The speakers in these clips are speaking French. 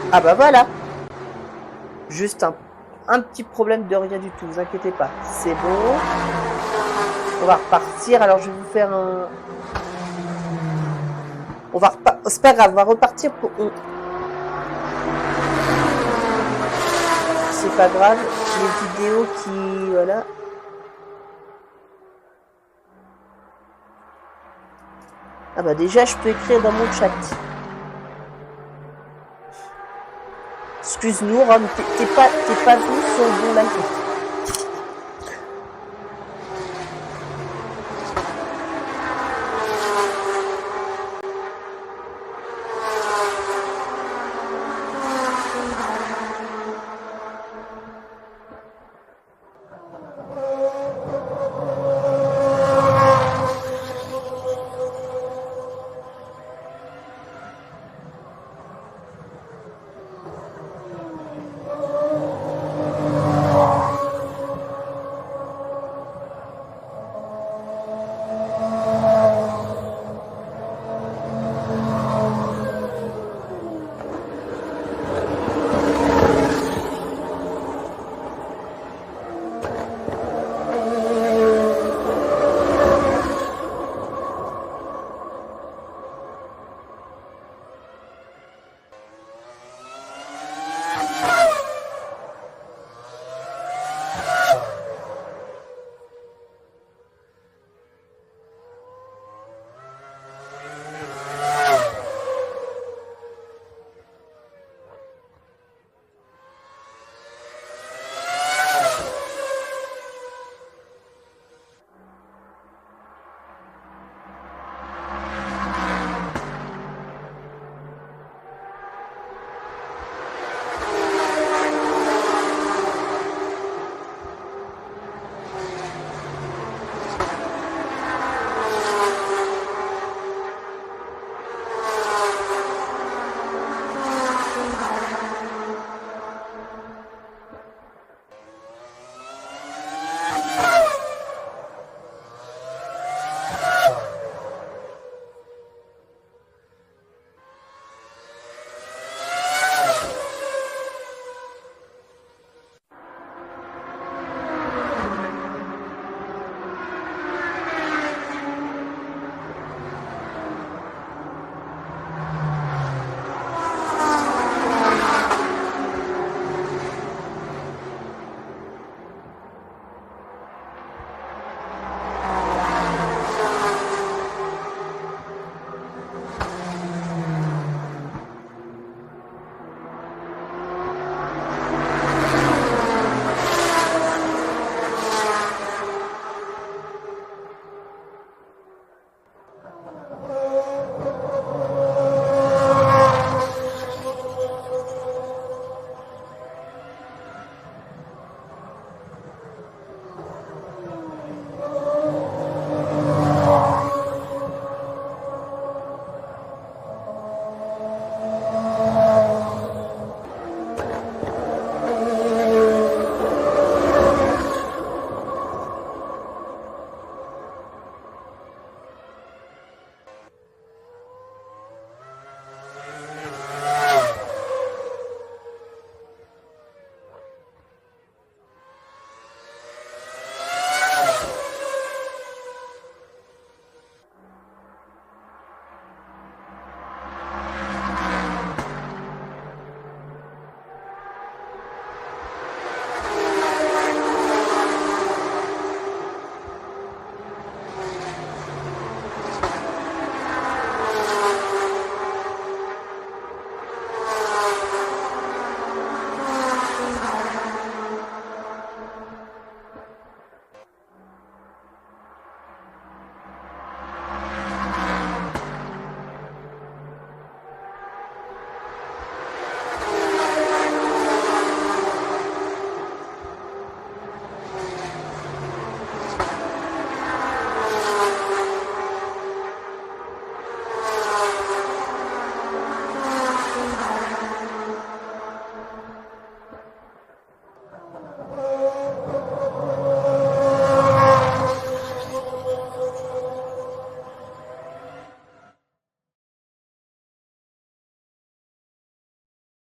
Ah bah voilà. Juste un petit problème de rien du tout, vous inquiétez pas. C'est bon. On va repartir. Alors je vais vous faire un... C'est pas grave, on va repartir pour... C'est pas grave. Les vidéos qui... Voilà. Ah bah déjà, je peux écrire dans mon chat. Excuse-nous, Ron, t'es pas venu sur le bon live.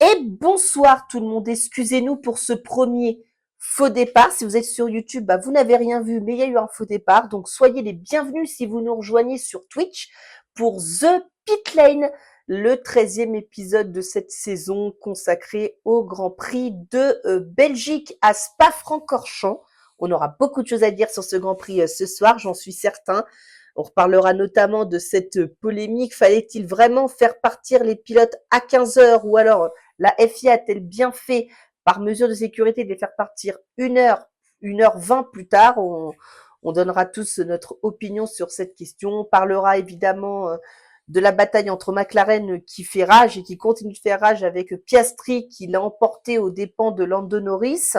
Et bonsoir tout le monde, excusez-nous pour ce premier faux départ. Si vous êtes sur YouTube, vous n'avez rien vu, mais il y a eu un faux départ. Donc soyez les bienvenus si vous nous rejoignez sur Twitch pour The Pit Lane, le 13e épisode de cette saison consacré au Grand Prix de Belgique à Spa-Francorchamps. On aura beaucoup de choses à dire sur ce Grand Prix ce soir, j'en suis certain. On reparlera notamment de cette polémique. Fallait-il vraiment faire partir les pilotes à 15 heures ou alors la FIA a-t-elle bien fait, par mesure de sécurité, de les faire partir 1h20 plus tard? On donnera tous notre opinion sur cette question. On parlera évidemment de la bataille entre McLaren qui fait rage et qui continue de faire rage avec Piastri qui l'a emporté aux dépens de Lando Norris.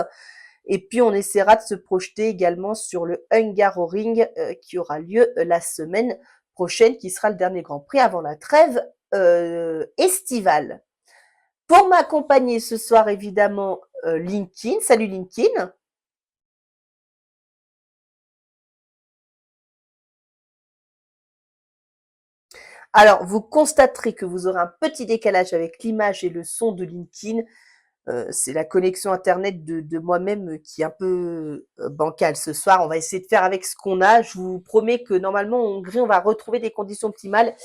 Et puis, on essaiera de se projeter également sur le Hungaroring qui aura lieu la semaine prochaine, qui sera le dernier Grand Prix avant la trêve estivale. Pour m'accompagner ce soir, évidemment, Linkin. Salut Linkin. Alors, vous constaterez que vous aurez un petit décalage avec l'image et le son de Linkin. C'est la connexion internet de moi-même qui est un peu bancale ce soir. On va essayer de faire avec ce qu'on a. Je vous promets que normalement en Hongrie, on va retrouver des conditions optimales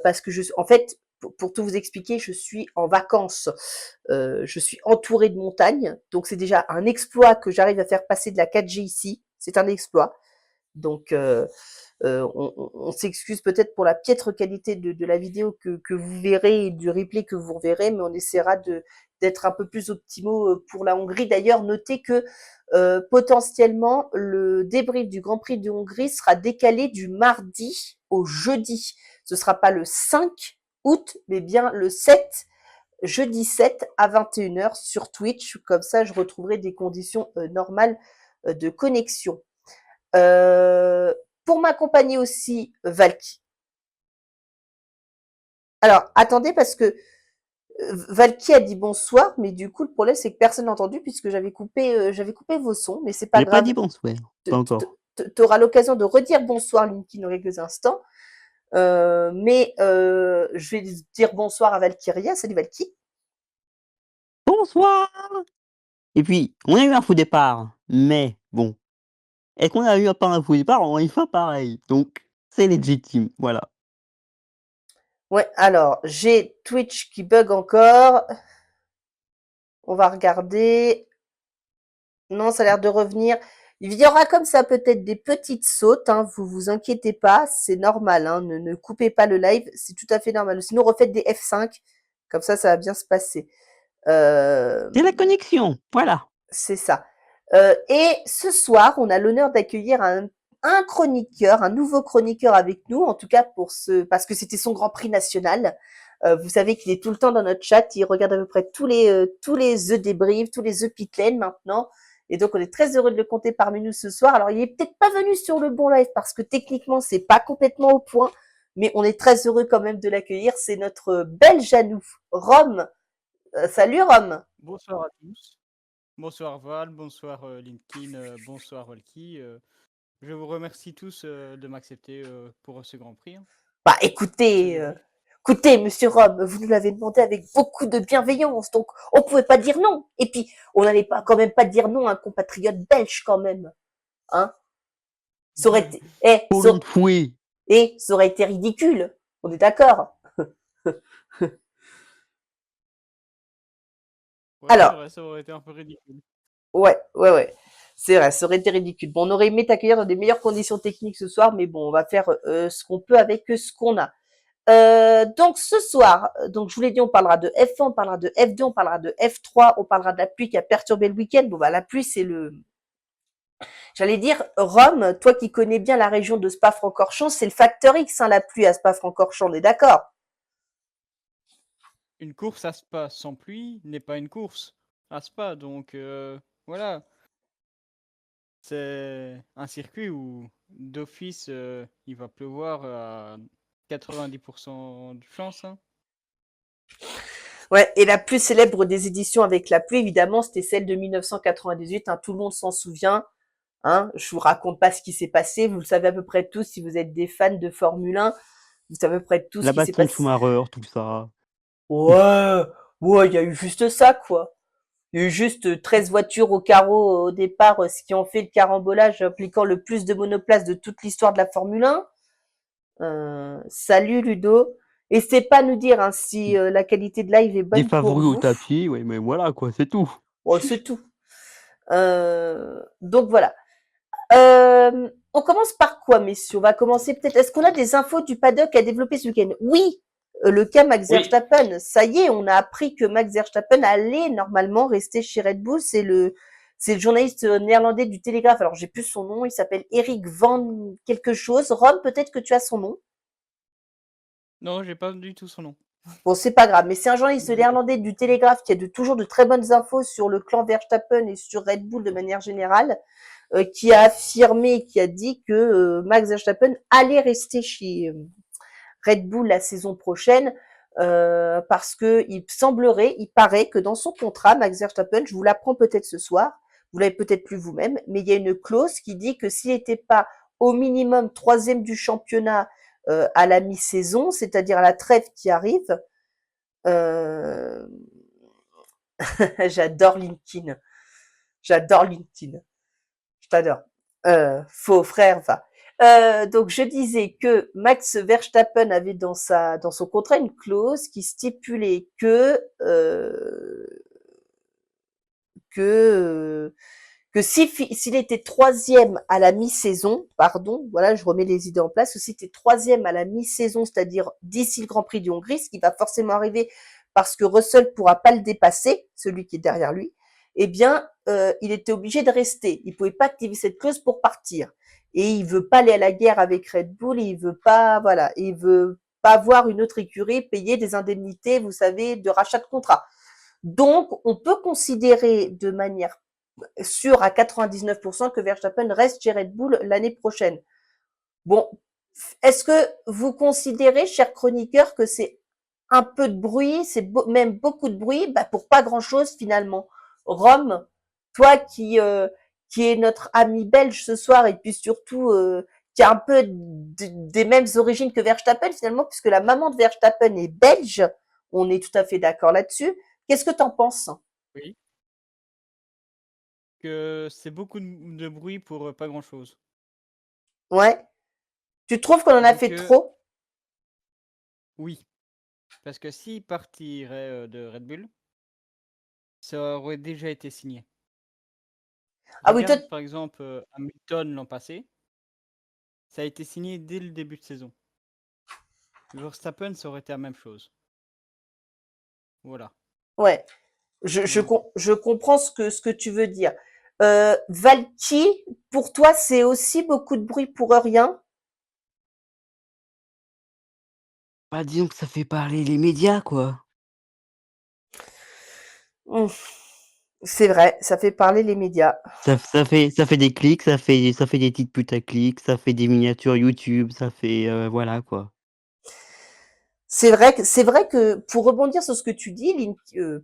parce que en fait, pour tout vous expliquer, je suis en vacances. Je suis entourée de montagnes, donc c'est déjà un exploit que j'arrive à faire passer de la 4G ici. C'est un exploit. Donc on s'excuse peut-être pour la piètre qualité de la vidéo que vous verrez et du replay que vous verrez, mais on essaiera d'être un peu plus optimaux pour la Hongrie. D'ailleurs, notez que potentiellement le débrief du Grand Prix de Hongrie sera décalé du mardi au jeudi. Ce sera pas le 5 août, mais bien le 7, jeudi 7 à 21h sur Twitch. Comme ça, je retrouverai des conditions normales de connexion. Pour m'accompagner aussi, Valky. Alors, attendez, parce que Valky a dit bonsoir, mais du coup, le problème, c'est que personne n'a entendu puisque j'avais coupé vos sons, mais c'est pas J'ai pas grave. dit bonsoir, pas encore. Tu auras l'occasion de redire bonsoir, Linky, dans quelques instants. Mais je vais dire bonsoir à Valkyria. Salut Valky. Bonsoir! Et puis, on a eu un faux départ, mais bon, est-ce qu'on a eu pas un faux départ? On y fait pareil, donc c'est légitime, voilà. Ouais, alors, j'ai Twitch qui bug encore. On va regarder. Non, ça a l'air de revenir. Il y aura comme ça peut-être des petites sautes, hein, vous vous inquiétez pas, c'est normal, hein, ne coupez pas le live, c'est tout à fait normal. Sinon, refaites des F5, comme ça va bien se passer. C'est la connexion, voilà. C'est ça. Et ce soir, on a l'honneur d'accueillir un chroniqueur, un nouveau chroniqueur avec nous, en tout cas parce que c'était son Grand Prix national. Vous savez qu'il est tout le temps dans notre chat, il regarde à peu près tous les The Débriefs, tous les The Pit Lane maintenant. Et donc, on est très heureux de le compter parmi nous ce soir. Alors, il est peut-être pas venu sur le bon live parce que techniquement, c'est pas complètement au point, mais on est très heureux quand même de l'accueillir. C'est notre Belge à nous, Rome. Salut Rome. Bonsoir à tous. Bonsoir Val, bonsoir Linkin, bonsoir Valky. Je vous remercie tous de m'accepter pour ce Grand Prix. Bah écoutez, Monsieur Rome, vous nous l'avez demandé avec beaucoup de bienveillance, donc on pouvait pas dire non. Et puis, on n'allait pas quand même pas dire non à un compatriote belge quand même, hein. Ça aurait été, ça aurait été ridicule. On est d'accord. Ouais, Alors, vrai, ça aurait été un peu ridicule. ouais. C'est vrai, ça aurait été ridicule. Bon, on aurait aimé t'accueillir dans des meilleures conditions techniques ce soir, mais bon, on va faire ce qu'on peut avec ce qu'on a. Donc ce soir, donc je vous l'ai dit, on parlera de F1, on parlera de F2, on parlera de F3, on parlera de la pluie qui a perturbé le week-end. Bon bah la pluie c'est j'allais dire Rome, toi qui connais bien la région de Spa-Francorchamps, c'est le facteur X, hein, la pluie à Spa-Francorchamps, on est d'accord? Une course à Spa sans pluie n'est pas une course à Spa, donc voilà. C'est un circuit où d'office il va pleuvoir à 90% de chance. Hein. Ouais, et la plus célèbre des éditions avec la pluie, évidemment, c'était celle de 1998, hein, tout le monde s'en souvient. Hein, je vous raconte pas ce qui s'est passé, vous le savez à peu près tous si vous êtes des fans de Formule 1, vous savez à peu près tous ce La qui s'est baston de passé. Schumacher, tout ça. Ouais, Ouais, il y a eu juste ça, quoi. Il y a eu juste 13 voitures au carreau au départ, ce qui ont fait le carambolage impliquant le plus de monoplaces de toute l'histoire de la Formule 1. Salut Ludo. Et c'est pas nous dire hein, si la qualité de live est Des bonne pour favoris au vous. tapis, ouais, mais voilà, quoi, c'est tout. Bon, c'est tout. Donc voilà. On commence par quoi, messieurs? On va commencer peut-être. Est-ce qu'on a des infos du paddock à développer ce week-end? Oui, le cas Max Oui. Verstappen. Ça y est, on a appris que Max Verstappen allait normalement rester chez Red Bull. C'est le journaliste néerlandais du Télégraphe. Alors, j'ai plus son nom. Il s'appelle Eric Van quelque chose. Rome, peut-être que tu as son nom. Non, j'ai pas du tout son nom. Bon, c'est pas grave, mais c'est un journaliste néerlandais du Télégraphe qui a toujours de très bonnes infos sur le clan Verstappen et sur Red Bull de manière générale, qui a affirmé, qui a dit que Max Verstappen allait rester chez Red Bull la saison prochaine, parce que il paraît que dans son contrat, Max Verstappen, je vous l'apprends peut-être ce soir, vous l'avez peut-être plus vous-même, mais il y a une clause qui dit que s'il n'était pas au minimum 3e du championnat à la mi-saison, c'est-à-dire à la trêve qui arrive, j'adore LinkedIn. J'adore LinkedIn. Je t'adore. Faux frère, va. Donc je disais que Max Verstappen avait dans son contrat une clause qui stipulait que s'il était 3e à la mi-saison, pardon, voilà, je remets les idées en place, ou s'il était 3e à la mi-saison, c'est-à-dire d'ici le Grand Prix du Hongrie, ce qui va forcément arriver parce que Russell pourra pas le dépasser, celui qui est derrière lui, eh bien, il était obligé de rester. Il pouvait pas activer cette clause pour partir. Et il veut pas aller à la guerre avec Red Bull, il veut pas, voilà, il veut pas voir une autre écurie payer des indemnités, vous savez, de rachat de contrat. Donc, on peut considérer de manière sûre à 99% que Verstappen reste chez Red Bull l'année prochaine. Bon, est-ce que vous considérez, chers chroniqueurs, que c'est un peu de bruit, même beaucoup de bruit, pour pas grand-chose finalement? Rome, toi qui est notre ami belge ce soir et puis surtout qui a un peu des mêmes origines que Verstappen finalement, puisque la maman de Verstappen est belge, on est tout à fait d'accord là-dessus. Qu'est-ce que t'en penses? Oui. Que c'est beaucoup de bruit pour pas grand-chose. Ouais. Tu trouves qu'on en a Vu fait que trop? oui, parce que s'il partirait de Red Bull, ça aurait déjà été signé. Ah oui, toi, Regarde par exemple Hamilton l'an passé, ça a été signé dès le début de saison. Verstappen, ça aurait été la même chose. Voilà. ouais. Je comprends ce que tu veux dire. Valky, pour toi, c'est aussi beaucoup de bruit pour rien? Bah, disons que ça fait parler les médias, quoi. Mmh. C'est vrai, ça fait parler les médias. Ça fait des clics, ça fait des titres putaclic, ça fait des miniatures YouTube, ça fait, voilà, quoi. C'est vrai que pour rebondir sur ce que tu dis,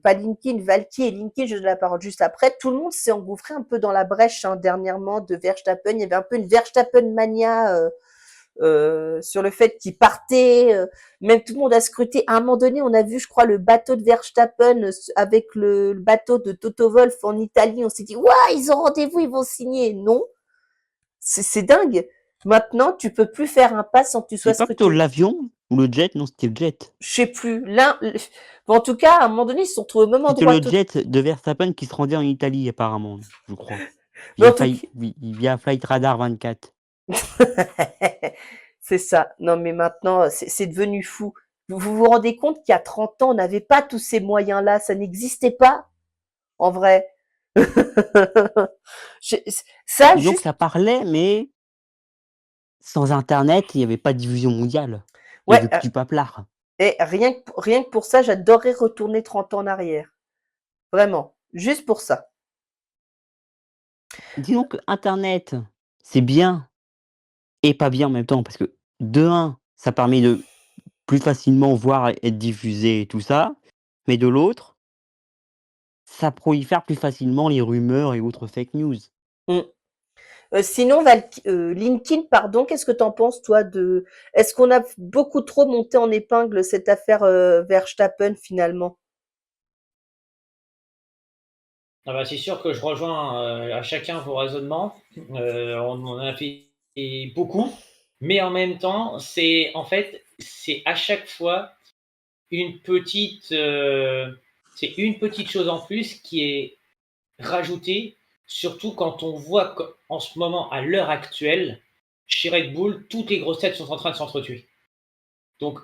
pas LinkedIn, Valky et LinkedIn, je donne la parole juste après, tout le monde s'est engouffré un peu dans la brèche hein, dernièrement de Verstappen. Il y avait un peu une Verstappen mania sur le fait qu'il partait. Même tout le monde a scruté. À un moment donné, on a vu, je crois, le bateau de Verstappen avec le bateau de Toto Wolff en Italie. On s'est dit, ouais, ils ont rendez-vous, ils vont signer. Non, c'est dingue. Maintenant, tu peux plus faire un pas sans que tu sois C'est pas plutôt scruté. l'avion ou le jet? Non, c'était le jet. Je sais plus. En tout cas, à un moment donné, ils se sont trouvés au même C'était endroit. le jet de Verstappen qui se rendait en Italie apparemment, je crois. Mais en Via tout Flight cas, via Flight Radar 24. c'est ça. Non, mais maintenant, c'est devenu fou. Vous vous rendez compte qu'il y a 30 ans, on n'avait pas tous ces moyens-là, ça n'existait pas, en vrai. Je- ça, Disons que juste, ça parlait, mais sans internet, il y avait pas de diffusion mondiale. Il y ouais, avait que du paplard. et rien que pour ça, j'adorerais retourner 30 ans en arrière. Vraiment. Juste pour ça. Disons que internet, c'est bien et pas bien en même temps parce que de un, ça permet de plus facilement voir et être diffusé et tout ça, mais de l'autre, ça prolifère plus facilement les rumeurs et autres fake news. Mm. Sinon, LinkedIn, pardon, qu'est-ce que t'en penses, toi, est-ce qu'on a beaucoup trop monté en épingle cette affaire Verstappen, finalement? Ah bah, c'est sûr que je rejoins à chacun vos raisonnements. On en a fait beaucoup, mais en même temps, c'est à chaque fois une petite, c'est une petite chose en plus qui est rajoutée, surtout quand on voit qu'en ce moment, à l'heure actuelle, chez Red Bull, toutes les grosses têtes sont en train de s'entretuer. Donc,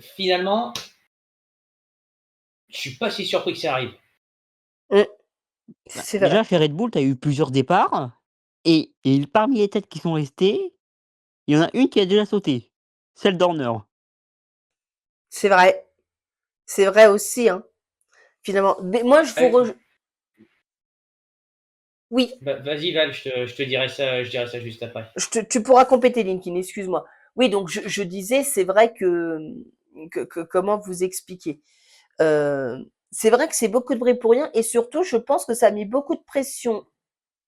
finalement, je suis pas si surpris que ça arrive. Mmh, Bah, c'est vrai. déjà chez Red Bull, tu as eu plusieurs départs et parmi les têtes qui sont restées, il y en a une qui a déjà sauté, celle d'Horner. C'est vrai. C'est vrai aussi, hein, finalement. Mais moi, je vous Ouais, rej oui, vas-y Val, je te dirai ça, je dirai ça juste après. tu pourras compléter, Linkin, excuse-moi. Oui, donc je disais, c'est vrai que comment vous expliquer? C'est vrai que c'est beaucoup de bruit pour rien et surtout, je pense que ça a mis beaucoup de pression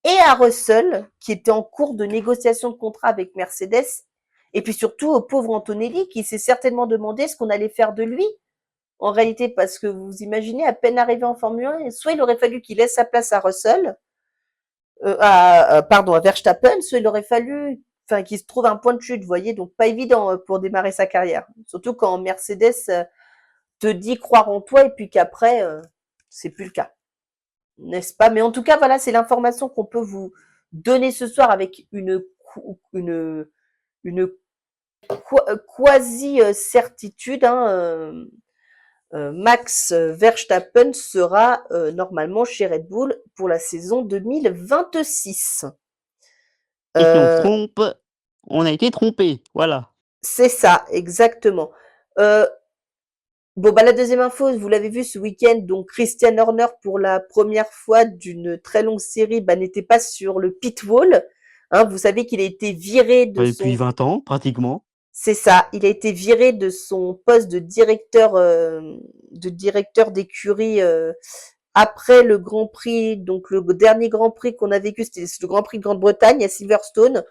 et à Russell, qui était en cours de négociation de contrat avec Mercedes, et puis surtout au pauvre Antonelli, qui s'est certainement demandé ce qu'on allait faire de lui, en réalité, parce que vous imaginez, à peine arrivé en Formule 1, soit il aurait fallu qu'il laisse sa place à Russell, pardon, à Verstappen, soit il aurait fallu, enfin, qu'il se trouve un point de chute, vous voyez, donc pas évident pour démarrer sa carrière. Surtout quand Mercedes te dit croire en toi et puis qu'après, c'est plus le cas, n'est-ce pas? Mais en tout cas, voilà, c'est l'information qu'on peut vous donner ce soir avec une quasi certitude. Hein, Max Verstappen sera normalement chez Red Bull pour la saison 2026. Et si on se Euh, trompe, on a été trompé, voilà. c'est ça, exactement. Euh, Bon, bah, la deuxième info, vous l'avez vu ce week-end, donc Christian Horner, pour la première fois d'une très longue série, bah, n'était pas sur le pit wall. Hein, vous savez qu'il a été viré de Bah, depuis son... 20 ans, pratiquement. C'est ça, il a été viré de son poste de directeur d'écurie après le Grand Prix, donc le dernier Grand Prix qu'on a vécu, c'était le Grand Prix de Grande-Bretagne à Silverstone.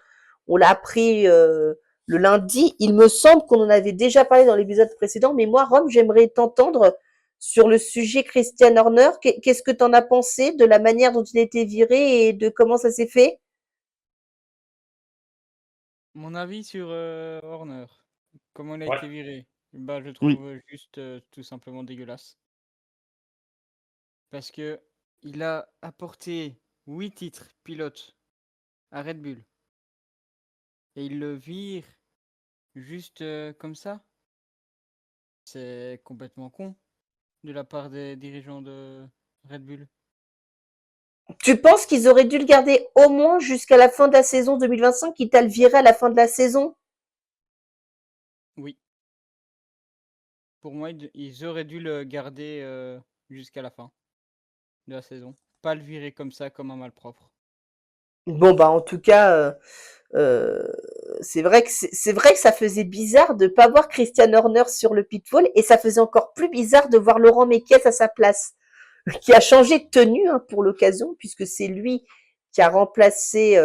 On l'a appris le lundi. Il me semble qu'on en avait déjà parlé dans l'épisode précédent, mais moi, Rome, j'aimerais t'entendre sur le sujet Christian Horner. Qu'est-ce que tu en as pensé de la manière dont il a été viré et de comment ça s'est fait? Mon avis sur Horner, comment il a Ouais. été viré, bah, je le Oui. trouve juste tout simplement dégueulasse. Parce que il a apporté 8 titres pilotes à Red Bull et il le vire juste comme ça. C'est complètement con de la part des dirigeants de Red Bull. Tu penses qu'ils auraient dû le garder au moins jusqu'à la fin de la saison 2025, quitte à le virer à la fin de la saison? Oui, pour moi, ils auraient dû le garder jusqu'à la fin de la saison. Pas le virer comme ça, comme un malpropre. Bon, bah, en tout cas, euh, c'est vrai que ça faisait bizarre de pas voir Christian Horner sur le pitfall et ça faisait encore plus bizarre de voir Laurent Mekies à sa place, qui a changé de tenue hein, pour l'occasion puisque c'est lui qui a remplacé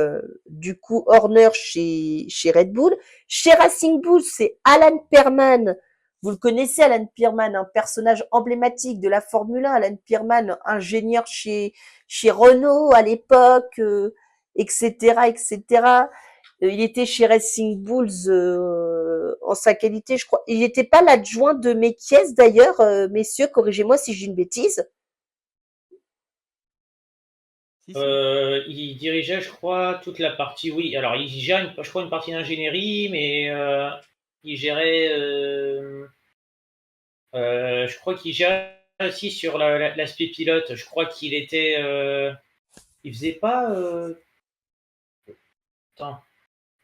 du coup Horner chez Red Bull. Chez Racing Bull, c'est Alan Perman. Vous le connaissez, Alan Perman, un personnage emblématique de la Formule 1. Alan Perman, ingénieur chez Renault à l'époque, etc., etc. Il était chez Racing Bulls en sa qualité, je crois. Il n'était pas l'adjoint de Mekies d'ailleurs, messieurs, corrigez-moi si j'ai une bêtise. Si, si. Il dirigeait, je crois, toute la partie. Oui, alors il gère, je crois, une partie d'ingénierie, mais il gérait. Je crois qu'il gérait aussi sur l'aspect pilote. Je crois qu'il était. Il faisait pas. Attends,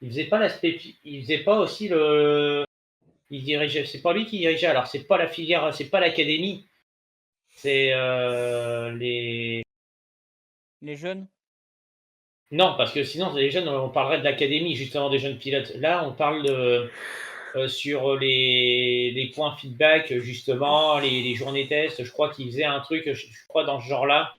il faisait pas l'aspect. Il faisait pas aussi le. Il dirigeait. C'est pas lui qui dirigeait. Alors c'est pas la filière, c'est pas l'académie. C'est les. Les jeunes, Non, parce que sinon les jeunes, on parlerait de l'académie justement des jeunes pilotes. Là, on parle de sur les points feedback, justement, les journées tests. Je crois qu'ils faisaient un truc, je crois, dans ce genre-là.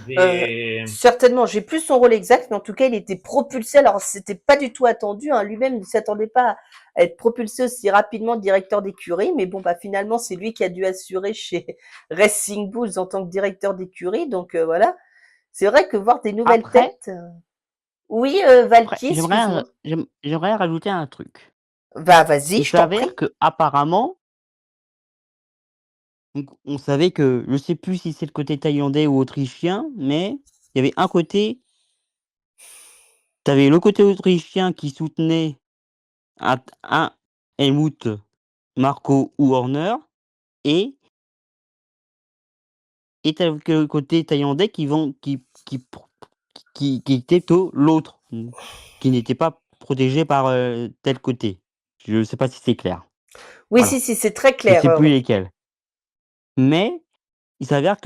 Mais Certainement, j'ai plus son rôle exact, mais en tout cas, il était propulsé. Alors, c'était pas du tout attendu, hein. Lui-même ne s'attendait pas à être propulsé aussi rapidement directeur d'écurie. Mais bon, bah, finalement, c'est lui qui a dû assurer chez Racing Bulls en tant que directeur d'écurie. Donc, voilà. C'est vrai que voir des nouvelles Après, têtes. Oui, après Valky, excuse-moi. j'aimerais rajouter un truc. Bah, vas-y, Il je t'en prie. s'avère que apparemment, donc on savait que je sais plus si c'est le côté thaïlandais ou autrichien, mais il y avait un côté tu avais le côté autrichien qui soutenait un Helmut Marko ou Horner et tu avais le côté thaïlandais qui était plutôt l'autre, qui n'était pas protégé par, tel côté. Je ne sais pas si c'est clair. Oui, Voilà, si, c'est très je clair. sais plus lesquels. Mais il s'avère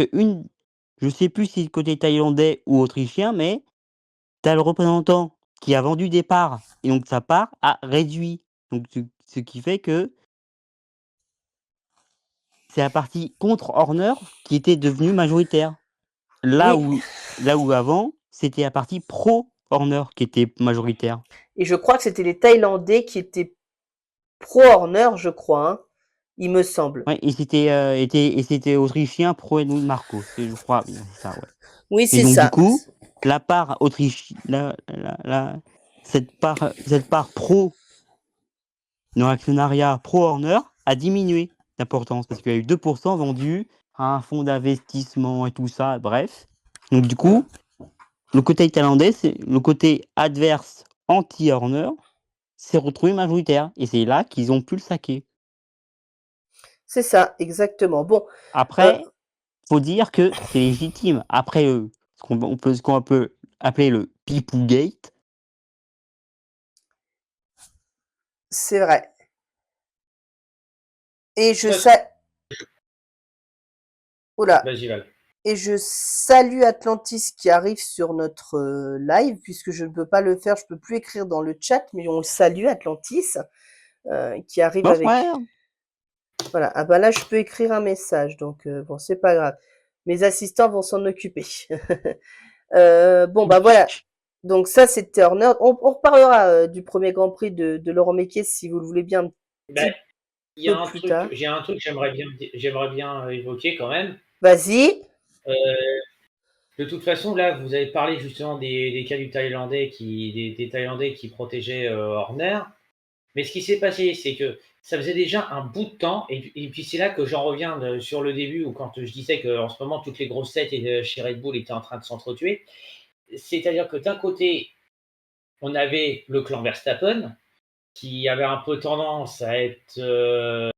je sais plus si le côté thaïlandais ou autrichien, mais tu as le représentant qui a vendu des parts et donc sa part a réduit. Donc ce qui fait que c'est la partie contre Horner qui était devenue majoritaire. Là Oui, où là où avant, c'était la partie pro Horner qui était majoritaire. et je crois que c'était les Thaïlandais qui étaient pro-Horner, je crois, hein, il me semble. Ouais et c'était autrichien pro Helmut Marko, c'est je crois bien, c'est ça, ouais. Oui, Et c'est donc du ça. coup, la part cette part pro dans l'actionnariat pro Horner a diminué d'importance parce qu'il y a eu 2 vendus à un fonds d'investissement et tout ça, bref. Donc du coup, le côté thaïlandais, c'est le côté adverse anti-Horner s'est retrouvé majoritaire et c'est là qu'ils ont pu le saquer. C'est ça, exactement. Bon, euh, Après, faut dire que c'est légitime. Après, ce qu'on peut appeler le Pipougate. c'est vrai. Et je parce- sa- Oula. vas-y, Val. Et je salue Atlantis qui arrive sur notre live, puisque je ne peux pas le faire, je peux plus écrire dans le chat, mais on le salue Atlantis, qui arrive Mon avec. frère! Voilà. Ah bah là, je peux écrire un message, donc bon, c'est pas grave. Mes assistants vont s'en occuper. Bon, bah voilà. Donc ça, c'est Turner. On reparlera du premier Grand Prix de Laurent Mekies, si vous le voulez bien, un Ben, petit il y a peu un plus truc, tard. j'ai un truc que j'aimerais bien évoquer quand même. Vas-y. Euh, de toute façon, là, vous avez parlé justement des cas des Thaïlandais qui protégeaient Horner. Mais ce qui s'est passé, c'est que ça faisait déjà un bout de temps, et puis c'est là que j'en reviens sur le début, où quand je disais qu'en ce moment, toutes les grosses têtes chez Red Bull étaient en train de s'entretuer. C'est-à-dire que d'un côté, on avait le clan Verstappen, qui avait un peu tendance à être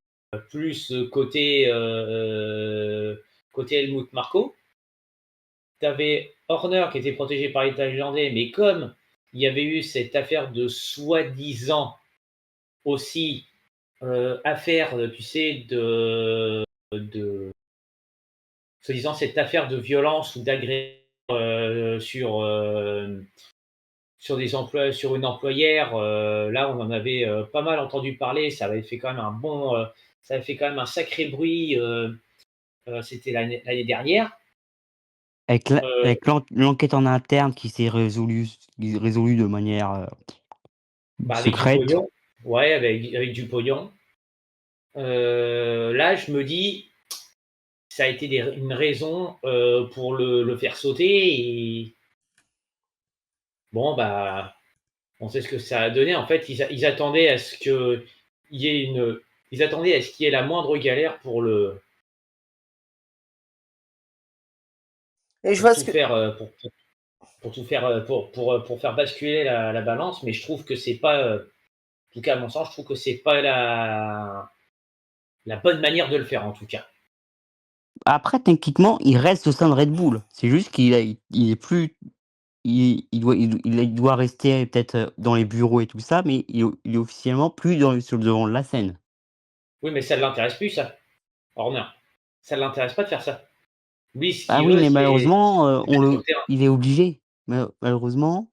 plus côté Helmut Marko. Tu avais Horner qui était protégé par les Thaïlandais, mais comme il y avait eu cette affaire de soi-disant aussi affaire, tu sais, soi-disant cette affaire de violence ou d'agression sur des emplois, sur une employère. Là, on en avait pas mal entendu parler. Ça avait fait quand même ça avait fait quand même un sacré bruit. C'était l'année dernière. Euh, Avec l'enquête en interne qui s'est résolue de manière, avec du secrète. pognon. Ouais, avec du pognon. Là, je me dis, ça a été une raison pour le faire sauter. Et bon, bah, on sait ce que ça a donné. En fait, ils attendaient à ce que il y ait ils attendaient à ce qu'il y ait la moindre galère Et je pour vois tout ce que. faire, pour tout faire, pour faire basculer la balance. Mais je trouve que c'est pas, en tout cas à mon sens, je trouve que c'est pas la bonne manière de le faire en tout cas. Après techniquement, il reste au sein de Red Bull. C'est juste il est plus il doit rester peut-être, dans les bureaux et tout ça, mais il est officiellement plus sur le devant de la scène. Oui, mais ça ne l'intéresse plus, ça, Horner. Ça ne l'intéresse pas de faire ça. Lui, ce Ah qu'il oui, veut, mais malheureusement, c'est d'être sur le terrain. il est obligé. Malheureusement,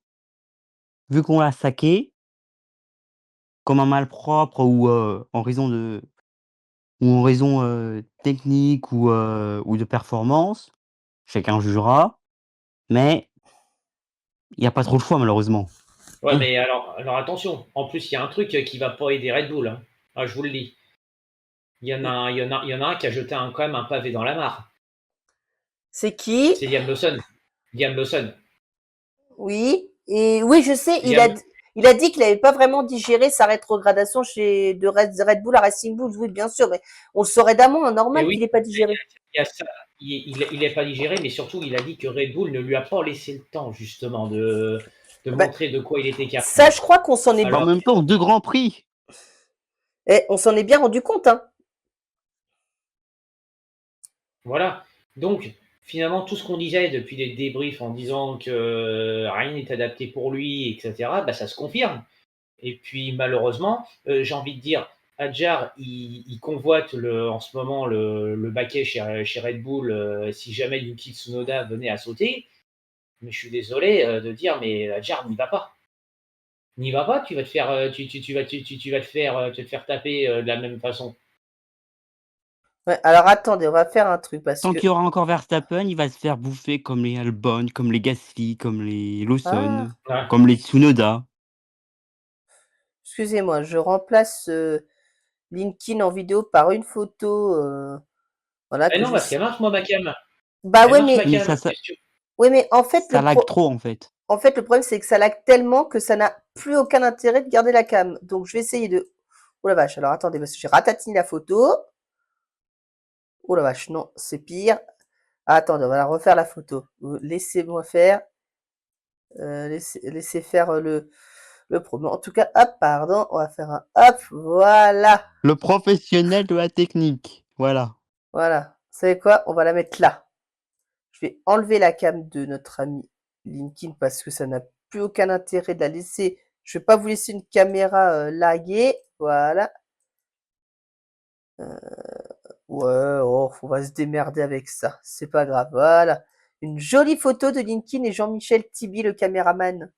vu qu'on l'a saqué, comme un malpropre ou en raison, technique ou de performance, chacun jugera. mais il n'y a pas trop le choix, malheureusement. Ouais, Hein. mais alors attention. En plus, il y a un truc qui va pas aider Red Bull, hein. Ah, je vous le dis. Il y en a un qui a jeté quand même un pavé dans la mare. C'est qui? C'est Liam Lawson. Liam Lawson. Oui. Et oui, je sais, Liam, il a dit qu'il n'avait pas vraiment digéré sa rétrogradation de Red Bull à Racing Bulls. Oui, bien sûr, mais on le saurait d'amont, et normal oui, qu'il n'ait pas digéré. il y a ça. Il est pas digéré, mais surtout, il a dit que Red Bull ne lui a pas laissé le temps, justement, de Bah, montrer de quoi il était ça, capable. je crois qu'on s'en est, En Alors, même temps, 2 grands prix. on s'en est bien rendu compte, hein. voilà. Donc, finalement, tout ce qu'on disait depuis les débriefs en disant que rien n'est adapté pour lui, etc., bah, ça se confirme. Et puis, malheureusement, j'ai envie de dire, Hadjar, il convoite en ce moment le baquet chez Red Bull si jamais Yuki Tsunoda venait à sauter. Mais je suis désolé de dire, mais Hadjar, n'y va pas. N'y va pas, tu vas te faire, tu vas te faire, tu vas te faire taper de la même façon. Ouais, alors attendez, on va faire un truc parce Tant que. qu'il y aura encore Verstappen, il va se faire bouffer comme les Albon, comme les Gasly, comme les Lawson, Ah, Ouais. comme les Tsunoda. excusez-moi, je remplace LinkedIn en vidéo par une photo, voilà, Eh que non, je. parce qu'elle marche, moi, ma cam. Bah Elle ouais, marche, ma Mais cam. ouais, mais ça lag trop, en fait. en fait, le problème, c'est que ça lag tellement que ça n'a plus aucun intérêt de garder la cam. Donc, je vais essayer de. Oh la vache, alors attendez, parce que j'ai ratatiné la photo. Oh la vache, non, c'est pire. Ah, attendez, on va la refaire la photo. Laissez-moi faire. Laissez faire le pro. Mais en tout cas, hop, pardon, on va faire un hop, voilà. Le professionnel de la technique. Voilà. Voilà. Vous savez quoi? On va la mettre là. Je vais enlever la cam de notre ami LinkedIn parce que ça n'a plus aucun intérêt de la laisser. Je vais pas vous laisser une caméra laguée. Voilà. Ouais, oh, on va se démerder avec ça. C'est pas grave. Voilà. Une jolie photo de LinkedIn et Jean-Michel Tibi, le caméraman.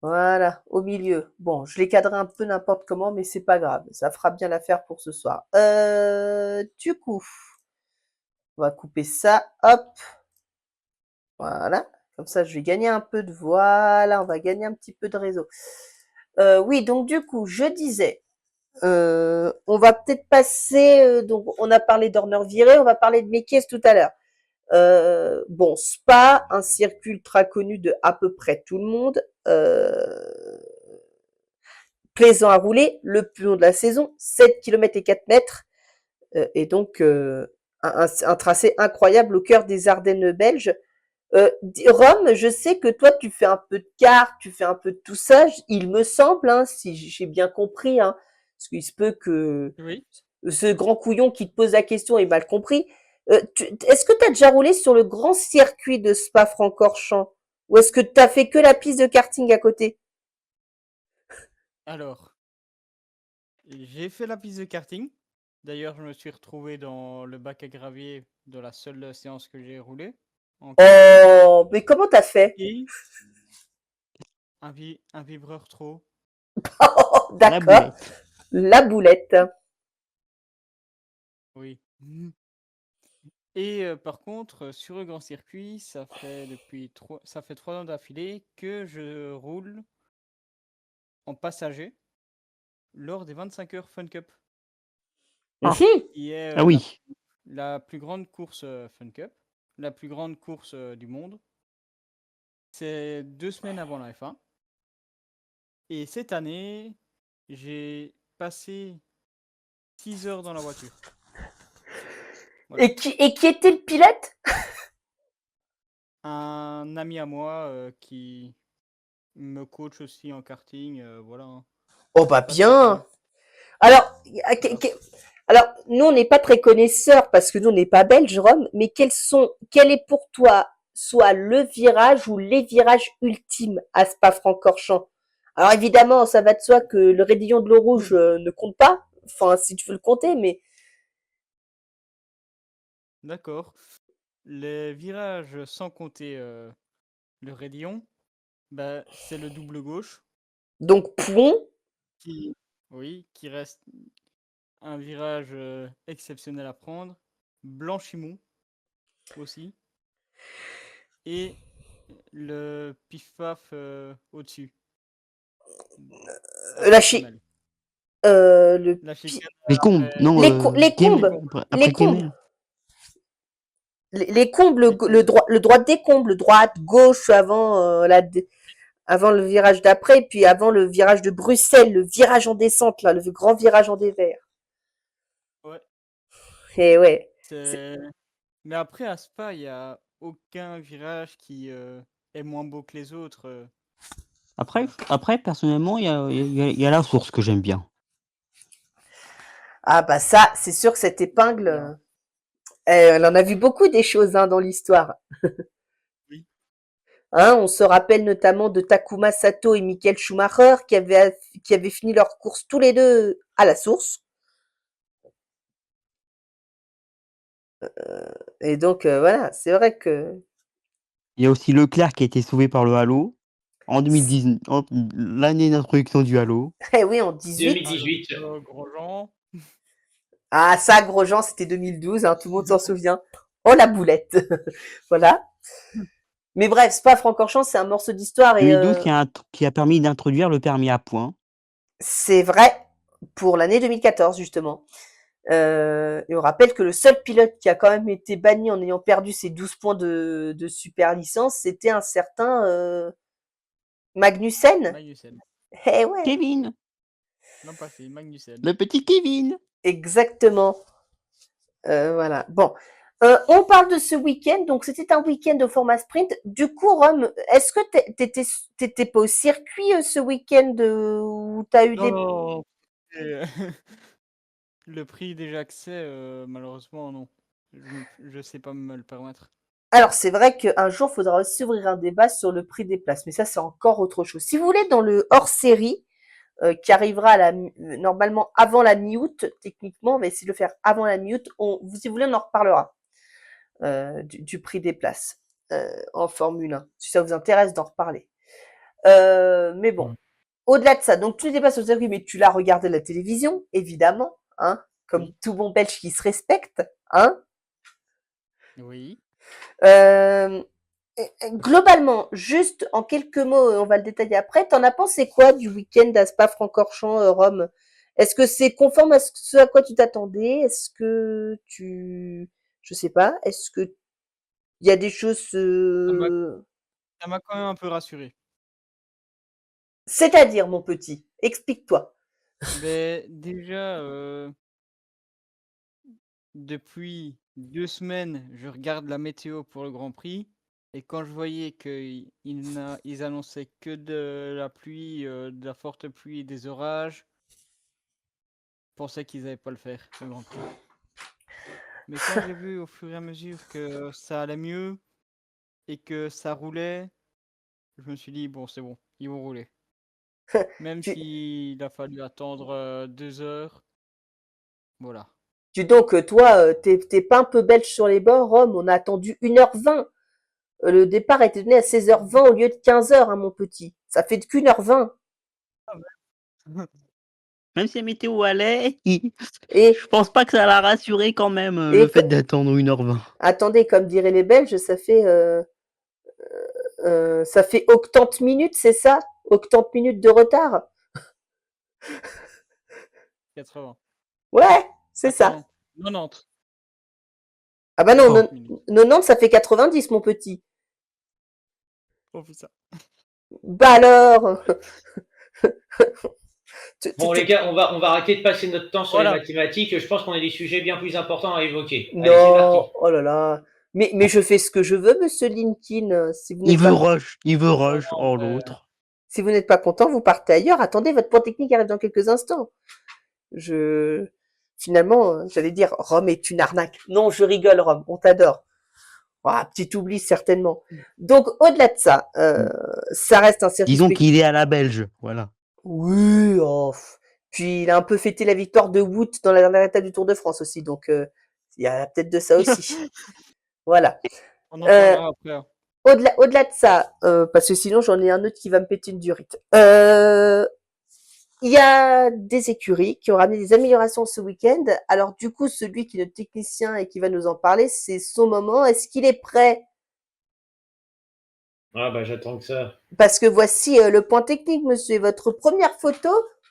Voilà, au milieu. Bon, je l'ai cadré un peu n'importe comment, mais c'est pas grave. Ça fera bien l'affaire pour ce soir. Du coup, on va couper ça. Hop. Voilà. Comme ça, je vais gagner un peu de voilà, on va gagner un petit peu de réseau. Oui, donc du coup, je disais, on va peut-être passer. Donc, on a parlé d'Horner viré, on va parler de Mekies tout à l'heure. Bon, Spa, un circuit ultra connu de à peu près tout le monde. Plaisant à rouler, le plus long de la saison, 7 km et 4 mètres. Et donc, un tracé incroyable au cœur des Ardennes belges. Rome, je sais que toi, tu fais un peu de kart, tu fais un peu de tout ça, il me semble, hein, si j'ai bien compris, hein, parce qu'il se peut que Oui. ce grand couillon qui te pose la question ait mal compris. Est-ce que tu as déjà roulé sur le grand circuit de Spa-Francorchamps ou est-ce que tu as fait que la piste de karting à côté? Alors, j'ai fait la piste de karting. D'ailleurs, je me suis retrouvé dans le bac à gravier de la seule séance que j'ai roulée en karting. Oh, mais comment t'as fait? Et un vibreur trop. Oh, La d'accord, boulette. la boulette. Oui. Et par contre, sur le grand circuit, ça fait 3 ans d'affilée que je roule en passager lors des 25 heures Fun Cup, Ah, Mhm. qui est ah oui. la plus grande course Fun Cup, la plus grande course du monde. C'est 2 semaines avant la F1. Et cette année, j'ai passé 6 heures dans la voiture. Voilà. Et qui était le pilote? Un ami à moi qui me coach aussi en karting, voilà, hein. Oh bah Pas très connu. bien. Alors, Voilà. alors nous on n'est pas très connaisseurs parce que nous on n'est pas belges, Rome. Mais quel est pour toi soit le virage ou les virages ultimes à Spa-Francorchamps? Alors évidemment, ça va de soi que le raidillon de l'eau rouge ne compte pas. Enfin, si tu veux le compter, mais D'accord. Les virages sans compter le raidillon, bah, c'est le double gauche donc Pouon. qui, oui, qui reste un virage exceptionnel à prendre. Blanchimont aussi. Et le pif-paf au-dessus. La Après chi- Kemel. le La pi- chicane Les combes, après. non, les Kemel, combes, après les combes, Kemel. les combes, Les combes. le droit des combes, le droite, gauche avant avant le virage d'après, puis avant le virage de Bruxelles, le virage en descente là, le grand virage en dévers. Ouais. Et ouais, Mais après, à Spa, il n'y a aucun virage qui est moins beau que les autres. Après, personnellement, il y a la source que j'aime bien. ah bah ça, c'est sûr que cette épingle, Bien. elle en a vu beaucoup des choses dans l'histoire. Oui. On se rappelle notamment de Takuma Sato et Michael Schumacher qui avaient fini leur course tous les deux à la source. Et donc voilà, c'est vrai que Il y a aussi Leclerc qui a été sauvé par le halo en 2019, l'année d'introduction du halo. eh oui, en 18. 2018. Grosjean. Ah ça, Grosjean, c'était 2012, tout le monde s'en souvient. Oh la boulette, voilà. Mais bref, Spa-Francorchamps, c'est un morceau d'histoire et 2012 qui a permis d'introduire le permis à points. c'est vrai pour l'année 2014 justement. Et on rappelle que le seul pilote qui a quand même été banni en ayant perdu ses 12 points de super licence, c'était un certain Magnussen. Magnussen. Eh ouais, Kevin, Non, pas c'est Magnussen. le petit Kevin. exactement. Voilà. Bon. On parle de ce week-end, donc c'était un week-end au format sprint. Du coup, Rome, est-ce que t'étais pas au circuit ce week-end où t'as eu des... Non. Et, le prix des accès, malheureusement, non. Je sais pas me le permettre. Alors, c'est vrai qu'un jour, il faudra aussi ouvrir un débat sur le prix des places, mais ça, c'est encore autre chose. Si vous voulez, dans le hors-série, qui arrivera normalement avant la mi-août, techniquement, on va essayer de le faire avant la mi-août, si vous voulez, on en reparlera du prix des places en Formule 1, si ça vous intéresse d'en reparler. Mais bon, au-delà de ça, donc tu n'étais pas sur le circuit, mais tu l'as regardé à la télévision, évidemment, comme Oui. tout bon Belge qui se respecte, hein. Oui. Globalement, juste en quelques mots, on va le détailler après, t'en as pensé quoi du week-end à Spa-Francorchamps, Rome? Est-ce que c'est conforme à ce à quoi tu t'attendais? Est-ce que je sais pas, est-ce que il y a des choses, Ça m'a quand même un peu rassuré. c'est-à-dire, mon petit, explique-toi. Mais déjà, depuis 2 semaines, je regarde la météo pour le Grand Prix et quand je voyais qu'ils annonçaient que de la pluie, de la forte pluie et des orages, je pensais qu'ils allaient pas le faire, le Grand Prix. Mais quand j'ai vu au fur et à mesure que ça allait mieux et que ça roulait, je me suis dit: «Bon, c'est bon, ils vont rouler». Même Tu, s'il a fallu attendre, 2 heures, voilà. donc, toi, t'es pas un peu belge sur les bords, Rome? On a attendu 1h20. Le départ a été donné à 16h20 au lieu de 15h, mon petit. Ça fait qu'une heure 20. Même si la météo allait, Et, je pense pas que ça l'a rassuré quand même, le et fait d'attendre 1h20. attendez, comme diraient les Belges, ça fait 80 minutes, c'est ça? 80 minutes de retard? 80. Ouais, c'est ça. Attends, 90. Ah bah non, 90 minutes. 90, ça fait 90, mon petit. Oh putain. Bah alors. Bon, les gars, on va arrêter de passer notre temps sur les Voilà. mathématiques. Je pense qu'on a des sujets bien plus importants à évoquer. Allez, c'est parti. Non, oh là là. Mais je fais ce que je veux, monsieur Linkin. Si vous Il n'êtes veut pas, rush, Non, oh mais l'autre. si vous n'êtes pas content, vous partez ailleurs. Attendez, votre point technique arrive dans quelques instants. Finalement, j'allais dire, Rome est une arnaque. Non, je rigole, Rome. On t'adore. Ah, petit oubli, certainement. Donc, au-delà de ça, ça reste un circuit Disons spectaculaire. qu'il est à la belge, voilà. Oui, oh. Puis il a un peu fêté la victoire de Wout dans la dernière étape du Tour de France aussi, donc il y a peut-être de ça aussi. Voilà. on en Euh, parlera après. au-delà de ça, parce que sinon j'en ai un autre qui va me péter une durite. Il y a des écuries qui ont ramené des améliorations ce week-end. Alors du coup, celui qui est notre technicien et qui va nous en parler, c'est son moment. Est-ce qu'il est prêt? Ah bah j'attends que ça. Parce que voici le point technique, monsieur. Votre première photo.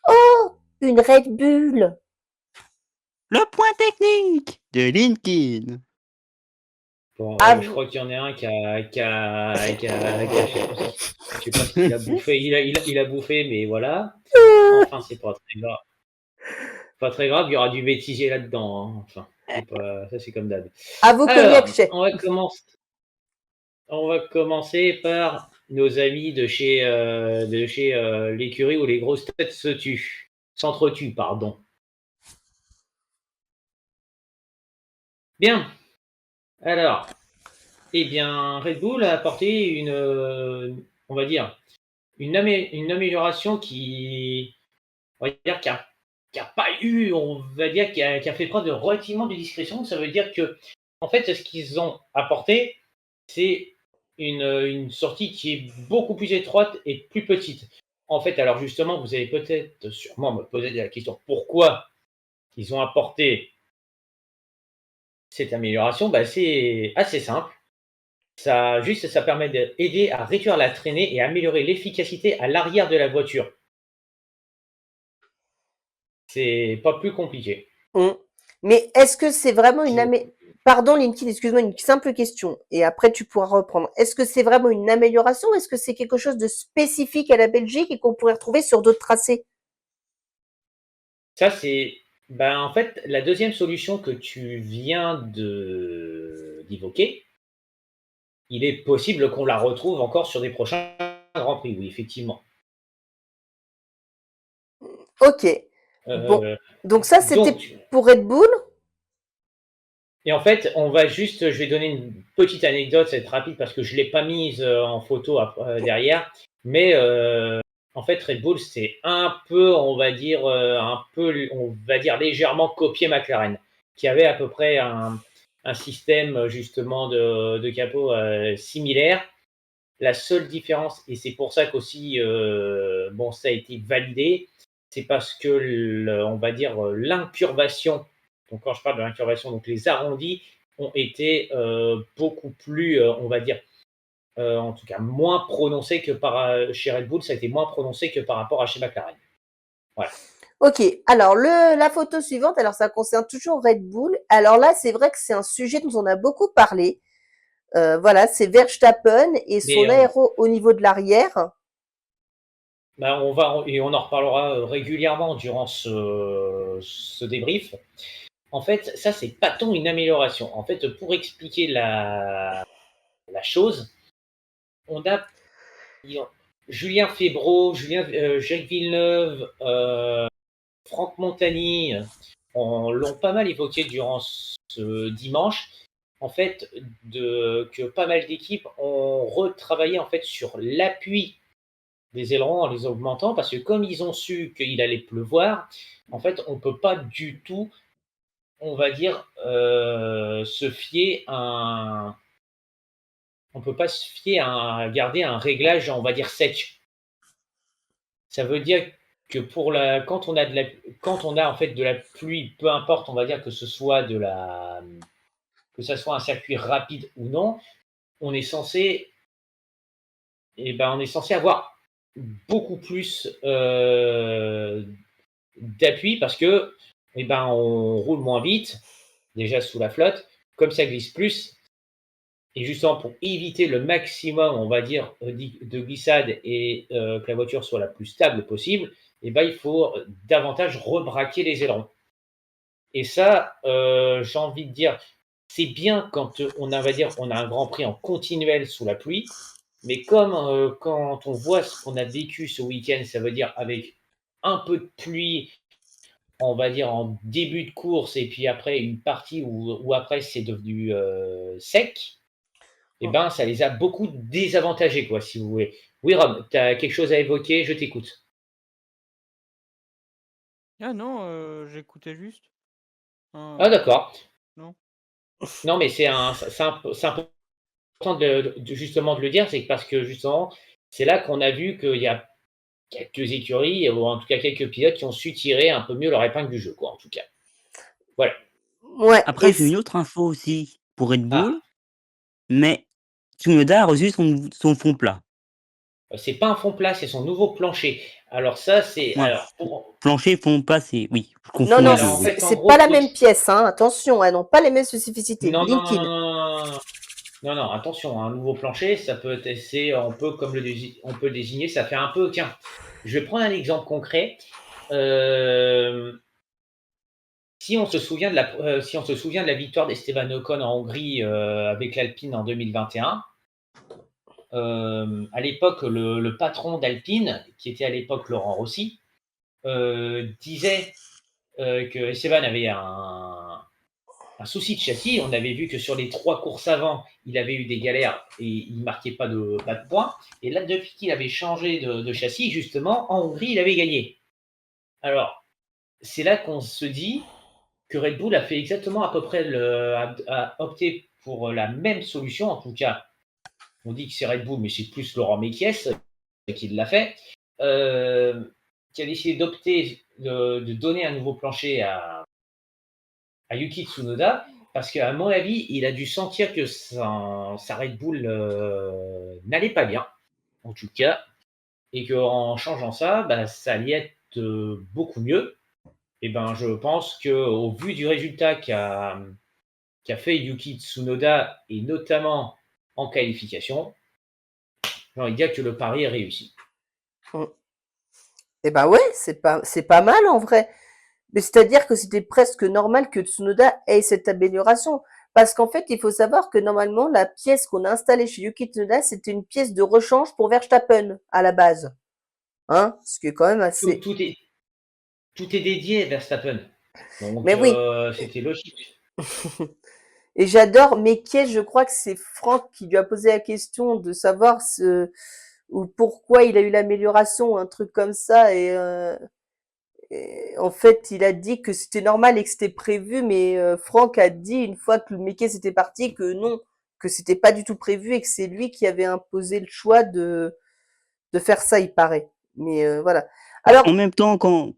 Oh, une Red Bull. Le point technique de LinkedIn. Bon, Ah, je crois qu'il y en a un je sais pas ce qu'il a bouffé. Il a bouffé, mais voilà. Enfin, c'est pas très grave. Pas très grave, il y aura du bêtisier là-dedans, hein. Enfin, c'est pas, ça c'est comme d'hab. à vos cognac Alors, chais. on va commencer par nos amis de chez l'écurie où les grosses têtes s'entretuent, pardon. Bien. Alors, eh bien, Red Bull a apporté on va dire, une amélioration on va dire, qui a pas eu, on va dire, qui a fait preuve de relativement de discrétion. Ça veut dire que, en fait, ce qu'ils ont apporté, c'est une sortie qui est beaucoup plus étroite et plus petite. En fait, alors justement, vous allez peut-être sûrement me poser la question pourquoi ils ont apporté cette amélioration. Bah, c'est assez simple. Ça permet d'aider à réduire la traînée et améliorer l'efficacité à l'arrière de la voiture. C'est pas plus compliqué. Mm. Mais est-ce que c'est vraiment une C'est- Pardon, Linkin, excuse-moi, une simple question. Et après, tu pourras reprendre. Est-ce que c'est vraiment une amélioration? Est-ce que c'est quelque chose de spécifique à la Belgique et qu'on pourrait retrouver sur d'autres tracés? Ça, c'est ben, en fait la deuxième solution que tu viens d'évoquer. Il est possible qu'on la retrouve encore sur des prochains Grands Prix, oui, effectivement. Ok. Bon. Euh, Donc ça, c'était donc, pour Red Bull. et en fait, je vais donner une petite anecdote, ça va être rapide parce que je ne l'ai pas mise en photo derrière, mais en fait, Red Bull, c'est on va dire, on va dire légèrement copié McLaren, qui avait à peu près un système justement de capot similaire. La seule différence, et c'est pour ça qu'aussi, bon, ça a été validé, c'est parce que, on va dire, l'incurvation, donc quand je parle de l'incurvation, donc les arrondis ont été beaucoup plus, on va dire, en tout cas moins prononcés que chez Red Bull, ça a été moins prononcé que par rapport à chez McLaren. Voilà. Ok. Alors la photo suivante. Alors ça concerne toujours Red Bull. Alors là, c'est vrai que c'est un sujet dont on a beaucoup parlé. Voilà, c'est Verstappen et son Mais aéro au niveau de l'arrière. bah, on en reparlera régulièrement durant ce débrief. En fait, ça, c'est pas tant une amélioration. En fait, pour expliquer la chose, on a Julien Febvre, Jacques Villeneuve, Franck Montagny, l'ont pas mal évoqué durant ce dimanche. En fait, que pas mal d'équipes ont retravaillé en fait sur l'appui des ailerons en les augmentant parce que comme ils ont su qu'il allait pleuvoir, en fait, on peut pas du tout, on va dire, se fier à on peut pas se fier à garder un réglage, on va dire, sec. Ça veut dire que quand on a en fait de la pluie, peu importe, on va dire que ce soit que ça soit un circuit rapide ou non, on est censé, on est censé avoir beaucoup plus d'appui parce que, on roule moins vite, déjà sous la flotte, comme ça glisse plus. Et justement, pour éviter le maximum, on va dire, de glissade et que la voiture soit la plus stable possible, il faut davantage rebraquer les ailerons. Et ça, j'ai envie de dire, c'est bien quand on a un Grand Prix en continuel sous la pluie, mais comme quand on voit ce qu'on a vécu ce week-end, ça veut dire avec un peu de pluie, on va dire en début de course, et puis après une partie où après c'est devenu sec, ça les a beaucoup désavantagés, quoi, si vous voulez. Oui, Rob, tu as quelque chose à évoquer, je t'écoute. Ah non, j'écoutais juste. Ah, Hein, d'accord. non. Non, mais c'est important justement de le dire, c'est parce que justement, c'est là qu'on a vu qu'il y a quelques écuries, ou en tout cas quelques pilotes qui ont su tirer un peu mieux leur épingle du jeu, quoi, en tout cas. Voilà. Ouais. Après, j'ai une autre info aussi pour Red Ah, Bull, mais Tsunoda a reçu son fond plat. C'est pas un fond plat, c'est son nouveau plancher. Alors ça, c'est Ouais. alors Plancher, fond plat, c'est oui, je Non, confonds non, les deux. alors en Oui. fait, en c'est gros, pas le la truc, même pièce, hein. Attention, elles n'ont pas les mêmes spécificités. non, non, non, non, Linkin. non, non, non, non, non, attention, un nouveau plancher, ça peut être, on peut on peut le désigner, ça fait un peu, tiens, je vais prendre un exemple concret. Si on se souvient de la victoire d'Esteban Ocon en Hongrie avec l'Alpine en 2021, à l'époque, le patron d'Alpine, qui était à l'époque Laurent Rossi, disait que Esteban avait un souci de châssis. On avait vu que sur les 3 courses avant, il avait eu des galères et il ne marquait pas de points. Et là, depuis qu'il avait changé de châssis, justement, en Hongrie, il avait gagné. Alors, c'est là qu'on se dit que Red Bull a fait exactement à peu près a opté pour la même solution. En tout cas, on dit que c'est Red Bull, mais c'est plus Laurent Mekies qui l'a fait, qui a décidé d'opter de donner un nouveau plancher à Yuki Tsunoda, parce qu'à mon avis, il a dû sentir que sa Red Bull n'allait pas bien, en tout cas, et qu'en changeant ça, bah, ça allait être beaucoup mieux. Et ben, je pense qu'au vu du résultat qu'a fait Yuki Tsunoda, et notamment en qualification, j'ai envie de dire que le pari est réussi. Eh ben ouais, c'est pas mal en vrai. Mais c'est-à-dire que c'était presque normal que Tsunoda ait cette amélioration. Parce qu'en fait, il faut savoir que normalement, la pièce qu'on a installée chez Yuki Tsunoda, c'était une pièce de rechange pour Verstappen à la base. Hein? Ce qui est quand même Tout, assez. tout est, tout est dédié à Verstappen. Donc, Mais oui. c'était logique. Et j'adore Mekies, je crois que c'est Franck qui lui a posé la question de savoir ou pourquoi il a eu l'amélioration, un truc comme ça. Et en fait, il a dit que c'était normal et que c'était prévu, mais Franck a dit une fois que le Mekies était parti que non, que c'était pas du tout prévu et que c'est lui qui avait imposé le choix de faire ça, il paraît. Mais voilà. Bah, Alors, en même temps, quand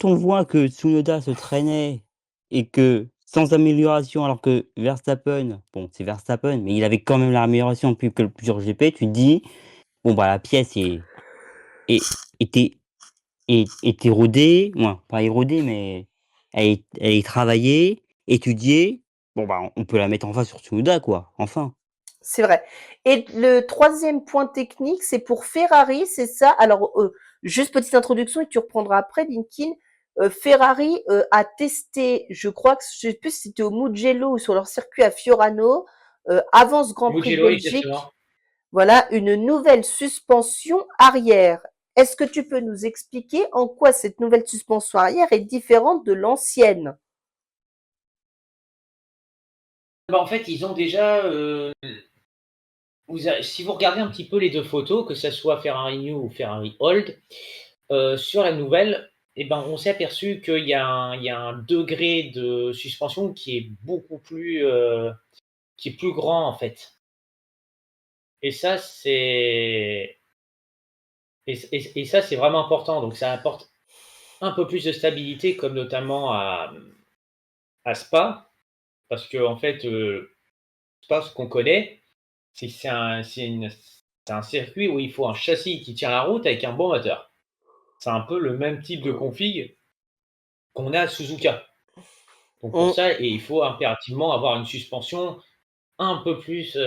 on voit que Tsunoda se traînait et que sans amélioration, alors que Verstappen, bon, c'est Verstappen, mais il avait quand même l'amélioration depuis que plusieurs GP, tu te dis, bon, bah, la pièce était, était rodée, moins, pas érodée, mais elle est travaillée, étudiée. Bon, bah, on peut la mettre en face sur Tsunoda, quoi, enfin. c'est vrai. Et le troisième point technique, c'est pour Ferrari, c'est ça. Alors, juste petite introduction et tu reprendras après, Linkin. Ferrari a testé, je crois que je sais plus si c'était au Mugello ou sur leur circuit à Fiorano, avant ce Grand Prix de Mugello, Belgique, exactement. voilà, une nouvelle suspension arrière. Est-ce que tu peux nous expliquer en quoi cette nouvelle suspension arrière est différente de l'ancienne? Bah, en fait, ils ont déjà. Si vous regardez un petit peu les deux photos, que ce soit Ferrari New ou Ferrari Old, sur la nouvelle, eh ben, on s'est aperçu il y a un degré de suspension qui est beaucoup plus, qui est plus grand en fait. Et ça, et ça, c'est vraiment important. Donc, ça apporte un peu plus de stabilité, comme notamment à Spa, parce que en fait, Spa, ce qu'on connaît, c'est un circuit où il faut un châssis qui tient la route avec un bon moteur. C'est un peu le même type de config qu'on a à Suzuka. Donc pour On- ça, et il faut impérativement avoir une suspension un peu plus,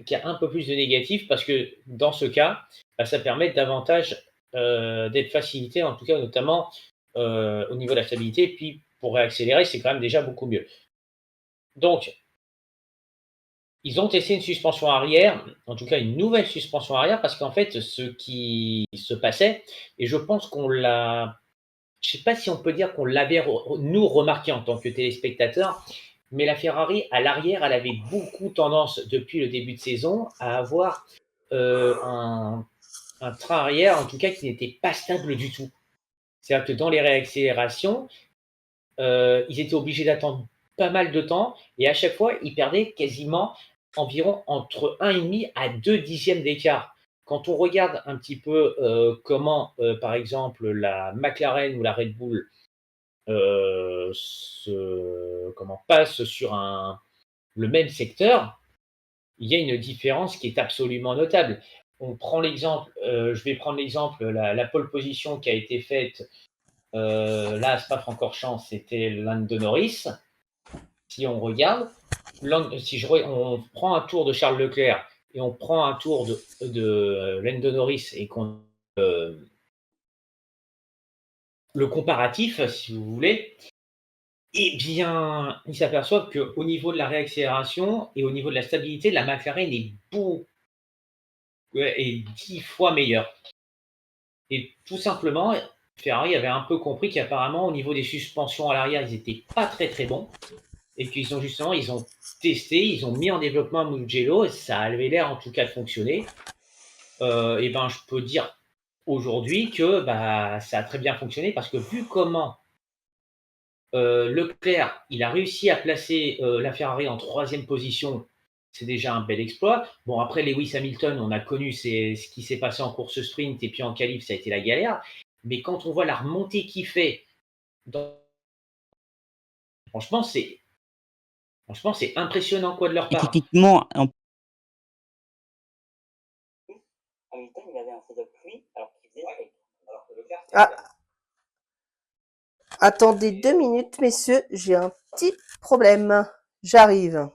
qui a un peu plus de négatif, parce que dans ce cas, bah, ça permet davantage d'être facilité, en tout cas notamment au niveau de la stabilité. Puis pour réaccélérer, c'est quand même déjà beaucoup mieux. Donc ils ont testé une suspension arrière, en tout cas une nouvelle suspension arrière, parce qu'en fait, ce qui se passait, et je pense qu'on l'a, je ne sais pas si on peut dire qu'on l'avait, nous, remarqué en tant que téléspectateur, mais la Ferrari, à l'arrière, elle avait beaucoup tendance, depuis le début de saison, à avoir un train arrière, en tout cas, qui n'était pas stable du tout. C'est-à-dire que dans les réaccélérations, ils étaient obligés d'attendre pas mal de temps, et à chaque fois, ils perdaient quasiment environ entre 1,5 à 2 dixièmes d'écart. Quand on regarde un petit peu comment, par exemple, la McLaren ou la Red Bull comment passe sur le même secteur, il y a une différence qui est absolument notable. On prend l'exemple, je vais prendre l'exemple, la pole position qui a été faite là à Spa-Francorchamps, c'était Lando Norris. Si on regarde, on prend un tour de Charles Leclerc et on prend un tour de Lando Norris et qu'on le comparatif, si vous voulez, eh bien, ils s'aperçoivent qu'au niveau de la réaccélération et au niveau de la stabilité, la McLaren est 10 fois meilleure. Et tout simplement, Ferrari avait un peu compris qu'apparemment, au niveau des suspensions à l'arrière, ils n'étaient pas très très bons. Et qu'ils ont justement, ils ont testé, ils ont mis en développement un Mugello, et ça avait l'air en tout cas de fonctionner. Et ben, je peux dire aujourd'hui que bah, ça a très bien fonctionné parce que vu comment Leclerc, il a réussi à placer la Ferrari en 3e position, c'est déjà un bel exploit. Bon, après Lewis Hamilton, on a connu ce qui s'est passé en course sprint et puis en qualif, ça a été la galère. Mais quand on voit la remontée qu'il fait, franchement, c'est impressionnant quoi de leur Et part. techniquement, Hamilton, il avait un setup pluie alors qu'il faisait sec. Ah, attendez 2 minutes, messieurs, j'ai un petit problème. J'arrive.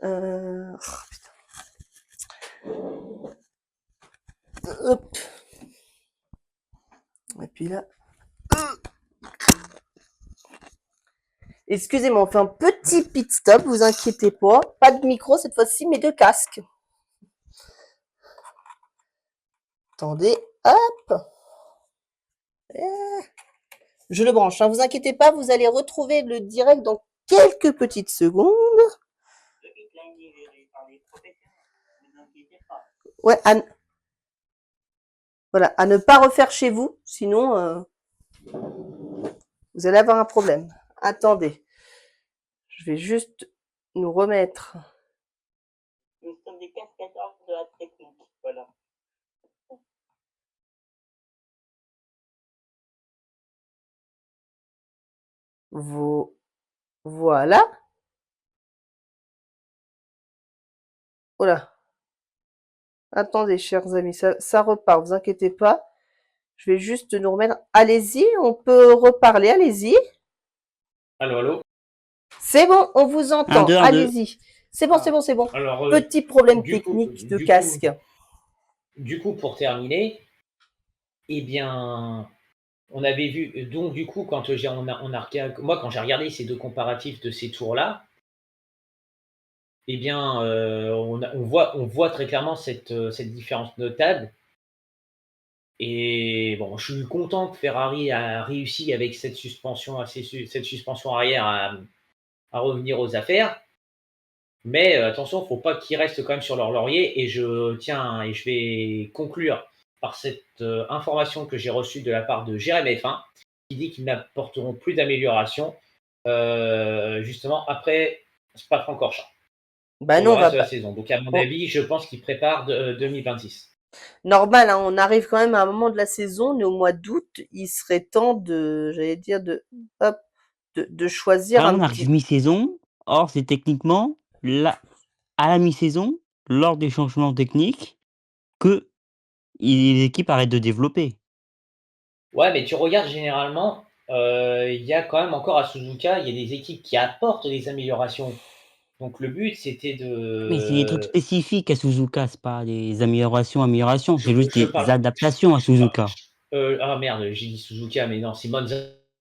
Oh, putain. Hop. Et puis là. Excusez-moi, on fait un petit pit stop, vous inquiétez pas. Pas de micro cette fois-ci, mais de casque. Attendez, hop. Je le branche, hein, vous inquiétez pas, vous allez retrouver le direct dans quelques petites secondes. Le hitline est géré par les professionnels, ne vous inquiétez pas. Ouais, voilà, à ne pas refaire chez vous, sinon vous allez avoir un problème. Attendez, je vais juste nous remettre. Nous sommes des cascadeurs de la technique, voilà. Voilà. Voilà. Attendez, chers amis, ça repart, vous inquiétez pas. Je vais juste nous remettre. Allez-y, on peut reparler, allez-y. Allô, allô. C'est bon, on vous entend. 1, 2, 1, 2. Allez-y. C'est bon, Ah. c'est bon, c'est bon. Alors, Petit problème du coup- technique de du coup- casque. Du coup, pour terminer, eh bien, on avait vu, donc du coup, quand moi, quand j'ai regardé ces deux comparatifs de ces tours-là, eh bien, on voit très clairement cette différence notable. Et bon, je suis content que Ferrari a réussi avec cette suspension arrière à revenir aux affaires. Mais attention, faut pas qu'ils restent quand même sur leur laurier. Et je vais conclure par cette information que j'ai reçue de la part de Jérémy F1, qui dit qu'ils n'apporteront plus d'amélioration justement après Spa-Francorchamps Bah pour non, le on reste va de la pas. saison. Donc à mon Oh. avis, je pense qu'ils préparent 2026. Normal, hein, on arrive quand même à un moment de la saison, on est au mois d'août, il serait temps de, j'allais dire, de choisir Là, un on petit. arrive mi-saison. Or, c'est techniquement là, à la mi-saison, lors des changements techniques, que les équipes arrêtent de développer. Ouais, mais tu regardes généralement, il y a quand même encore à Suzuka, il y a des équipes qui apportent des améliorations. Donc le but, c'était Mais c'est des trucs de. spécifiques à Suzuka, c'est pas des améliorations. Je, C'est juste je des parle. adaptations à Suzuka. Ah merde, j'ai dit Suzuka, mais non, c'est Monza,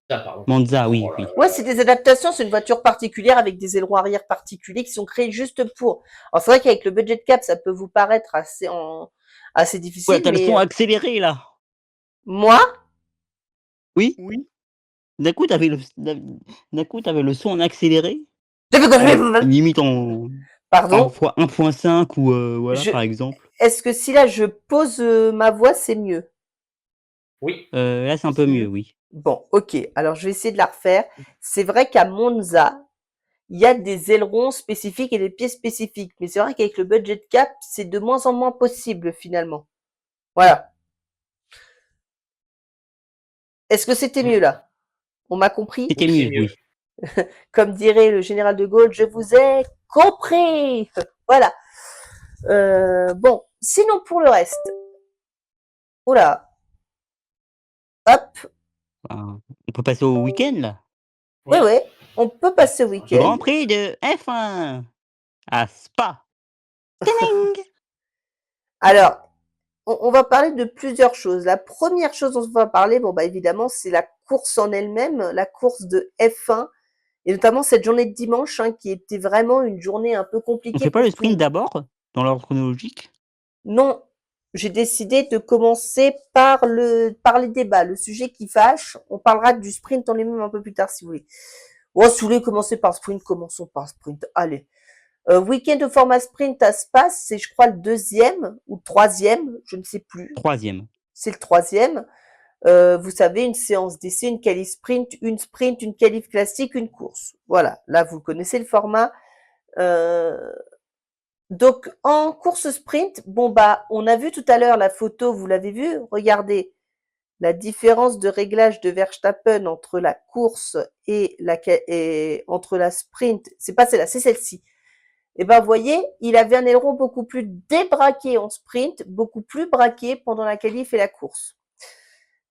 pardon. Monza, Oh oui, là oui. là. Ouais, c'est des adaptations, c'est une voiture particulière avec des ailerons arrière particuliers qui sont créés juste pour. Alors c'est vrai qu'avec le budget cap, ça peut vous paraître assez difficile, Ouais, t'as le mais son accéléré là. moi, Oui. Oui. D'un coup, t'avais le son en accéléré. Limite en pardon, fois 1.5 ou voilà, je, par exemple. est-ce que si là je pose ma voix, c'est mieux? Oui, Là, c'est un peu mieux, oui. Bon, ok. Alors je vais essayer de la refaire. C'est vrai qu'à Monza, il y a des ailerons spécifiques et des pièces spécifiques. Mais c'est vrai qu'avec le budget cap, c'est de moins en moins possible finalement. Voilà. Est-ce que c'était mieux là? On m'a compris? C'était oui, c'est mieux, mieux. oui. Comme dirait le général de Gaulle, je vous ai compris. Voilà. Bon, sinon pour le reste, oula, hop, Enfin, on peut passer au week-end, là. oui, Oui. on peut passer au Le week-end. Grand Prix de F1 à Spa. Tadang. Alors, on va parler de plusieurs choses. La première chose dont on va parler, bon, bah, évidemment, c'est la course en elle-même, la course de F1, et notamment cette journée de dimanche, hein, qui était vraiment une journée un peu On compliquée fait pas le pour tout le sprint monde. d'abord, dans l'ordre chronologique? Non, j'ai décidé de commencer par les débats, le sujet qui fâche. On parlera du sprint en lui-même un peu plus tard, si vous voulez. Oh, si vous voulez commencer par sprint, commençons par sprint. Allez. Week-end de format sprint à Spa, c'est je crois le deuxième ou le troisième, je ne sais plus. 3e. C'est le troisième. Vous savez, une séance d'essai, une qualif sprint, une qualif classique, une course. Voilà, là vous connaissez le format. Donc en course sprint, bon bah on a vu tout à l'heure la photo, vous l'avez vu, regardez la différence de réglage de Verstappen entre la course et entre la sprint, c'est pas celle-là, c'est celle-ci. Et ben vous voyez, il avait un aileron beaucoup plus débraqué en sprint, beaucoup plus braqué pendant la qualif et la course.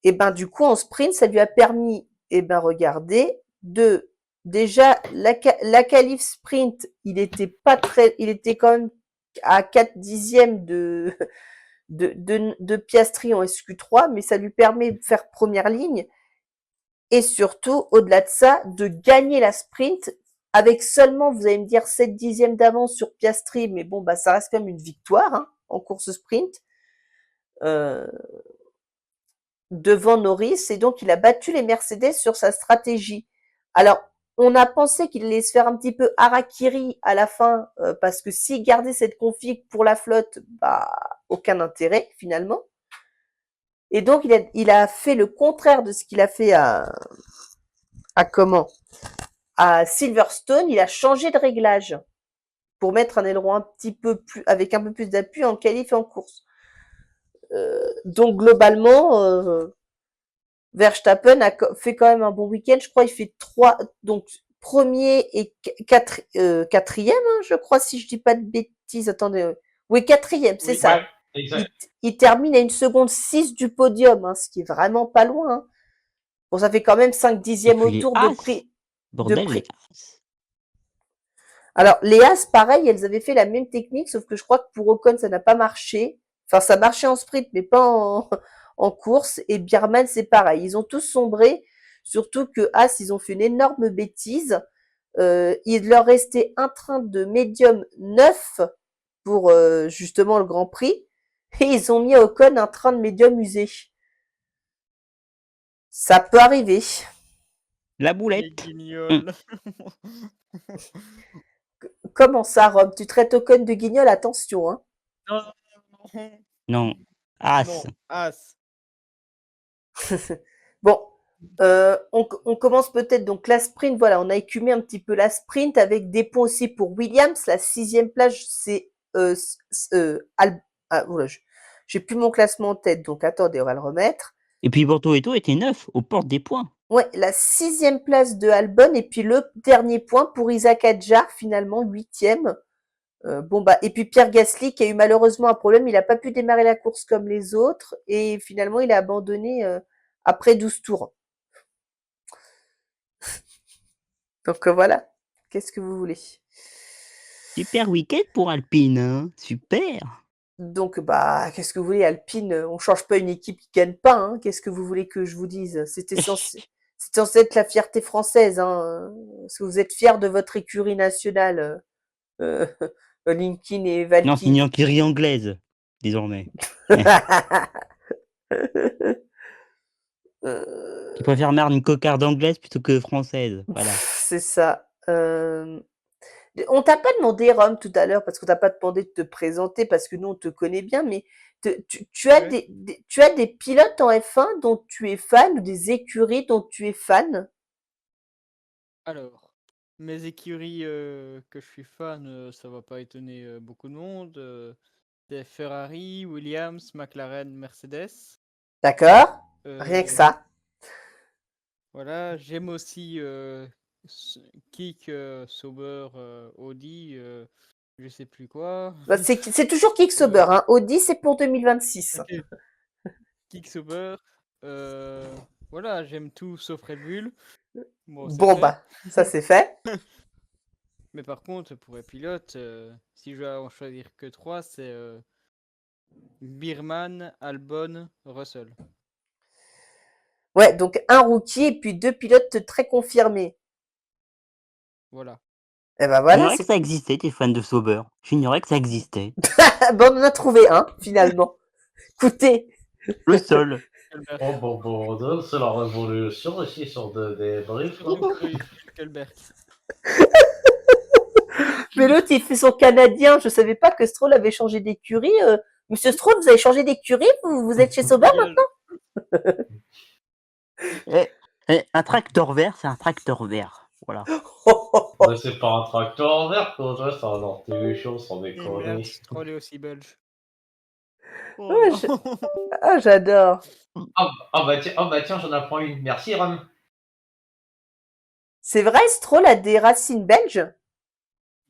Et ben du coup en sprint, ça lui a permis, et ben regardez, de déjà la qualif sprint, il était quand même à 4 dixièmes de Piastri en SQ3, mais ça lui permet de faire première ligne et surtout, au-delà de ça, de gagner la sprint avec seulement, vous allez me dire, 7 dixièmes d'avance sur Piastri, mais bon, bah ça reste quand même une victoire, hein, en course sprint. Devant Norris, et donc il a battu les Mercedes sur sa stratégie. Alors, on a pensé qu'il allait se faire un petit peu harakiri à la fin, parce que s'il gardait cette config pour la flotte, bah, aucun intérêt finalement. Et donc il a fait le contraire de ce qu'il a fait à comment? À Silverstone, il a changé de réglage pour mettre un aileron un petit peu plus, avec un peu plus d'appui en qualif et en course. Donc globalement, Verstappen a fait quand même un bon week-end. Je crois il fait donc premier et quatrième, hein, je crois, si je dis pas de bêtises. Attendez, oui, quatrième, c'est Oui, ça. ouais, exact. Il termine à 1,6 seconde du podium, hein, ce qui est vraiment pas loin. Hein. Bon, ça fait quand même 5 Et dixièmes puis les autour de As. prix. Bordel, les As. Alors, les As, pareil, elles avaient fait la même technique, sauf que je crois que pour Ocon, ça n'a pas marché. Enfin, ça marchait en sprint, mais pas en course. Et Bierman, c'est pareil. Ils ont tous sombré, surtout que As, ils ont fait une énorme bêtise. Il leur restait un train de médium neuf pour justement le Grand Prix. Et ils ont mis à Ocon un train de médium usé. Ça peut arriver. La Les boulette. guignols. Comment ça, Rob? Tu traites Ocon de guignol? Attention, hein. Non, non, non. Non. As. Non, As. Bon, on commence peut-être donc la sprint. Voilà, on a écumé un petit peu la sprint avec des points aussi pour Williams. La 6e place, c'est voilà, j'ai plus mon classement en tête, donc attendez, on va le remettre. Et puis Bordeaux et tout était 9 aux portes des points. Ouais, la 6e place de Albon et puis le dernier point pour Isaac Adjar, finalement 8e. Bon bah et puis Pierre Gasly qui a eu malheureusement un problème, il n'a pas pu démarrer la course comme les autres et finalement il a abandonné après 12 tours. Donc voilà, qu'est-ce que vous voulez? Super week-end pour Alpine, hein. Super. Donc bah qu'est-ce que vous voulez, Alpine, on change pas une équipe qui gagne pas, hein. Qu'est-ce que vous voulez que je vous dise? C'était censé être la fierté française, hein. Parce que vous êtes fiers de votre écurie nationale, Linkin et Non, c'est une Valky. écurie anglaise, désormais. Qui préfère marre une cocarde anglaise plutôt que française. Voilà. C'est ça. On t'a pas demandé, Rome, tout à l'heure, parce qu'on t'a pas demandé de te présenter, parce que nous, on te connaît bien, mais tu as Ouais. tu as des pilotes en F1 dont tu es fan, ou des écuries dont tu es fan? Alors, mes écuries que je suis fan, ça va pas étonner beaucoup de monde. C'est Ferrari, Williams, McLaren, Mercedes. D'accord? Rien que ça. Voilà, j'aime aussi Kick, Sauber, Audi, je sais plus quoi. Bah, c'est toujours Kicksober, hein. Audi, c'est pour 2026. Ok. Kicksober. Voilà, j'aime tout sauf Red Bull. Bon, c'est Bon, fait. bah, ça c'est fait. Mais par contre, pour les pilotes, si je dois en choisir que 3, c'est Birman, Albon, Russell. Ouais, donc un rookie et puis 2 pilotes très confirmés. Voilà. Et ben voilà, J'ignorais que ça existait, tes fans de Sauber. J'ignorais que ça existait. bon, on en a trouvé un, finalement. Écoutez, Le seul. Hülkenberg. Oh, bon, c'est la révolution ici sur des briefs. Surtout Hülkenberg. mais l'autre, il fait son canadien. Je savais pas que Stroll avait changé d'écurie. Monsieur Stroll, vous avez changé d'écurie? Vous êtes chez Sauber maintenant? Un tracteur vert, c'est un tracteur vert. Voilà. Mais c'est pas un tracteur en vert, quoi. C'est un anti-chaud, sans Et merde, déconner. Stroll est aussi belge. Oh Ouais, non. Ah, j'adore. Bah tiens, j'en apprends une. Merci, Ram. C'est vrai, Stroll a des racines belges?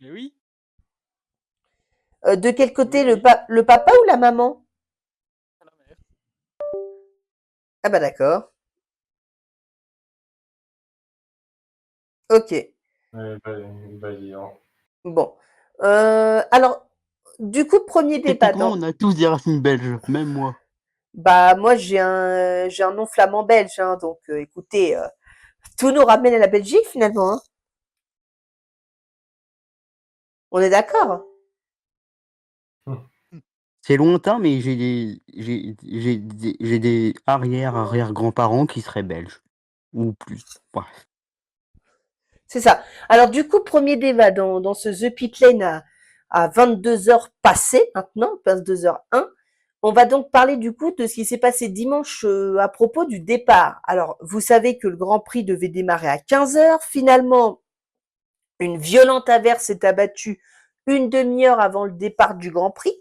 Mais oui. De quel côté, Oui, oui. le papa ou la maman? À la mer. Ah bah d'accord. Ok. Dis donc. Bon. Alors, du coup, premier débat Techniquement, dans. on a tous des racines belges, même moi. Bah moi j'ai un nom flamand belge, hein, donc écoutez, tout nous ramène à la Belgique finalement, hein. On est d'accord? C'est lointain, mais j'ai des arrière-grands-parents qui seraient belges. Ou plus. Bref. C'est ça. Alors du coup, premier débat dans ce The Pit Lane à 22h passées maintenant, 22h01. On va donc parler du coup de ce qui s'est passé dimanche à propos du départ. Alors, vous savez que le Grand Prix devait démarrer à 15h. Finalement, une violente averse s'est abattue une demi-heure avant le départ du Grand Prix.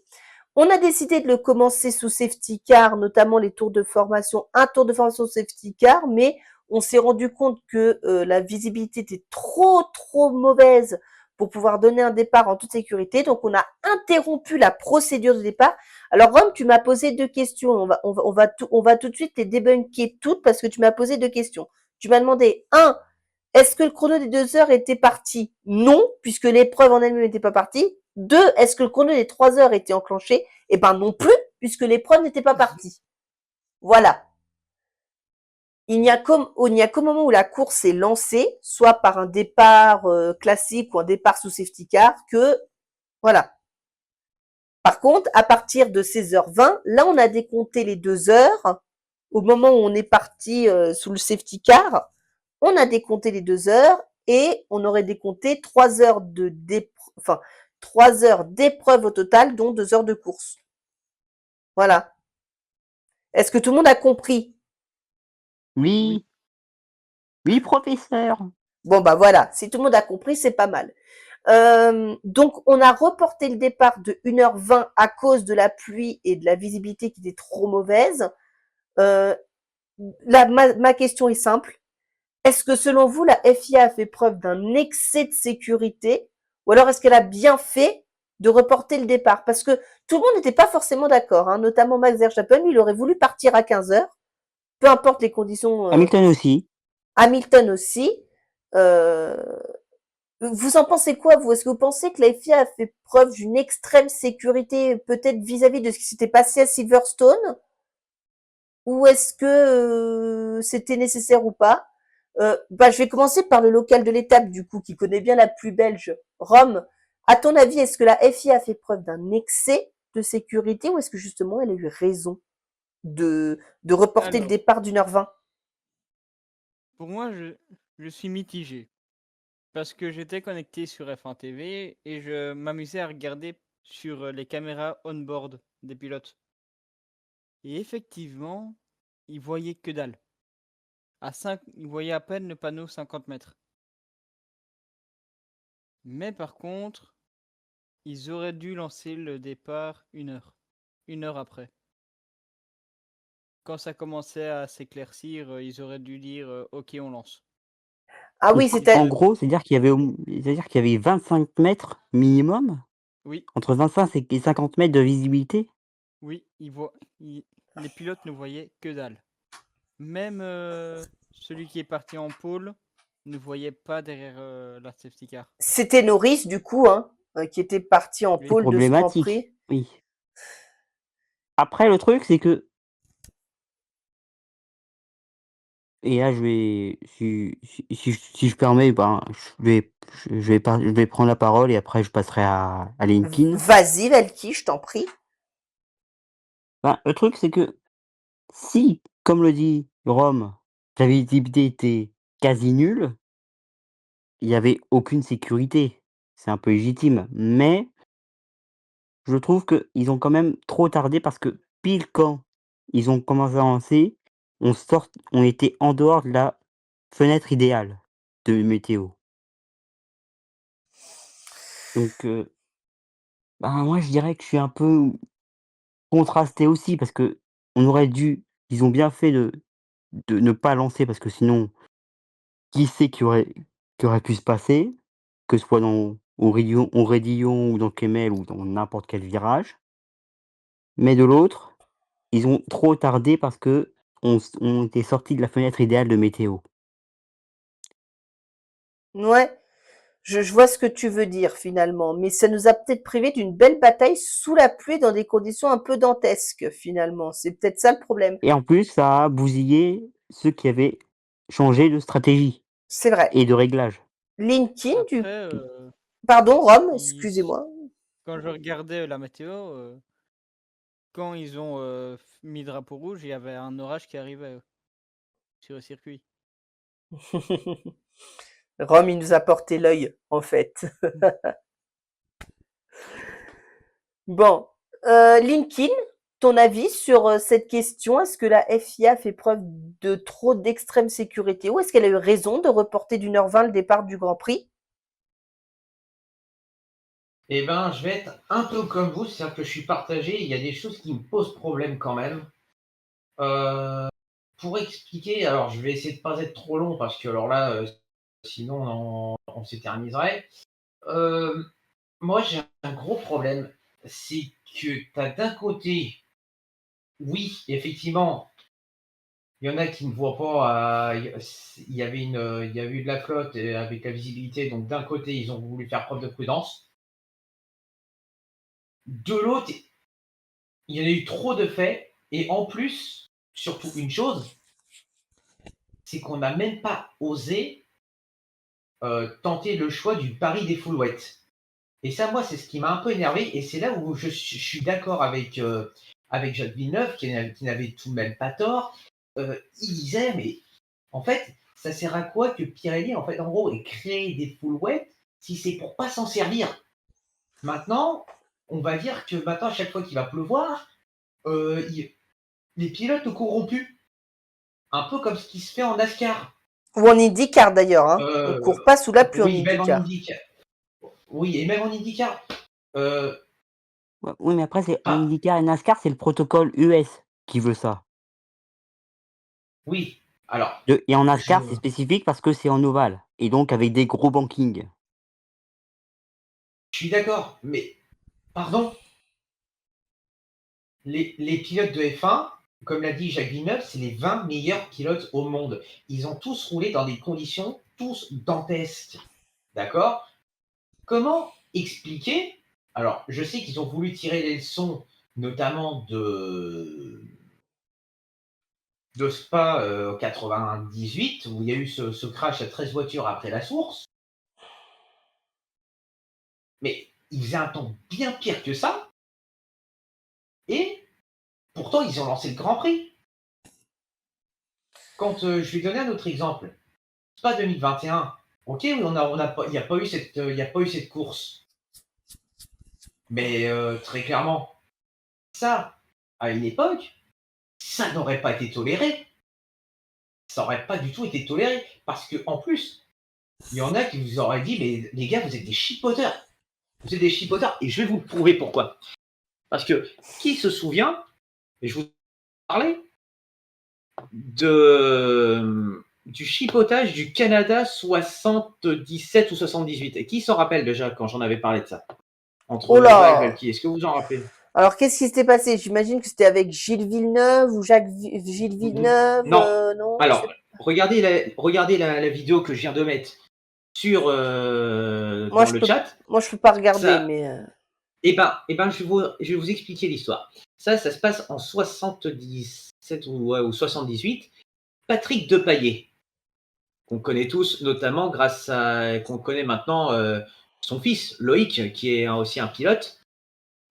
On a décidé de le commencer sous safety car, notamment les tours de formation, un tour de formation safety car, mais on s'est rendu compte que la visibilité était trop mauvaise pour pouvoir donner un départ en toute sécurité. Donc on a interrompu la procédure de départ. Alors Rome, tu m'as posé 2 questions. On va tout de suite les débunker toutes parce que tu m'as posé 2 questions. Tu m'as demandé, est-ce que le chrono des 2 heures était parti? Non, puisque l'épreuve en elle-même n'était pas partie. 2, est-ce que le chrono des 3 heures était enclenché? Eh ben non plus, puisque l'épreuve n'était pas partie. Voilà. Il n'y a qu'au moment où la course est lancée, soit par un départ classique ou un départ sous safety car, que voilà. Par contre, à partir de 16h20, là on a décompté les 2 heures. Au moment où on est parti sous le safety car, on a décompté les 2 heures et on aurait décompté 3 heures enfin 3 heures d'épreuve au total, dont 2 heures de course. Voilà. Est-ce que tout le monde a compris? Oui. Oui, professeur. Bon bah voilà, si tout le monde a compris, c'est pas mal. Donc on a reporté le départ de 1h20 à cause de la pluie et de la visibilité qui était trop mauvaise. Ma question est simple. Est-ce que selon vous, la FIA a fait preuve d'un excès de sécurité ou alors est-ce qu'elle a bien fait de reporter le départ? Parce que tout le monde n'était pas forcément d'accord, hein, notamment Max Verstappen, lui, il aurait voulu partir à 15h, peu importe les conditions. Hamilton aussi. Hamilton aussi. Euh, vous en pensez quoi, vous? Est-ce que vous pensez que la FIA a fait preuve d'une extrême sécurité, peut-être vis-à-vis de ce qui s'était passé à Silverstone? Ou est-ce que c'était nécessaire ou pas? Je vais commencer par le local de l'étape, du coup, qui connaît bien la pluie belge, Rome. À ton avis, est-ce que la FIA a fait preuve d'un excès de sécurité ou est-ce que justement elle a eu raison de reporter le Alors, départ d'1h20? pour moi, je suis mitigé. Parce que j'étais connecté sur F1 TV et je m'amusais à regarder sur les caméras on-board des pilotes. Et effectivement, ils voyaient que dalle. Ils voyaient à peine le panneau 50 mètres. Mais par contre, ils auraient dû lancer le départ 1 heure. 1 heure après. Quand ça commençait à s'éclaircir, ils auraient dû dire ok, on lance. Ah oui, En c'était gros, c'est-à-dire qu'il y avait 25 mètres minimum, Oui, entre 25 et 50 mètres de visibilité. oui, les pilotes ne voyaient que dalle. Même celui qui est parti en pôle ne voyait pas derrière la safety car. c'était Norris, du coup, hein, qui était parti en Oui. pôle de ce Grand Problématique, Prix. oui. Après le truc, c'est que et là je vais si je permets, ben, je vais prendre la parole et après je passerai à Linkin. Vas-y, Valky, je t'en prie. Ben, le truc, c'est que si, comme le dit Rome, la visibilité était quasi nulle, il y avait aucune sécurité. C'est un peu légitime, mais je trouve qu'ils ont quand même trop tardé parce que pile quand ils ont commencé à avancer, on était en dehors de la fenêtre idéale de météo. Donc, ben, moi je dirais que je suis un peu contrasté aussi parce que on aurait dû ils ont bien fait de ne pas lancer parce que sinon, qui sait qui aurait pu se passer? Que ce soit au Raidillon ou dans Kemmel ou dans n'importe quel virage. Mais de l'autre, ils ont trop tardé parce qu'on était sortis de la fenêtre idéale de météo. Ouais, je vois ce que tu veux dire finalement, mais ça nous a peut-être privé d'une belle bataille sous la pluie dans des conditions un peu dantesques finalement. C'est peut-être ça le problème. Et en plus, ça a bousillé ceux qui avaient changé de stratégie C'est vrai. et de réglage. Linkin, Après, pardon, Rome, si- excusez-moi. quand je regardais la météo, quand ils ont mis drapeau rouge, il y avait un orage qui arrivait sur le circuit. Rome, il nous a porté l'œil, en fait. Bon, Linkin, ton avis sur cette question, est-ce que la FIA fait preuve de trop d'extrême sécurité ou est-ce qu'elle a eu raison de reporter d'1h20 le départ du Grand Prix? Eh ben, je vais être un peu comme vous, c'est-à-dire que je suis partagé. Il y a des choses qui me posent problème quand même. Pour expliquer, alors je vais essayer de pas être trop long parce que alors là, sinon on s'éterniserait. Euh, Moi, j'ai un gros problème, c'est que tu as d'un côté, oui, effectivement, il y en a qui ne voient pas. Il y avait il y a eu de la flotte avec la visibilité, donc d'un côté, ils ont voulu faire preuve de prudence. De l'autre, il y en a eu trop de faits, et en plus, surtout une chose, c'est qu'on n'a même pas osé tenter le choix du pari des foulouettes. Et ça, moi, c'est ce qui m'a un peu énervé, et c'est là où je suis d'accord avec Jacques Villeneuve, qui n'avait tout de même pas tort. Il disait, mais en fait, ça sert à quoi que Pirelli, en fait, en gros, ait créé des foulouettes si c'est pour pas s'en servir? Maintenant, on va dire que maintenant, à chaque fois qu'il va pleuvoir, les pilotes ne courront plus. Un peu comme ce qui se fait en NASCAR. Ou en IndyCar d'ailleurs, hein. On Euh, court pas sous la pluie en oui, même en IndyCar. IndyCar. Oui, et même en IndyCar. Euh, Ouais, oui, mais après c'est en ah, IndyCar et NASCAR, c'est le protocole US qui veut ça. oui, alors, Et en je, NASCAR, c'est spécifique parce que c'est en ovale et donc avec des gros bankings. je suis d'accord, mais pardon, les pilotes de F1, comme l'a dit Jacques Villeneuve, c'est les 20 meilleurs pilotes au monde. Ils ont tous roulé dans des conditions tous dantesques. D'accord? Comment expliquer? Alors, je sais qu'ils ont voulu tirer les leçons, notamment de Spa 98, où il y a eu ce crash à 13 voitures après la source. Mais il faisait un temps bien pire que ça, et pourtant ils ont lancé le Grand Prix. Quand je vais donner un autre exemple, Spa 2021, ok, oui, il n'y a pas eu cette course, mais très clairement, ça, à une époque, ça n'aurait pas été toléré. Ça n'aurait pas du tout été toléré, parce que en plus, il y en a qui vous auraient dit, mais les gars, vous êtes des chipoteurs. Vous êtes des chipoteurs, et je vais vous le prouver pourquoi. Parce que qui se souvient, et je vous parlais, de du chipotage du Canada 77 ou 78. Et qui s'en rappelle déjà quand j'en avais parlé de ça? Entre Oh Jacques là! Valky, est-ce que vous en rappelez? Alors, qu'est-ce qui s'était passé? J'imagine que c'était avec Gilles Villeneuve ou Gilles Villeneuve, Non. non? Alors, regardez la vidéo que je viens de mettre sur Moi, dans le chat. je peux pas regarder, Ça, mais je vais vous expliquer l'histoire. Ça se passe en 77 ou 78. Patrick Depailler, qu'on connaît tous, notamment qu'on connaît maintenant son fils, Loïc, qui est aussi un pilote.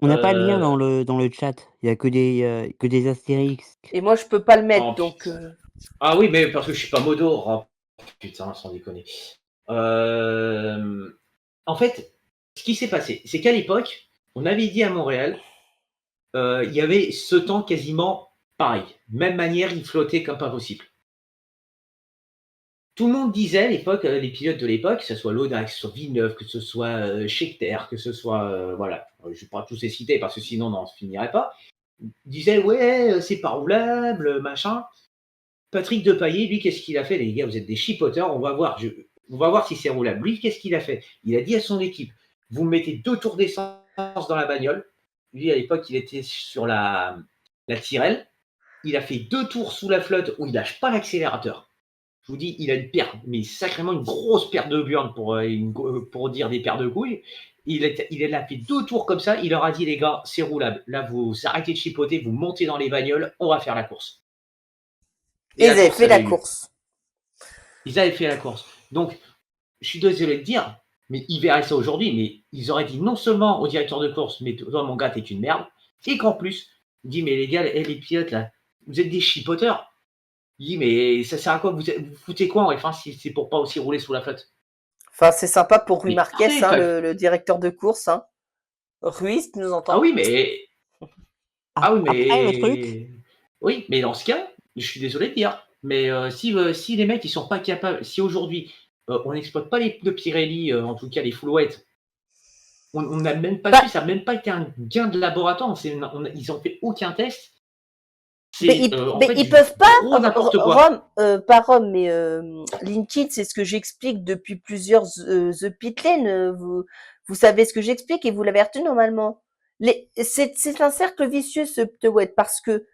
On n'a pas de lien Euh, dans le chat. Il y a que des astérisques. et moi, je peux pas le mettre, oh, donc. Ah oui, mais parce que je suis pas modo. Oh, putain, sans déconner. En fait, ce qui s'est passé, c'est qu'à l'époque, on avait dit à Montréal, il y avait ce temps quasiment pareil. Même manière, il flottait comme pas possible. Tout le monde disait à l'époque, les pilotes de l'époque, que ce soit Lauda, que ce soit Villeneuve, que ce soit Scheckter, que ce soit. Voilà, je ne vais pas tous les citer parce que sinon on n'en finirait pas. Disaient, ouais, c'est pas roulable, machin. Patrick Depailler, lui, qu'est-ce qu'il a fait? Les gars, vous êtes des chipoteurs, on va voir si c'est roulable. Lui, qu'est-ce qu'il a fait? Il a dit à son équipe, vous mettez 2 tours d'essence dans la bagnole. Lui, à l'époque, il était sur la Tyrrell. Il a fait 2 tours sous la flotte où il lâche pas l'accélérateur. Je vous dis, il a une perte, mais sacrément une grosse perte de burn pour dire des paires de couilles. Il a fait 2 tours comme ça. Il leur a dit, les gars, c'est roulable. Là, vous arrêtez de chipoter, vous montez dans les bagnoles, on va faire la course. Et ils la avaient course fait la avait lieu. course. Ils avaient fait la course. Donc, je suis désolé de dire, mais ils verraient ça aujourd'hui, mais ils auraient dit non seulement au directeur de course, mais toi, mon gars, t'es une merde, et qu'en plus, il dit, mais les gars, les pilotes, là, vous êtes des chipoteurs. Il dit, mais ça sert à quoi? Vous foutez quoi en F1 si c'est pour pas aussi rouler sous la flotte? Enfin, c'est sympa pour Rui Mais Marquez, partez, hein, quoi. le directeur de course. Hein. Rui, si tu nous Ah entends? oui, mais. Ah oui, Après, le truc, mais. Oui, mais dans ce cas, je suis désolé de dire, mais si les mecs, ils sont pas capables, si aujourd'hui, on n'exploite pas les pneus Pirelli, en tout cas les full wet, on n'a même pas Bah, su, ça n'a même pas été un gain de laboratoire, ils ont fait aucun test. mais C'est en mais fait ils du peuvent pas, gros n'importe quoi. Rome, pas Rome, mais LinkedIn, c'est ce que j'explique depuis plusieurs The Pit Lane. Vous savez ce que j'explique et vous l'avez retenu normalement. C'est un cercle vicieux ce Ptewet parce que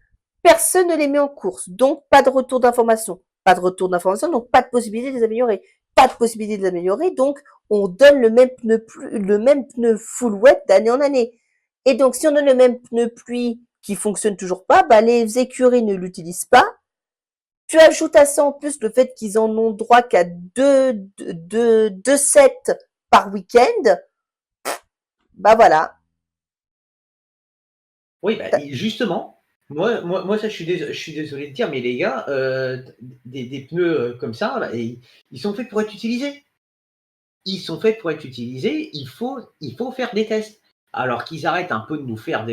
personne ne les met en course, donc pas de retour d'information. Pas de retour d'information, donc pas de possibilité de les améliorer. Pas de possibilité de les améliorer, donc on donne le même pneu full wet d'année en année. Et donc, si on donne le même pneu pluie qui fonctionne toujours pas, bah, les écuries ne l'utilisent pas. Tu ajoutes à ça en plus le fait qu'ils en ont droit qu'à deux sets par week-end. Bah voilà. Oui, bah, justement, moi ça, je suis désolé de dire, mais les gars, des pneus comme ça, là, ils sont faits pour être utilisés. Ils sont faits pour être utilisés, il faut faire des tests. Alors qu'ils arrêtent un peu de nous faire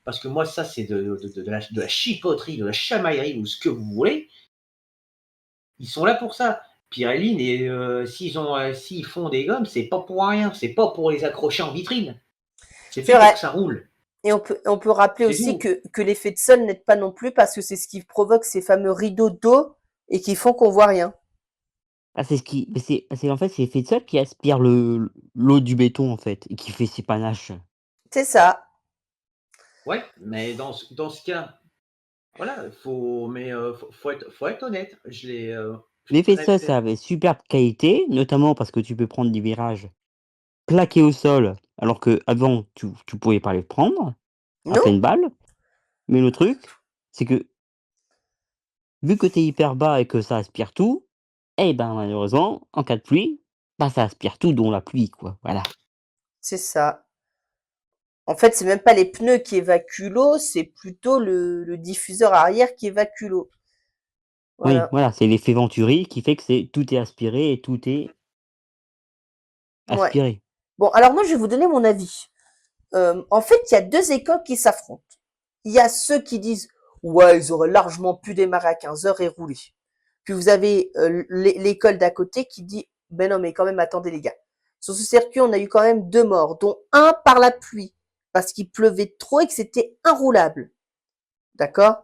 parce que moi, ça, c'est de la chipoterie, de la chamaillerie, ou ce que vous voulez. Ils sont là pour ça. Pirelli, s'ils font des gommes, c'est pas pour rien, c'est pas pour les accrocher en vitrine. C'est C'est fait pour vrai. que ça roule. Et on peut rappeler C'est aussi tout. que l'effet de sol n'aide pas non plus parce que c'est ce qui provoque ces fameux rideaux d'eau et qui font qu'on voit rien. c'est ce qui, mais c'est en fait c'est l'effet de sol qui aspire l'eau du béton en fait et qui fait ses panaches. C'est ça. Ouais, mais dans ce cas, voilà, faut être honnête. Je L'effet de sol, préfère. ça avait superbe qualité, notamment parce que tu peux prendre des virages plaqués au sol, alors qu'avant tu pouvais pas les prendre à Non? pleine balle. Mais le truc, c'est que vu que tu es hyper bas et que ça aspire tout, eh ben, malheureusement, en cas de pluie, bah, ça aspire tout dont la pluie, quoi, voilà. C'est ça. En fait, c'est même pas les pneus qui évacuent l'eau, c'est plutôt le diffuseur arrière qui évacue l'eau. Oui, Voilà. voilà, c'est l'effet Venturi qui fait que tout est aspiré et tout est Ouais. aspiré. Bon, alors moi, je vais vous donner mon avis. En fait, il y a deux écoles qui s'affrontent. Il y a ceux qui disent, ouais, ils auraient largement pu démarrer à 15 heures et rouler. Puis vous avez l'école d'à côté qui dit, ben non, mais quand même, attendez les gars. Sur ce circuit, on a eu quand même 2 morts, dont un par la pluie, parce qu'il pleuvait trop et que c'était inroulable. D'accord?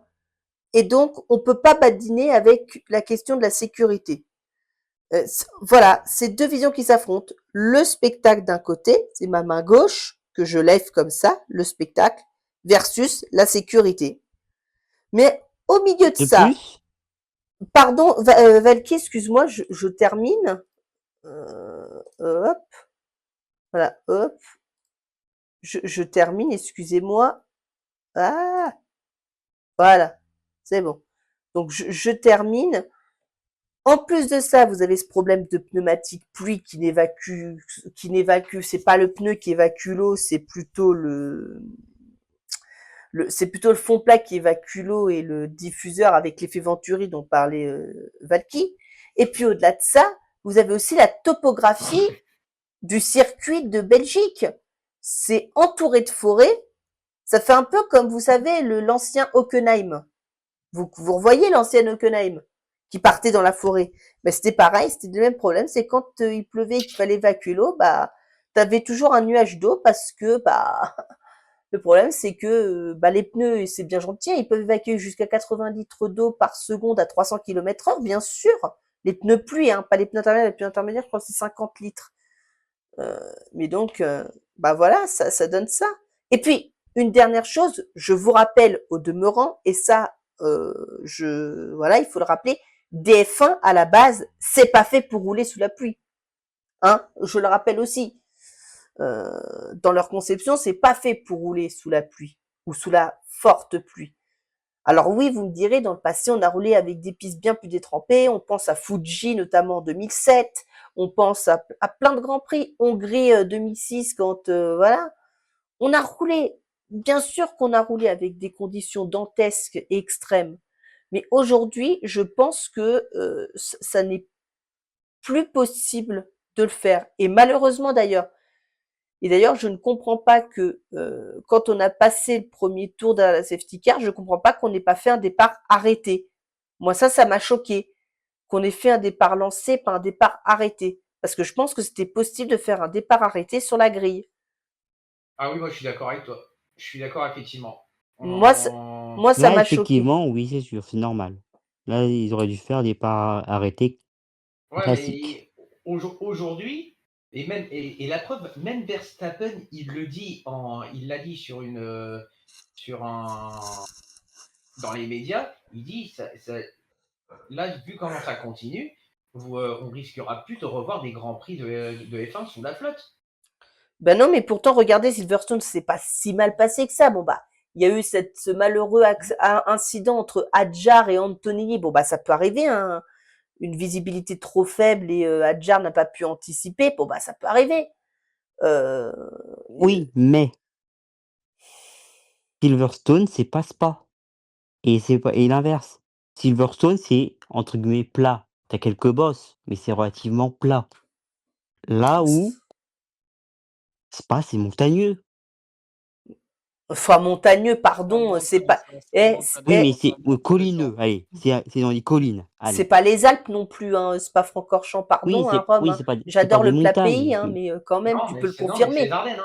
Et donc, on peut pas badiner avec la question de la sécurité. Voilà, c'est deux visions qui s'affrontent. Le spectacle d'un côté, c'est ma main gauche que je lève comme ça, le spectacle, versus la sécurité. Mais au milieu de De ça, plus, pardon, Valky, excuse-moi, je termine. Hop, voilà, hop. Je termine, excusez-moi. Ah, voilà, c'est bon. Donc je termine. En plus de ça, vous avez ce problème de pneumatique pluie qui n'évacue, c'est pas le pneu qui évacue l'eau, c'est plutôt c'est plutôt le fond plat qui évacue l'eau et le diffuseur avec l'effet Venturi dont parlait Valky. Et puis au-delà de ça, vous avez aussi la topographie du circuit de Belgique. C'est entouré de forêts. Ça fait un peu comme, vous savez, l'ancien Hockenheim. Vous revoyez l'ancienne Hockenheim qui partait dans la forêt. Ben, c'était pareil, c'était le même problème. C'est quand il pleuvait et qu'il fallait évacuer l'eau, bah, t'avais toujours un nuage d'eau parce que, bah, le problème, c'est que bah, les pneus, c'est bien gentil, ils peuvent évacuer jusqu'à 80 litres d'eau par seconde à 300 km/h, bien sûr. Les pneus pluie, hein, pas les pneus intermédiaires. Les pneus intermédiaires, je crois que c'est 50 litres. Mais donc, bah voilà, ça donne ça. Et puis, une dernière chose, je vous rappelle au demeurant, et ça, voilà, il faut le rappeler, DF1 à la base, c'est pas fait pour rouler sous la pluie. Hein, je le rappelle aussi. Dans leur conception, c'est pas fait pour rouler sous la pluie ou sous la forte pluie. Alors oui, vous me direz, dans le passé, on a roulé avec des pistes bien plus détrempées. On pense à Fuji, notamment en 2007. On pense à plein de grands prix. Hongrie 2006, quand voilà, on a roulé. Bien sûr qu'on a roulé avec des conditions dantesques et extrêmes. Mais aujourd'hui, je pense que ça n'est plus possible de le faire. Et malheureusement d'ailleurs. Et d'ailleurs, je ne comprends pas que quand on a passé le premier tour de la safety car, je ne comprends pas qu'on n'ait pas fait un départ arrêté. Moi, ça m'a choqué. Qu'on ait fait un départ lancé, pas un départ arrêté. Parce que je pense que c'était possible de faire un départ arrêté sur la grille. Ah oui, moi je suis d'accord avec toi. Je suis d'accord, effectivement. Moi, ça là, m'a choqué. effectivement, oui, c'est sûr, c'est normal. Là, ils auraient dû faire des pas arrêtés Ouais, classiques. mais aujourd'hui, et la preuve, même Verstappen, il l'a dit sur dans les médias, il dit, là, vu comment ça continue, on risquera plus de revoir des grands prix de F1 sous la flotte. Ben non, mais pourtant, regardez, Silverstone, c'est pas si mal passé que ça. Bon, bah, il y a eu ce malheureux incident entre Hadjar et Antonelli. Bon, bah, ça peut arriver, hein. Une visibilité trop faible et Hadjar n'a pas pu anticiper. Bon, bah, ça peut arriver. Euh, Oui, mais Silverstone, c'est pas Spa. Et l'inverse. Silverstone, c'est entre guillemets plat. T'as quelques bosses, mais c'est relativement plat. Là où Spa, c'est montagneux. Enfin, montagneux, Pas pardon, c'est montagne, pas. ça, c'est Eh, Oui, mais montagneux, c'est pas beaucoup de collineux. descente. Allez, c'est dans les collines. c'est Allez. pas les Alpes non plus, hein. C'est pas Francorchamps, pardon, hein, Rome. Oui, Hein. c'est pas J'adore des le plat pays, montagnes. hein, mais quand même, tu peux le Non, mais c'est les confirmer. Ardennes, hein.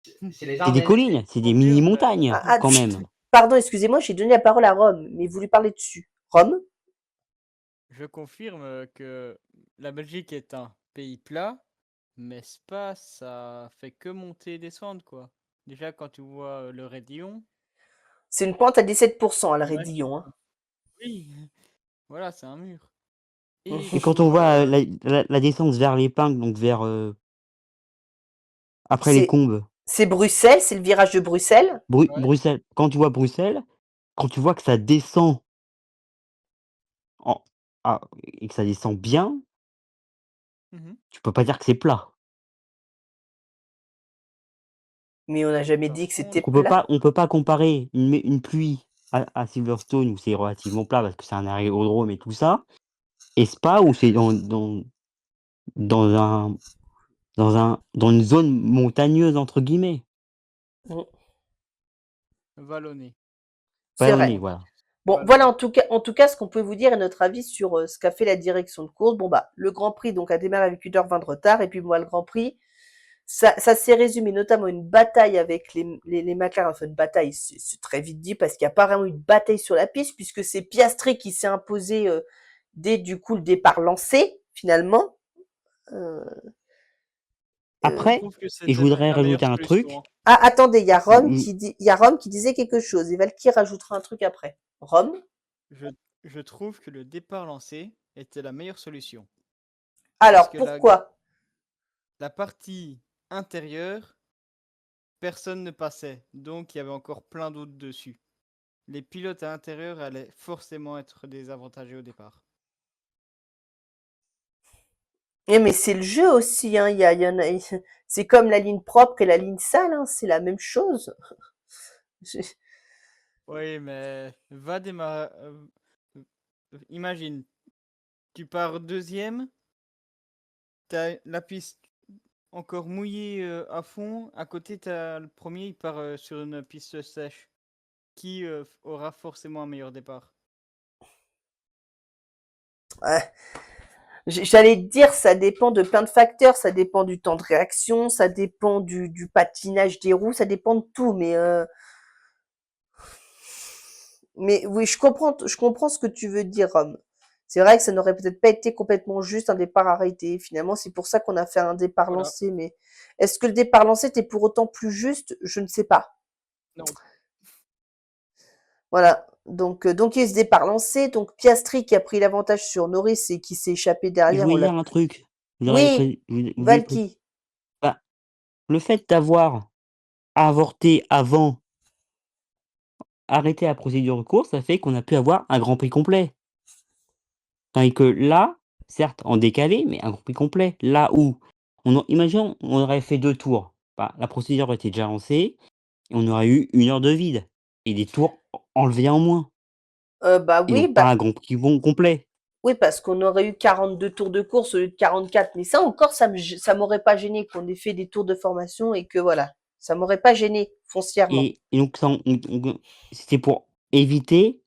C'est les C'est des Ardennes. collines, c'est des Confirme, mini-montagnes, quand Chut, même. pardon, excusez-moi, j'ai donné la parole à Rome, mais vous lui parlez dessus. Rome? je confirme que la Belgique est un pays plat, mais Spa, ça fait que monter et descendre, quoi. Déjà, quand tu vois le Raidillon, C'est une pente à 17% à la ouais, Raidillon. Hein. oui, voilà, c'est un mur. Et Et quand on pour voit la descente vers l'épingle, donc vers après les C'est combes, c'est Bruxelles, c'est le virage de Bruxelles. ouais, Bruxelles, quand tu vois Bruxelles, quand tu vois que ça descend en, et que ça descend bien, mhm, tu peux pas dire que c'est plat. Mais on n'a jamais par dit que c'était contre, plat. On peut pas comparer une pluie à Silverstone où c'est relativement plat parce que c'est un aérodrome et tout ça, et Spa où c'est dans un dans une zone «montagneuse» entre guillemets, Mm. vallonné. C'est vallonnée, vrai. voilà. Bon, voilà en tout cas ce qu'on peut vous dire et notre avis sur ce qu'a fait la direction de course. Bon bah le Grand Prix donc a démarré avec 1h20 de retard et puis moi le Grand Prix, Ça s'est résumé notamment à une bataille avec les McLaren. Enfin, une bataille, c'est très vite dit parce qu'il n'y a pas vraiment une bataille sur la piste puisque c'est Piastri qui s'est imposé dès du coup le départ lancé, finalement. Euh, Je Après, trouve que et je c'était voudrais la meilleure rajouter un solution, truc. hein. Ah, attendez, il y a Rome Mm, il y a Rome qui disait quelque chose. Et Valky rajoutera un truc après. Rome. Je, je trouve que le départ lancé était la meilleure solution. Parce Alors, que pourquoi? la partie intérieure, personne ne passait. Donc il y avait encore plein d'autres dessus. Les pilotes à l'intérieur allaient forcément être désavantagés au départ. Eh, mais c'est le jeu aussi, hein. Il y en a, c'est comme la ligne propre et la ligne sale, hein. C'est la même chose. Je- Oui, mais va démarrer. Imagine, tu pars deuxième, t'as la piste encore mouillée à fond. À côté, t'as le premier, il part sur une piste sèche. Qui aura forcément un meilleur départ? Ouais. J'allais te dire, ça dépend de plein de facteurs. Ça dépend du temps de réaction, ça dépend du patinage des roues, ça dépend de tout. Mais oui, je comprends ce que tu veux dire, Rome. C'est vrai que ça n'aurait peut-être pas été complètement juste un départ arrêté. Finalement, c'est pour ça qu'on a fait un départ Voilà. lancé. Mais est-ce que le départ lancé était pour autant plus juste? Je ne sais pas. Non. Voilà. Donc il y a eu ce départ lancé. Donc Piastri qui a pris l'avantage sur Norris et qui s'est échappé je derrière, on voulais l'a. dire un truc. Je voudrais Oui, je voulais Valky. bah, le fait d'avoir avorté avant, arrêté la procédure de course, ça fait qu'on a pu avoir un Grand Prix complet. Tandis que là, certes en décalé, mais un Grand Prix complet. Là où imaginons, on aurait fait 2 tours. Bah, la procédure aurait été déjà lancée et on aurait eu 1 heure de vide et des tours enlevés en moins Bah et oui, donc pas bah un Grand Prix complet. oui, parce qu'on aurait eu 42 tours de course au lieu de 44. Mais ça encore, ça m'aurait pas gêné qu'on ait fait des tours de formation et que voilà. Ça m'aurait pas gêné foncièrement. Et donc ça c'était pour éviter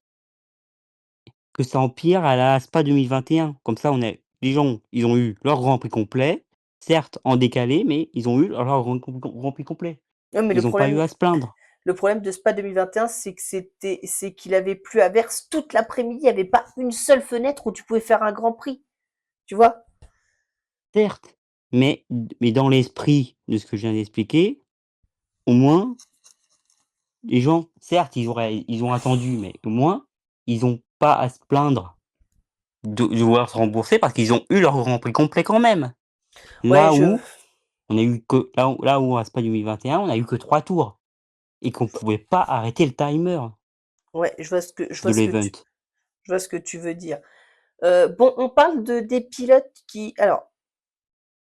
que ça empire à la Spa 2021. Comme ça, les gens, ils ont eu leur Grand Prix complet, certes en décalé, mais ils ont eu leur Grand Prix complet. Ouais, mais Ils ont pas eu à se plaindre. le problème de Spa 2021, c'est qu'il avait plu à verse toute l'après-midi. Il n'y avait pas une seule fenêtre où tu pouvais faire un Grand Prix. Tu vois? Certes, mais dans l'esprit de ce que je viens d'expliquer, au moins, les gens, certes, ils ont attendu, mais au moins, ils ont pas à se plaindre de devoir se rembourser parce qu'ils ont eu leur Grand Prix complet quand même. Ouais, Là où on a eu que là où à Spa 2021, on a eu que 3 tours et qu'on pouvait pas arrêter le timer ouais, de l'event. je vois ce que tu veux dire. Bon, on parle des pilotes qui, alors,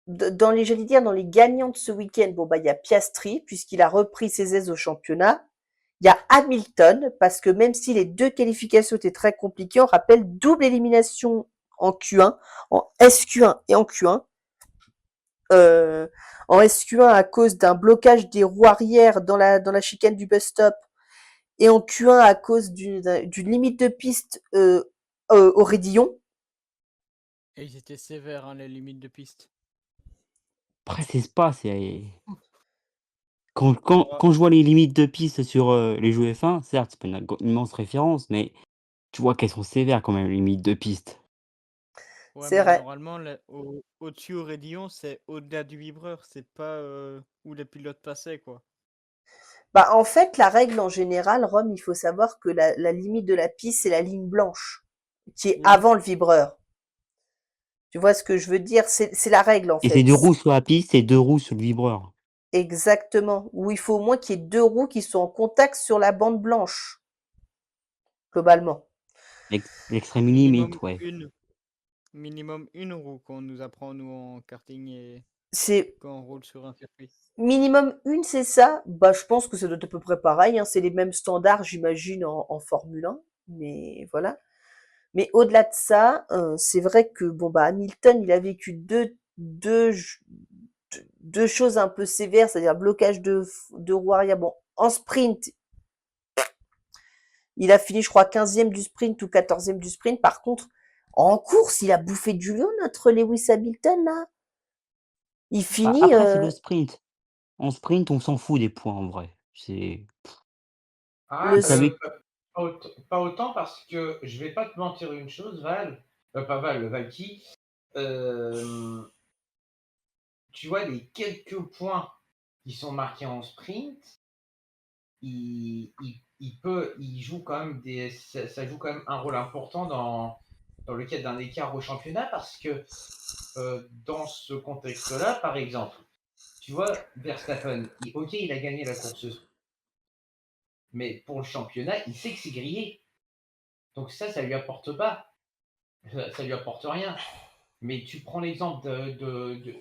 j'allais dire, dans les gagnants de ce week-end, bon, bah, il y a Piastri, puisqu'il a repris ses aises au championnat. Il y a Hamilton, parce que même si les 2 qualifications étaient très compliquées, on rappelle double élimination en Q1, en SQ1 et en Q1. En SQ1 à cause d'un blocage des roues arrière dans la chicane du bus stop et en Q1 à cause d'une limite de piste au raidillon. Et ils étaient sévères, hein, les limites de piste. Après c'est Spa, c'est Ouais, quand je vois les limites de piste sur, les jeux F1, certes, c'est pas une immense référence, mais tu vois qu'elles sont sévères quand même, les limites de piste. ouais, C'est mais vrai. normalement, au-dessus au raidillon, c'est au-delà du vibreur, c'est pas où les pilotes passaient, quoi. Bah, en fait, la règle en général, Rome, il faut savoir que la limite de la piste, c'est la ligne blanche, qui est Oui. avant le vibreur. Tu vois ce que je veux dire? C'est la règle, en Et c'est fait. 2 roues sur la piste et 2 roues sur le vibreur. Exactement. Où il faut au moins qu'il y ait 2 roues qui soient en contact sur la bande blanche, globalement. L'extrême limite, Minimum ouais. une, minimum une roue qu'on nous apprend, nous, en karting et C'est quand on roule sur un circuit. minimum une, c'est ça? Bah, je pense que ça doit être à peu près pareil, hein. C'est les mêmes standards, j'imagine, en Formule 1. Mais voilà. Mais au-delà de ça, c'est vrai que bon bah Hamilton, il a vécu deux choses un peu sévères, c'est-à-dire blocage de roue arrière. Bon, en sprint, il a fini, je crois, 15e du sprint ou 14e du sprint. Par contre, en course, il a bouffé du lion, notre Lewis Hamilton, là. Il Bah, finit. après, c'est le sprint. En sprint, on s'en fout des points en vrai. C'est. Ah, Le, Vous savez. pas autant parce que je vais pas te mentir une chose, Val, pas Val, Valky. Euh, Tu vois, les quelques points qui sont marqués en sprint, il joue quand même ça joue quand même un rôle important dans le cadre d'un écart au championnat parce que dans ce contexte-là, par exemple, tu vois, Verstappen, ok, il a gagné la course, mais pour le championnat, il sait que c'est grillé. Donc ça lui apporte pas. Ça lui apporte rien. Mais tu prends l'exemple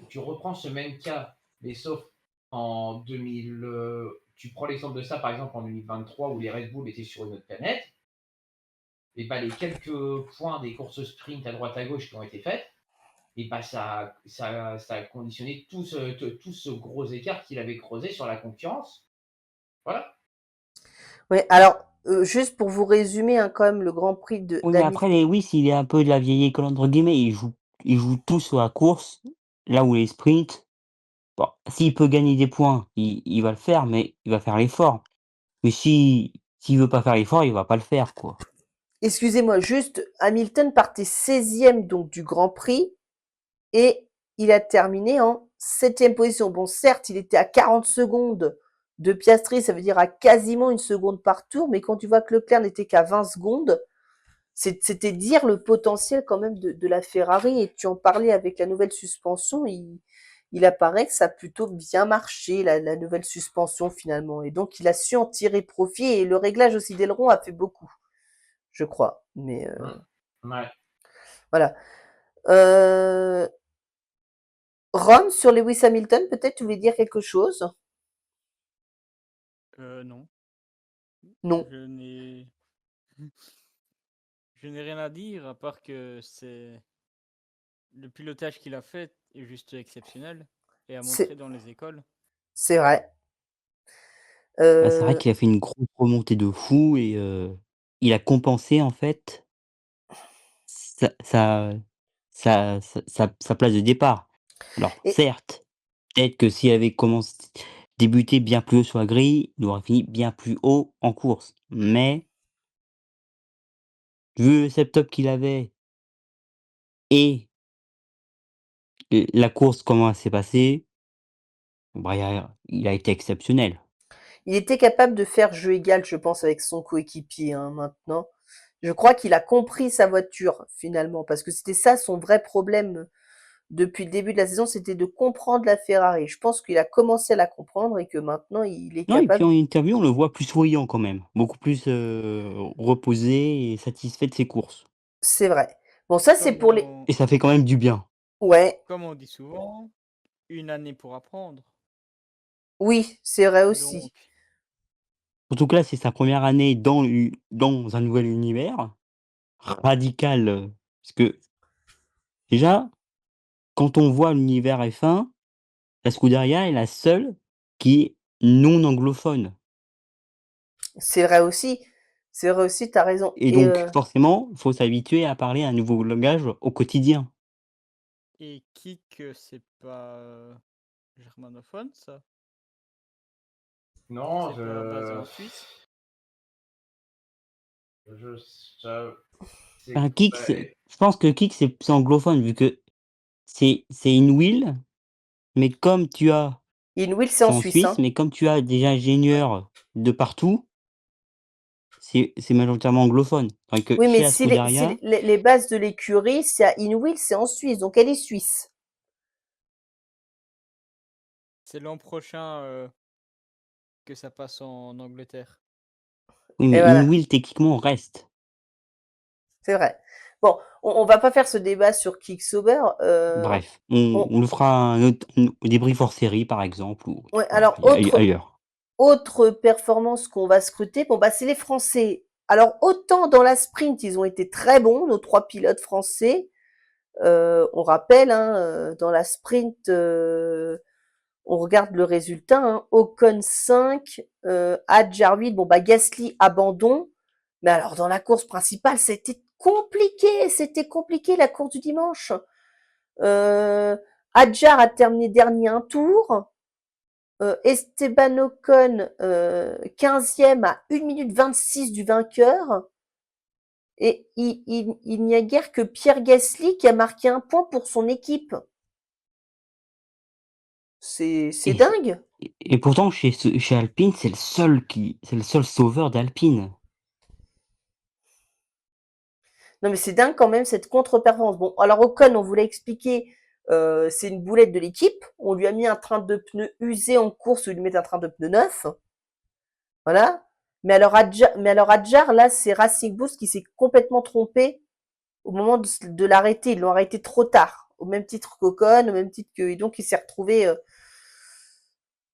tu reprends ce même cas, mais sauf en 2000, tu prends l'exemple de ça par exemple en 2023 où les Red Bull étaient sur une autre planète, et bah, les quelques points des courses sprint à droite à gauche qui ont été faites, et bah, ça a conditionné tout ce gros écart qu'il avait creusé sur la concurrence. Voilà. ouais, alors, juste pour vous résumer hein, quand même le Grand Prix Oui, mais d'Hamilton. après, Lewis, il est un peu de la vieille école, entre guillemets. Il joue tout sur la course, là où les sprints, bon, s'il peut gagner des points, il va le faire, mais il va faire l'effort. Mais s'il veut pas faire l'effort, il va pas le faire, quoi. Excusez-moi, juste, Hamilton partait 16e donc du Grand Prix et il a terminé en 7e position. Bon, certes, il était à 40 secondes de Piastri, ça veut dire à quasiment une seconde par tour, mais quand tu vois que Leclerc n'était qu'à 20 secondes, c'était dire le potentiel quand même de la Ferrari. Et tu en parlais avec la nouvelle suspension, il apparaît que ça a plutôt bien marché, la nouvelle suspension finalement. Et donc, il a su en tirer profit et le réglage aussi d'aileron a fait beaucoup, je crois. Mais Ouais. voilà. Euh, Ron, sur Lewis Hamilton, peut-être tu voulais dire quelque chose? Non. Non. Je n'ai je n'ai rien à dire à part que c'est le pilotage qu'il a fait est juste exceptionnel et à C'est montrer dans les écoles. c'est vrai. Bah, c'est vrai Euh, qu'il a fait une grosse remontée de fou et il a compensé, en fait, sa sa sa place de départ. Alors et, certes, peut-être que s'il avait débuté bien plus haut sur la grille, il aurait fini bien plus haut en course. Mais vu le setup qu'il avait et la course, comment elle s'est passée, bah, il a été exceptionnel. il était capable de faire jeu égal, je pense, avec son coéquipier hein, maintenant. Je crois qu'il a compris sa voiture finalement, parce que c'était ça son vrai problème depuis le début de la saison, c'était de comprendre la Ferrari. Je pense qu'il a commencé à la comprendre et que maintenant il est Non et puis capable. en interview, on le voit plus souriant quand même, beaucoup plus, reposé et satisfait de ses courses C'est vrai. Bon, ça c'est Comme pour les. on, et ça fait quand même du bien. Ouais, comme on dit souvent, une année pour apprendre. oui, c'est vrai Donc, aussi. Surtout que là, c'est sa première année dans un nouvel univers radical, parce que déjà, quand on voit l'univers F1, la Scuderia est la seule qui est non anglophone C'est vrai aussi. C'est vrai aussi, t'as raison. et Et donc forcément, il faut s'habituer à parler un nouveau langage au quotidien. et qui que c'est pas germanophone, ça? Non, C'est pas basé en Suisse? je, ça- Enfin, c'est, Kick, je pense que Kick, c'est anglophone vu que c'est une wheel, mais comme tu as InWheel, c'est c'est en en Suisse, Suisse, hein. mais comme tu as des Ouais. ingénieurs de partout, c'est majoritairement anglophone. Tandis que Oui, chez mais la si Scuderia, les bases de l'écurie, c'est à InWheel, c'est en Suisse, donc elle est suisse. C'est l'an prochain que ça passe en Angleterre. oui, Et mais une voilà, wheel techniquement reste. c'est vrai. Bon, on va pas faire ce débat sur Kick-Sauber. Bref, On, on le fera un débrief hors série, par exemple, ou ouais, voilà, alors, autre, ailleurs. autre performance qu'on va scruter, bon, bah, c'est les Français. Alors, autant dans la sprint, ils ont été très bons, nos 3 pilotes français. On rappelle, hein, dans la sprint, on regarde le résultat, hein, Ocon 5, Hadjar 8, bon bah Gasly abandon, mais alors dans la course principale, c'était compliqué la course du dimanche. Euh, Adjar a terminé dernier un tour. Esteban Ocon, 15e à 1 minute 26 du vainqueur. Et il n'y a guère que Pierre Gasly qui a marqué un point pour son équipe. C'est dingue. Et pourtant, chez Alpine, c'est le seul sauveur d'Alpine. Non, mais c'est dingue quand même cette contre-performance. Bon, alors Ocon, on vous l'a expliqué, c'est une boulette de l'équipe. On lui a mis un train de pneus usé en course, on lui met un train de pneus neuf. Voilà. Mais alors Adjar, là, c'est Racing Boost qui s'est complètement trompé au moment de l'arrêter. Ils l'ont arrêté trop tard. Au même titre qu'Ocon, au même titre que. Et donc, il s'est retrouvé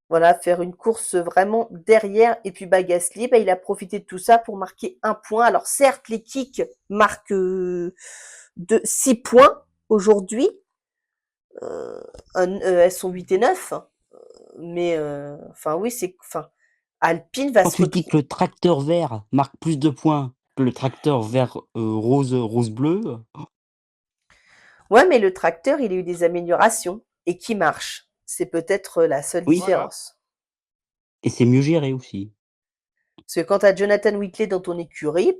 voilà, faire une course vraiment derrière. Et puis Gasly, il a profité de tout ça pour marquer un point. Alors certes, les kicks marquent 6 points aujourd'hui. Elles sont 8 et 9. Mais enfin oui, Alpine va Quand se tu dis retrouver. que le tracteur vert marque plus de points que le tracteur vert rose-bleu, Ouais, mais le tracteur, il a eu des améliorations et qui marche. C'est peut-être la seule oui, différence. et c'est mieux géré aussi. Parce que quand tu as Jonathan Whitley dans ton écurie,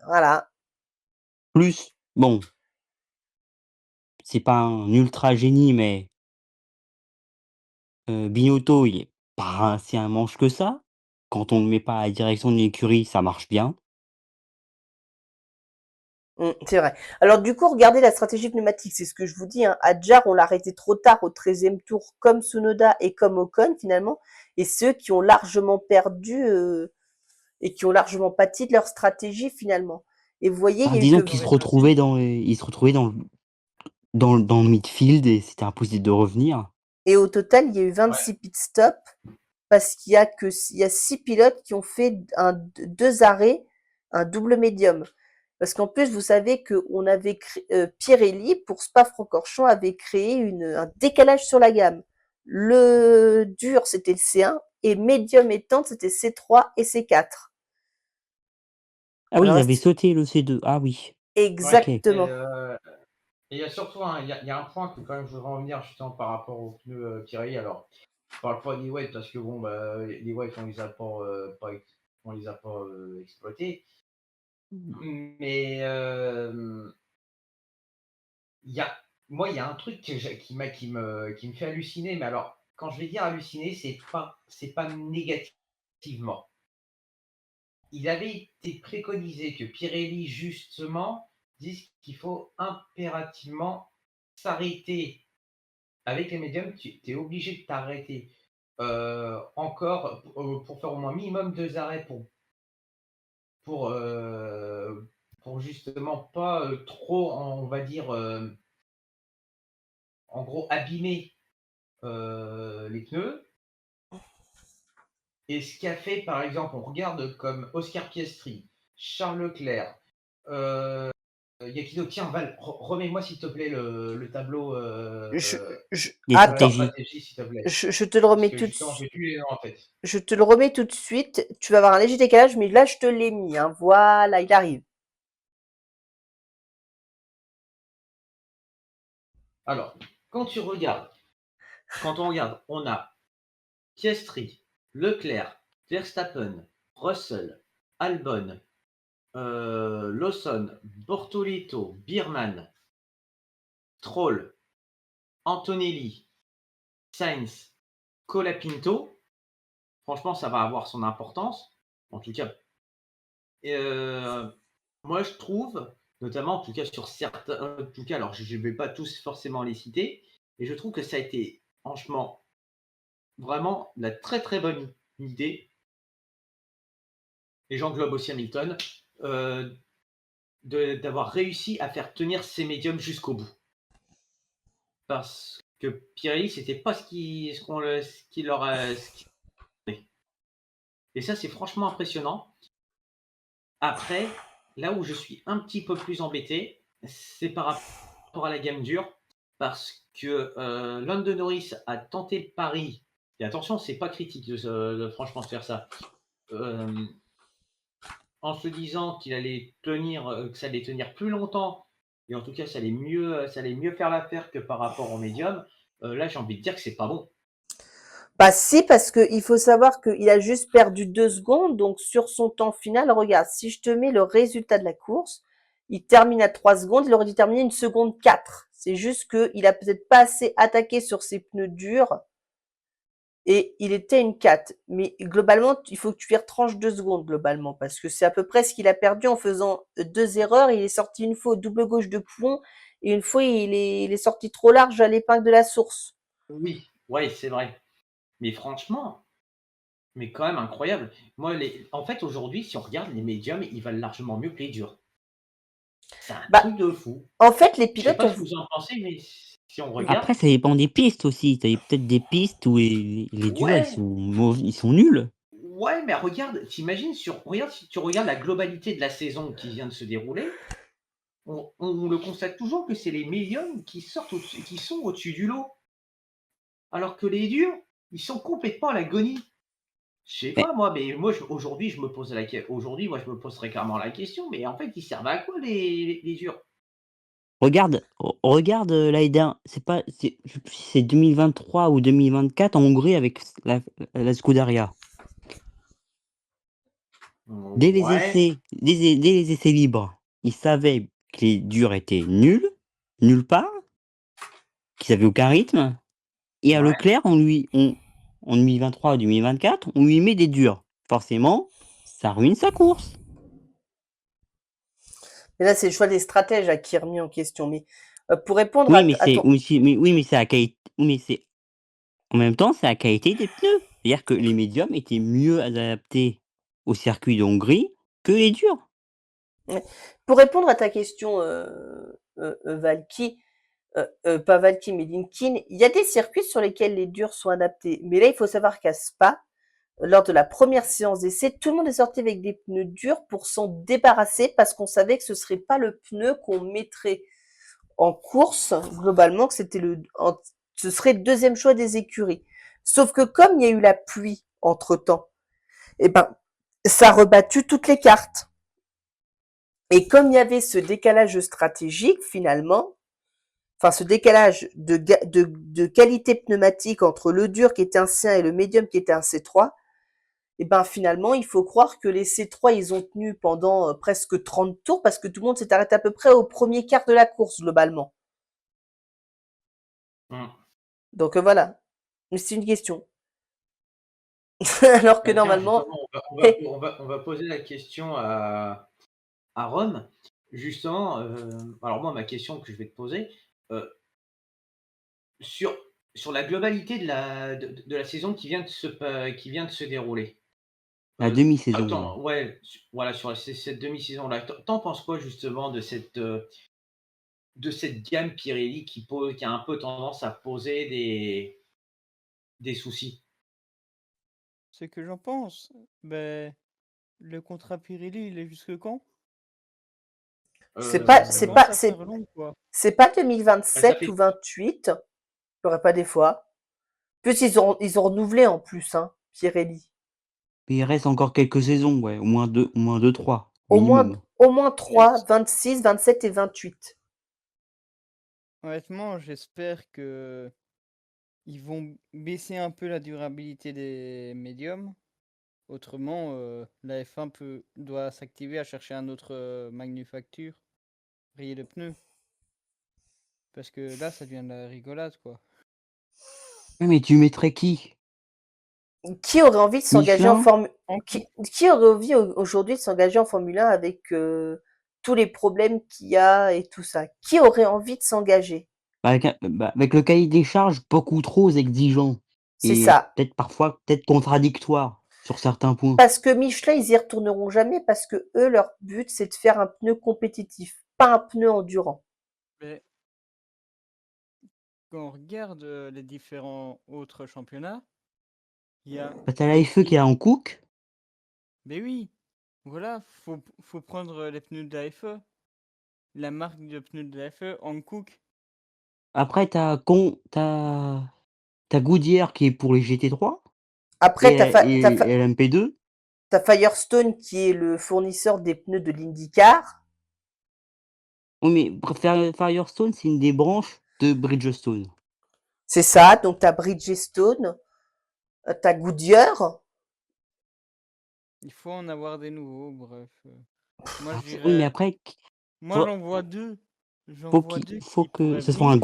voilà. Plus, bon, c'est pas un ultra génie, mais Binotto, il est pas si un manche que ça. Quand on le met pas à la direction d'une écurie, ça marche bien. C'est vrai. Alors du coup, regardez la stratégie pneumatique, c'est ce que je vous dis. Hein. Adjar, on l'a arrêté trop tard au 13e tour, comme Tsunoda et comme Ocon finalement. Et ceux qui ont largement perdu et qui ont largement pâti de leur stratégie finalement. Et vous voyez, il Bah, y a eu disons que... qu'ils se retrouvaient dans le midfield et c'était impossible de revenir. Et au total, il y a eu 26 pit stops parce qu'il y a 6 pilotes qui ont fait 2 arrêts, un double médium. Parce qu'en plus, vous savez qu'on avait Pirelli, pour Spa-Francorchamps, avait créé un décalage sur la gamme. Le dur, c'était le C1, et médium et tendre, c'était C3 et C4. Ah oui, Alors, ils avaient sauté le C2. Ah oui. OK. exactement. Et il y a surtout il y a un point que quand même je voudrais revenir justement par rapport aux pneus Pirelli. Alors, je parle pas des wet parce que bon, les wet on les a pas exploités. Mais il y a un truc qui me fait halluciner. Mais alors, quand je vais dire halluciner, c'est pas négativement. Il avait été préconisé que Pirelli, justement, dise qu'il faut impérativement s'arrêter avec les médiums. Tu es obligé de t'arrêter encore pour faire au moins minimum 2 arrêts pour, pour justement pas trop, on va dire, en gros, abîmer les pneus. Et ce qu'a fait, par exemple, on regarde comme Oscar Piastri, Charles Leclerc, il y a qui d'autre? Tiens, Val, remets-moi s'il te plaît le tableau Les de la Attends, stratégies. stratégie, s'il te plaît. je te le Parce remets que tout de justement, suite. j'ai plus les noms en fait. Je te le remets tout de suite. Tu vas avoir un léger décalage, mais là, je te l'ai mis. Hein. Voilà, il arrive. Alors, quand on regarde, on a Piastri, Leclerc, Verstappen, Russell, Albon, Lawson, Bortoleto, Biermann, Stroll, Antonelli, Sainz, Colapinto. Franchement, ça va avoir son importance. En tout cas, moi je trouve, notamment en tout cas sur certains, en tout cas, alors je ne vais pas tous forcément les citer, mais je trouve que ça a été franchement vraiment la très très bonne idée, et j'englobe aussi Hamilton, d'avoir réussi à faire tenir ces médiums jusqu'au bout. Parce que Pirelli, c'était pas ce qui leur a. Et ça, c'est franchement impressionnant. Après, là où je suis un petit peu plus embêté, c'est par rapport à la gamme dure. Parce que Lando Norris a tenté le pari. Et attention, c'est pas critique franchement de faire ça. En se disant qu'il allait tenir, que ça allait tenir plus longtemps et en tout cas, ça allait mieux faire l'affaire que par rapport au médium. Là, j'ai envie de dire que c'est pas bon. Bah si, parce qu'il faut savoir qu'il a juste perdu 2 secondes, donc sur son temps final, regarde, si je te mets le résultat de la course, il termine à 3 secondes, il aurait dû terminer 1 seconde 4. C'est juste qu'il a peut-être pas assez attaqué sur ses pneus durs et il était une 4. Mais globalement, il faut que tu lui retranches 2 secondes globalement, parce que c'est à peu près ce qu'il a perdu en faisant 2 erreurs. Il est sorti une fois au double gauche de Poulon et une fois il est sorti trop large à l'épingle de la source. Oui, ouais, c'est vrai. Mais franchement, mais quand même incroyable. Moi, en fait, aujourd'hui, si on regarde les médiums, ils valent largement mieux que les durs. C'est un Bah, truc de fou. en fait, les Je sais pilotes pas ont ce que vous en pensez, mais si on Après, regarde, ça dépend des pistes aussi. Tu peut-être des pistes où les durs, ouais, ils sont nuls. ouais, mais regarde, regarde, si tu regardes la globalité de la saison qui vient de se dérouler, on le constate toujours que c'est les médiums qui sont au-dessus du lot. Alors que les durs, ils sont complètement à l'agonie. Je sais Mais pas moi, mais moi aujourd'hui aujourd'hui moi je me poserais clairement la question, mais en fait ils servent à quoi les durs? regarde c'est pas, je sais plus si c'est 2023 ou 2024 en Hongrie avec la Scuderia. Ouais, Dès les essais libres, ils savaient que les durs étaient nuls, nulle part, qu'ils avaient aucun rythme. Et à ouais. Leclerc, en 2023 ou 2024, on lui met des durs. Forcément, ça ruine sa course. Mais là, c'est le choix des stratèges qui est remis en question. Mais pour répondre Oui, mais à c'est ton... oui, oui, mais c'est la qualité. Oui, mais c'est en même temps, c'est la qualité des pneus. C'est-à-dire que les médiums étaient mieux adaptés au circuit de Hongrie que les durs. Ouais. Pour répondre à ta question, Valky, pas Valky, mais Linkin, il y a des circuits sur lesquels les durs sont adaptés. Mais là, il faut savoir qu'à Spa, lors de la première séance d'essai, tout le monde est sorti avec des pneus durs pour s'en débarrasser parce qu'on savait que ce serait pas le pneu qu'on mettrait en course, globalement, que ce serait le deuxième choix des écuries. Sauf que comme il y a eu la pluie entre-temps, eh ben, ça a rebattu toutes les cartes. Et comme il y avait ce décalage stratégique, finalement, enfin ce décalage de qualité pneumatique entre le dur qui était un C1 et le médium qui était un C3, et ben finalement, il faut croire que les C3, ils ont tenu pendant presque 30 tours parce que tout le monde s'est arrêté à peu près au premier quart de la course, globalement. Mmh. Donc voilà. Mais c'est une question. Alors que Bah, tiens, normalement, justement, eh, on va poser la question à Rome. Justement, alors moi ma question que je vais te poser, heu, sur sur la globalité de la saison qui vient de se dérouler. La demi-saison, ouais. Ouais, voilà, sur cette demi-saison-là. Tu penses quoi justement de cette gamme Pirelli qui a un peu tendance à poser des soucis? Ce que j'en pense, ben, le contrat Pirelli, il est jusque quand? c'est Heu, pas, Ça c'est commence pas, à c'est, faire long, quoi. c'est pas bah, ça 2027 fait ou 28. Il n'y aurait pas des fois. Plus ils ont renouvelé en plus, hein, Pirelli. Mais il reste encore quelques saisons, ouais, au moins 2-3 Au moins, minimum. au moins J'es 3, 26, 27 et 28. Honnêtement, j'espère que ils vont baisser un peu la durabilité des médiums. Autrement, la F1 doit s'activer à chercher un autre manufacture, rayer le pneu. Parce que là, ça devient de la rigolade, quoi. Ouais, mais tu mettrais qui? Qui aurait envie de s'engager en Michelin? Formule En coup, qui aurait envie aujourd'hui de s'engager en Formule 1 avec tous les problèmes qu'il y a et tout ça? Qui aurait envie de s'engager? Avec le cahier des charges beaucoup trop exigeant C'est et ça. peut-être parfois peut-être contradictoire sur certains points. Parce que Michelin, ils y retourneront jamais parce que eux, leur but, c'est de faire un pneu compétitif, pas un pneu endurant. mais quand on regarde les différents autres championnats, il y a Bah, tu la des FE qui est équipes. en Cook. Mais oui, voilà, faut prendre les pneus de la FE. La marque de pneus de la FE, Hankook. Après tu Goodyear qui est pour les GT3 Après, et LMP2. t'as Firestone qui est le fournisseur des pneus de l'IndyCar. Oui, mais Firestone, c'est une des branches de Bridgestone. C'est ça, donc tu as Bridgestone, tu as Goodyear. Il faut en avoir des nouveaux, bref. Moi, je Oui, mais dirais. après, Moi, faut, j'en vois deux. J'en faut vois qu'il deux faut qui que pourraient ce soit venir.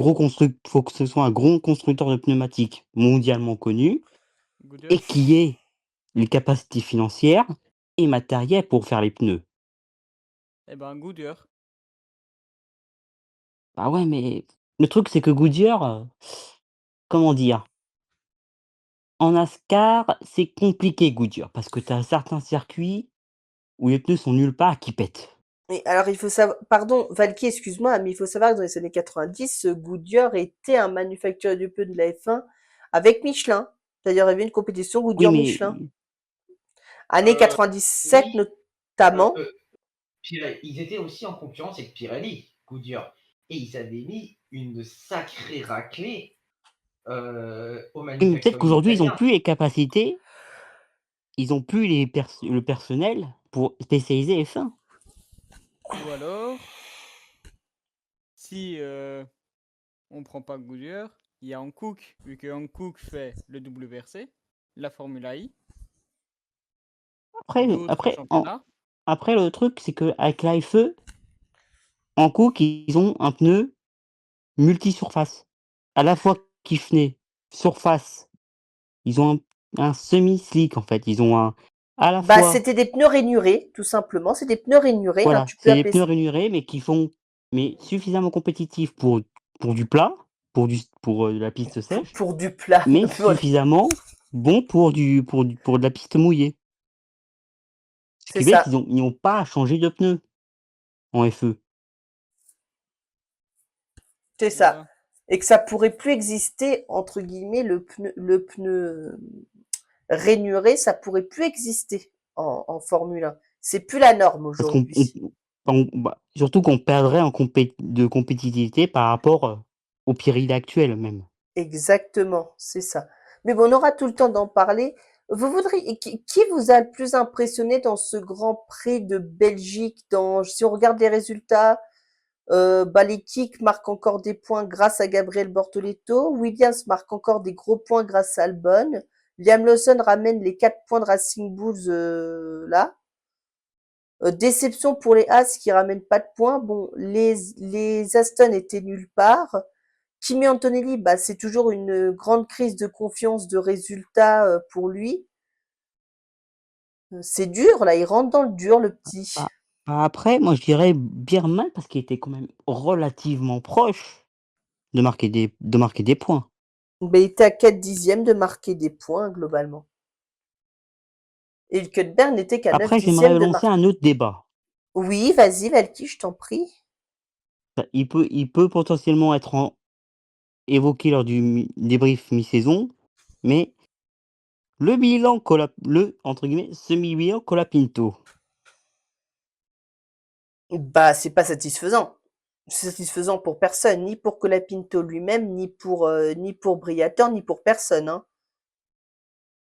faut que ce soit un gros constructeur de pneumatiques mondialement connu Goodyear. et qui ait les capacités financières et matérielles pour faire les pneus. Eh ben, Goodyear. Ah ouais, mais le truc, c'est que Goodyear, comment dire? En NASCAR, c'est compliqué Goodyear parce que tu as certains circuits où les pneus sont nulle part qui pètent. Et alors, il faut savoir, pardon, Valky, excuse-moi, mais il faut savoir que dans les années 90, Goodyear était un manufacturier de pneus de la F1 avec Michelin. D'ailleurs, il y avait une compétition Oui, mais Goodyear-Michelin. Années Euh, 97 oui, euh, notamment. euh, ils étaient aussi en concurrence avec Pirelli, Goodyear. Et ils avaient mis une sacrée raclée au oui, mais peut-être manufacturier qu'aujourd'hui, ils ont italien. plus les capacités, ils ont plus le personnel pour spécialiser F1. Ou alors, si on prend pas Goodyear, il y a Hankook, vu que Hankook fait le WRC, la Formule I, Après d'autres après en championnats. après le truc, c'est qu'avec la F1, en Cook, ils ont un pneu multi-surface. À la fois Kifne, surface, ils ont un semi-slick en fait. Ils ont un à la Bah, fois c'était des pneus rainurés, tout simplement. C'est des pneus rainurés, hein, voilà, tu peux c'est des appeler pneus ça rainurés, mais qui font mais suffisamment compétitifs pour du plat, pour la piste sèche, pour du plat. mais Voilà, suffisamment bons pour de la piste mouillée. Ce c'est qui fait ça. qu'ils n'ont pas à changer de pneus en FE. C'est ça. Voilà. Et que ça pourrait plus exister, entre guillemets, le pneu rainuré, ça pourrait plus exister en Formule 1. C'est plus la norme Parce qu'on aujourd'hui. bah, surtout qu'on perdrait de compétitivité par rapport, au Pirelli actuel même. Exactement, c'est ça. Mais bon, on aura tout le temps d'en parler. Vous voudriez, qui vous a le plus impressionné dans ce Grand Prix de Belgique si on regarde les résultats, bah, les Kicks marquent encore des points grâce à Gabriel Bortoleto. Williams marque encore des gros points grâce à Albon. Liam Lawson ramène les 4 points de Racing Bulls là. Déception pour les As qui ramènent pas de points. Bon, les Aston étaient nulle part. Kimi Antonelli, bah, c'est toujours une grande crise de confiance de résultat pour lui. C'est dur, là, il rentre dans le dur, le petit. Bah après, moi je dirais Bierman parce qu'il était quand même relativement proche de marquer des points. Mais il était à 4 dixièmes de marquer des points, globalement. Et Hülkenberg n'était qu'à 9 Après, dixièmes j'aimerais de lancer marquer. un autre débat. Oui, vas-y, Valky, je t'en prie. Bah, il peut potentiellement être évoqué lors du débrief mi-saison, mais le bilan le entre guillemets «semi-bilan Colapinto». Bah, c'est pas satisfaisant. C'est satisfaisant pour personne, ni pour Colapinto lui-même, ni pour Briatore, ni pour personne, hein.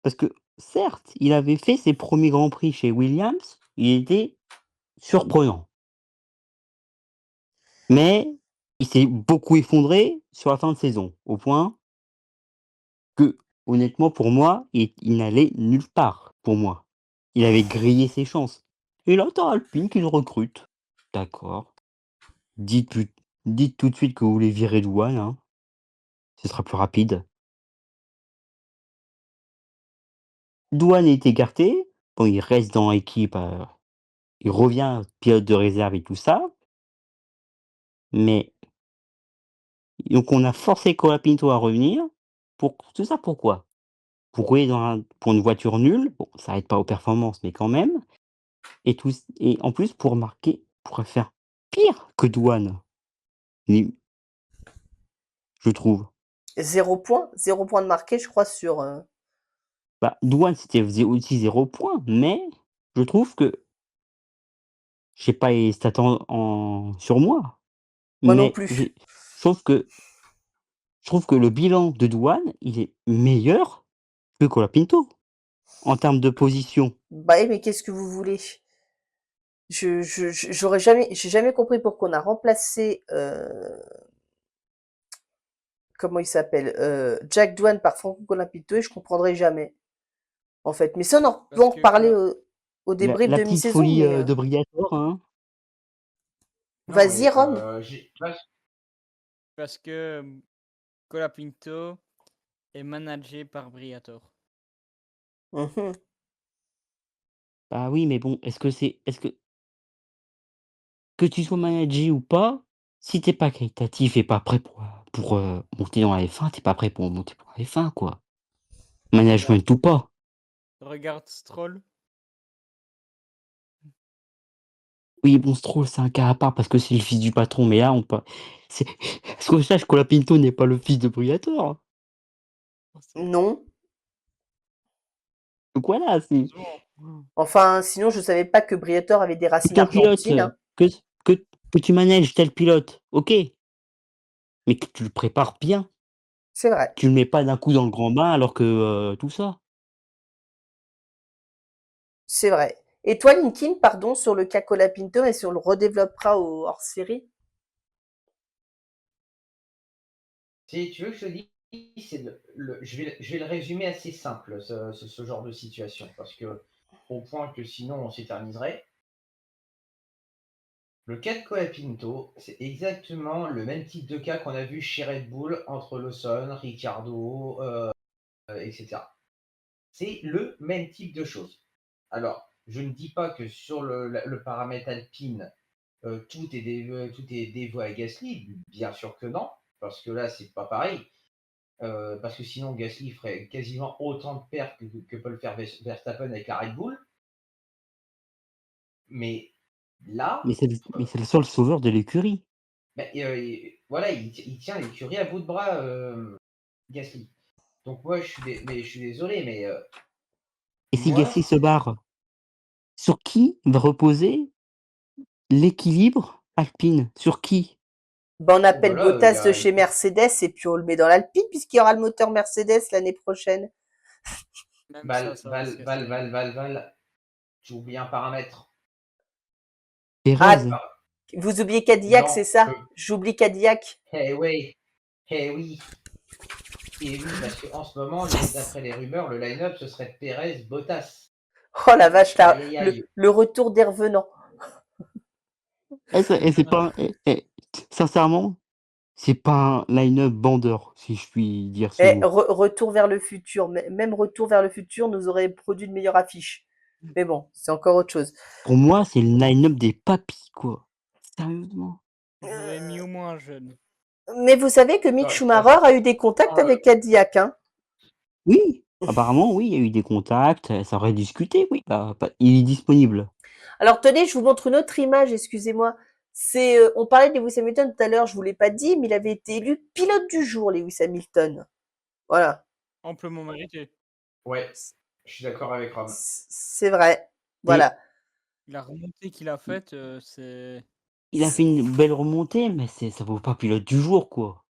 Parce que certes, il avait fait ses premiers grands prix chez Williams, il était surprenant. Mais il s'est beaucoup effondré sur la fin de saison, au point que, honnêtement, pour moi, il n'allait nulle part, pour moi. Il avait grillé ses chances. Et là, tu Alpine qui le recrute. D'accord. Dites plus dites tout de suite que vous voulez virer Douane, hein, ce sera plus rapide. Douane est écarté, bon, il reste dans l'équipe, il revient pilote de réserve et tout ça, mais donc on a forcé Colapinto à revenir. Pour tout ça pourquoi? Pour rouler pour une voiture nulle, bon ça aide pas aux performances, mais quand même, et en plus pour faire pire que Douane, ni je trouve. 0 point. 0 point de marqué, je crois, sur. Bah, Douane faisait aussi 0 point, mais je trouve que j'ai pas les stats sur moi, Moi non mais plus. je trouve que le bilan de Douane, il est meilleur que Colapinto, en termes de position. Bah oui, mais qu'est-ce que vous voulez? j'ai jamais compris pourquoi on a remplacé, comment il s'appelle, Jack Doohan par Franco Colapinto et je comprendrai jamais, en fait. Mais ça, on en peut Parce en que reparler Cola- au La débrief de petite mi-saison, folie, mais de Briator, hein. Non, vas-y, mais Ron. parce que Colapinto est managé par Briator. Mmh. Bah oui, mais bon, est-ce que tu sois managé ou pas, si tu pas qualitatif et pas prêt pour monter dans la F1, tu pas prêt pour monter pour la F1, quoi. Management ou pas. Regarde Stroll. Oui, bon, Stroll, c'est un cas à part parce que c'est le fils du patron, mais là, on pas c'est à ce que je sache, Colapinto n'est pas le fils de Briatore. Non. Donc voilà, c'est Heureusement. Enfin, sinon, je savais pas que Briatore avait des c'est racines ton pilote, argentines, hein. que que que tu manages tel pilote, OK, mais que tu le prépares bien. C'est vrai. Tu le mets pas d'un coup dans le grand bain alors que, tout ça. C'est vrai. Et toi, Linkin, pardon, sur le cas Colapinto, et si on le redéveloppera au hors-série? Si tu veux que je te dise, je vais le résumer assez simple, ce genre de situation, parce que au point que sinon on s'éterniserait. Le cas de Colapinto, c'est exactement le même type de cas qu'on a vu chez Red Bull entre Lawson, Ricciardo, etc. C'est le même type de choses. Alors, je ne dis pas que sur le paramètre alpine, tout est dévoué à Gasly, bien sûr que non, parce que là, c'est pas pareil. Parce que sinon, Gasly ferait quasiment autant de pertes que peut le faire Verstappen avec la Red Bull. Mais là, Mais c'est le seul sauveur de l'écurie. ben, voilà, il tient l'écurie à bout de bras, Gasly. Donc moi, je suis désolé, mais Et si moi, Gasly se barre, sur qui va reposer l'équilibre Alpine? Sur qui? Ben, on oh, bah appelle là, il y Bottas de a, chez Mercedes et puis on le met dans l'Alpine puisqu'il y aura le moteur Mercedes l'année prochaine. Même Val, ça va se Val, Val, casser. Val, Val, Val, tu oublies un paramètre. Ah, Pérez? vous oubliez Cadillac, c'est Non, ça? J'oublie Cadillac. eh oui, eh oui, et oui, parce qu'en ce moment, d'après les rumeurs, le line-up, ce serait Pérez, Bottas. Oh la vache, là, Aïe, aïe, aïe. le retour des revenants. C'est pas sincèrement, c'est pas un line-up bandeur, si je puis dire ce Eh, mot. retour vers le futur. Même retour vers le futur nous aurait produit une meilleure affiche. Mais bon, c'est encore autre chose. Pour moi, c'est le line-up des papys, quoi. Sérieusement. Ils auraient mis au moins un jeune. Mais vous savez que Mick Ouais, Schumacher a eu des contacts euh, avec Cadillac, hein? Oui, apparemment, oui, il y a eu des contacts, ça aurait discuté, oui, il est disponible. Alors tenez, je vous montre une autre image, excusez-moi. C'est, on parlait de Lewis Hamilton tout à l'heure, je vous l'ai pas dit, mais il avait été élu pilote du jour, Lewis Hamilton. Voilà, Amplement mérité. ouais, je suis d'accord avec Rom. c'est vrai. Et Voilà. La remontée qu'il a faite, c'est. il a fait une belle remontée, mais ça vaut pas pilote du jour, quoi.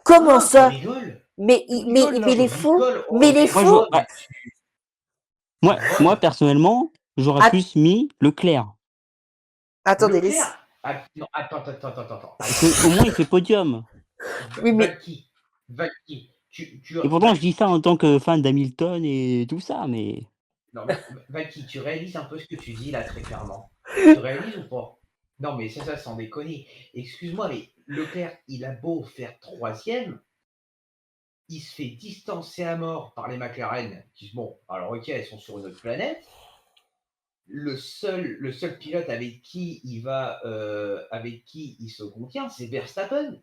Comment Ah, tu ça? rigoles? Mais, Tu rigoles là. il Tu est fou? rigoles? Mais Oh, il est Moi, mais je fou? ah, moi, Ron, personnellement, j'aurais Att- plus mis attendez, Leclerc? Ah, non, parce attends. qu'au moins il fait podium. oui, mais Valky, Valky, Et pourtant je dis ça en tant que fan d'Hamilton et tout ça, mais non, mais Valky, tu réalises un peu ce que tu dis là très clairement? Tu réalises ou pas? Non, mais ça, sans déconner. Excuse-moi, mais Leclerc, il a beau faire troisième, il se fait distancer à mort par les McLaren, qui bon, alors ok, elles sont sur une autre planète. Le seul pilote avec qui il se contient, c'est Verstappen.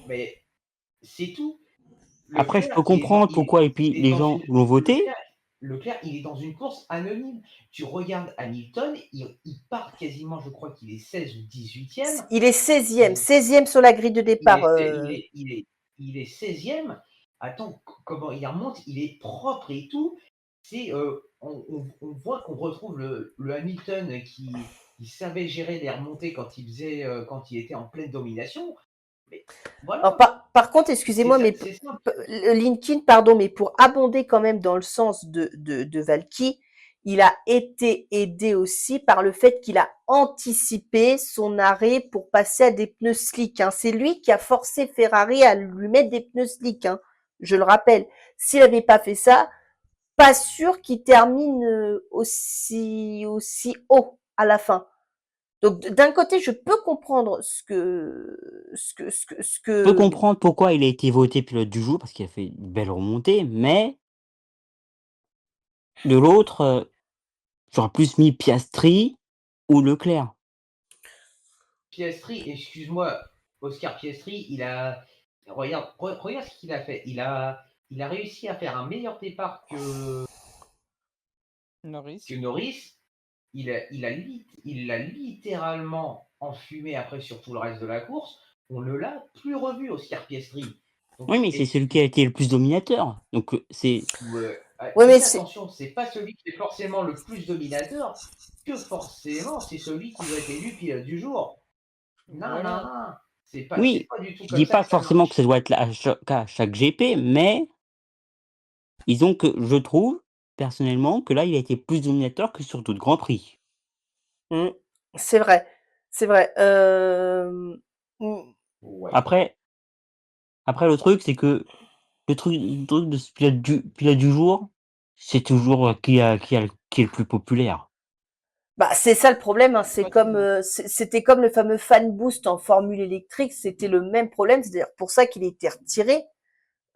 Mais c'est tout. après je peux Leclerc, comprendre pourquoi et puis il est les dans gens une l'ont voté. Leclerc, il est dans une course anonyme. Tu regardes Hamilton, il part quasiment, je crois qu'il est 16 ou 18e. il est 16e, Il, 16e sur la grille de il départ. est, il est 16e. Attends, comment il remonte? Il est propre et tout. On voit qu'on retrouve le Hamilton qui savait gérer les remontées quand il était en pleine domination. Mais Alors, voilà, par contre, excusez-moi, mais c'est simple. Linkin, pardon, mais pour abonder quand même dans le sens de Valky, il a été aidé aussi par le fait qu'il a anticipé son arrêt pour passer à des pneus slick. Hein. C'est lui qui a forcé Ferrari à lui mettre des pneus slick. Hein. Je le rappelle. S'il n'avait pas fait ça, pas sûr qu'il termine aussi haut à la fin. Donc d'un côté, je peux comprendre Je peux comprendre pourquoi il a été voté pilote du jour, parce qu'il a fait une belle remontée, mais de l'autre, j'aurais plus mis Piastri ou Leclerc. Piastri, excuse-moi, Oscar Piastri, regarde ce qu'il a fait. Il a réussi à faire un meilleur départ que Norris. Norris. Il l'a littéralement enfumé après sur tout le reste de la course. On ne l'a plus revu, Oscar Piastri. Donc, Oui, mais c'est celui qui a été le plus dominateur. Donc c'est Ouais, mais mais c'est attention, c'est pas celui qui est forcément le plus dominateur, que forcément c'est celui qui doit être élu pilote du jour. Non, Voilà. non, c'est oui, pas du tout je comme dis ça pas que ça forcément marche. que ça doit être à chaque GP, mais disons que je trouve personnellement que là, il a été plus dominateur que sur d'autres grands prix. Mmh. C'est vrai, c'est vrai. Ouais. Après, le truc, c'est que le truc de ce pilote du jour, c'est toujours qui est le plus populaire. Bah, c'est ça le problème, hein. C'est Pas comme, toujours. c'était comme le fameux fan boost en formule électrique, c'était le même problème. C'est d'ailleurs pour ça qu'il a été retiré,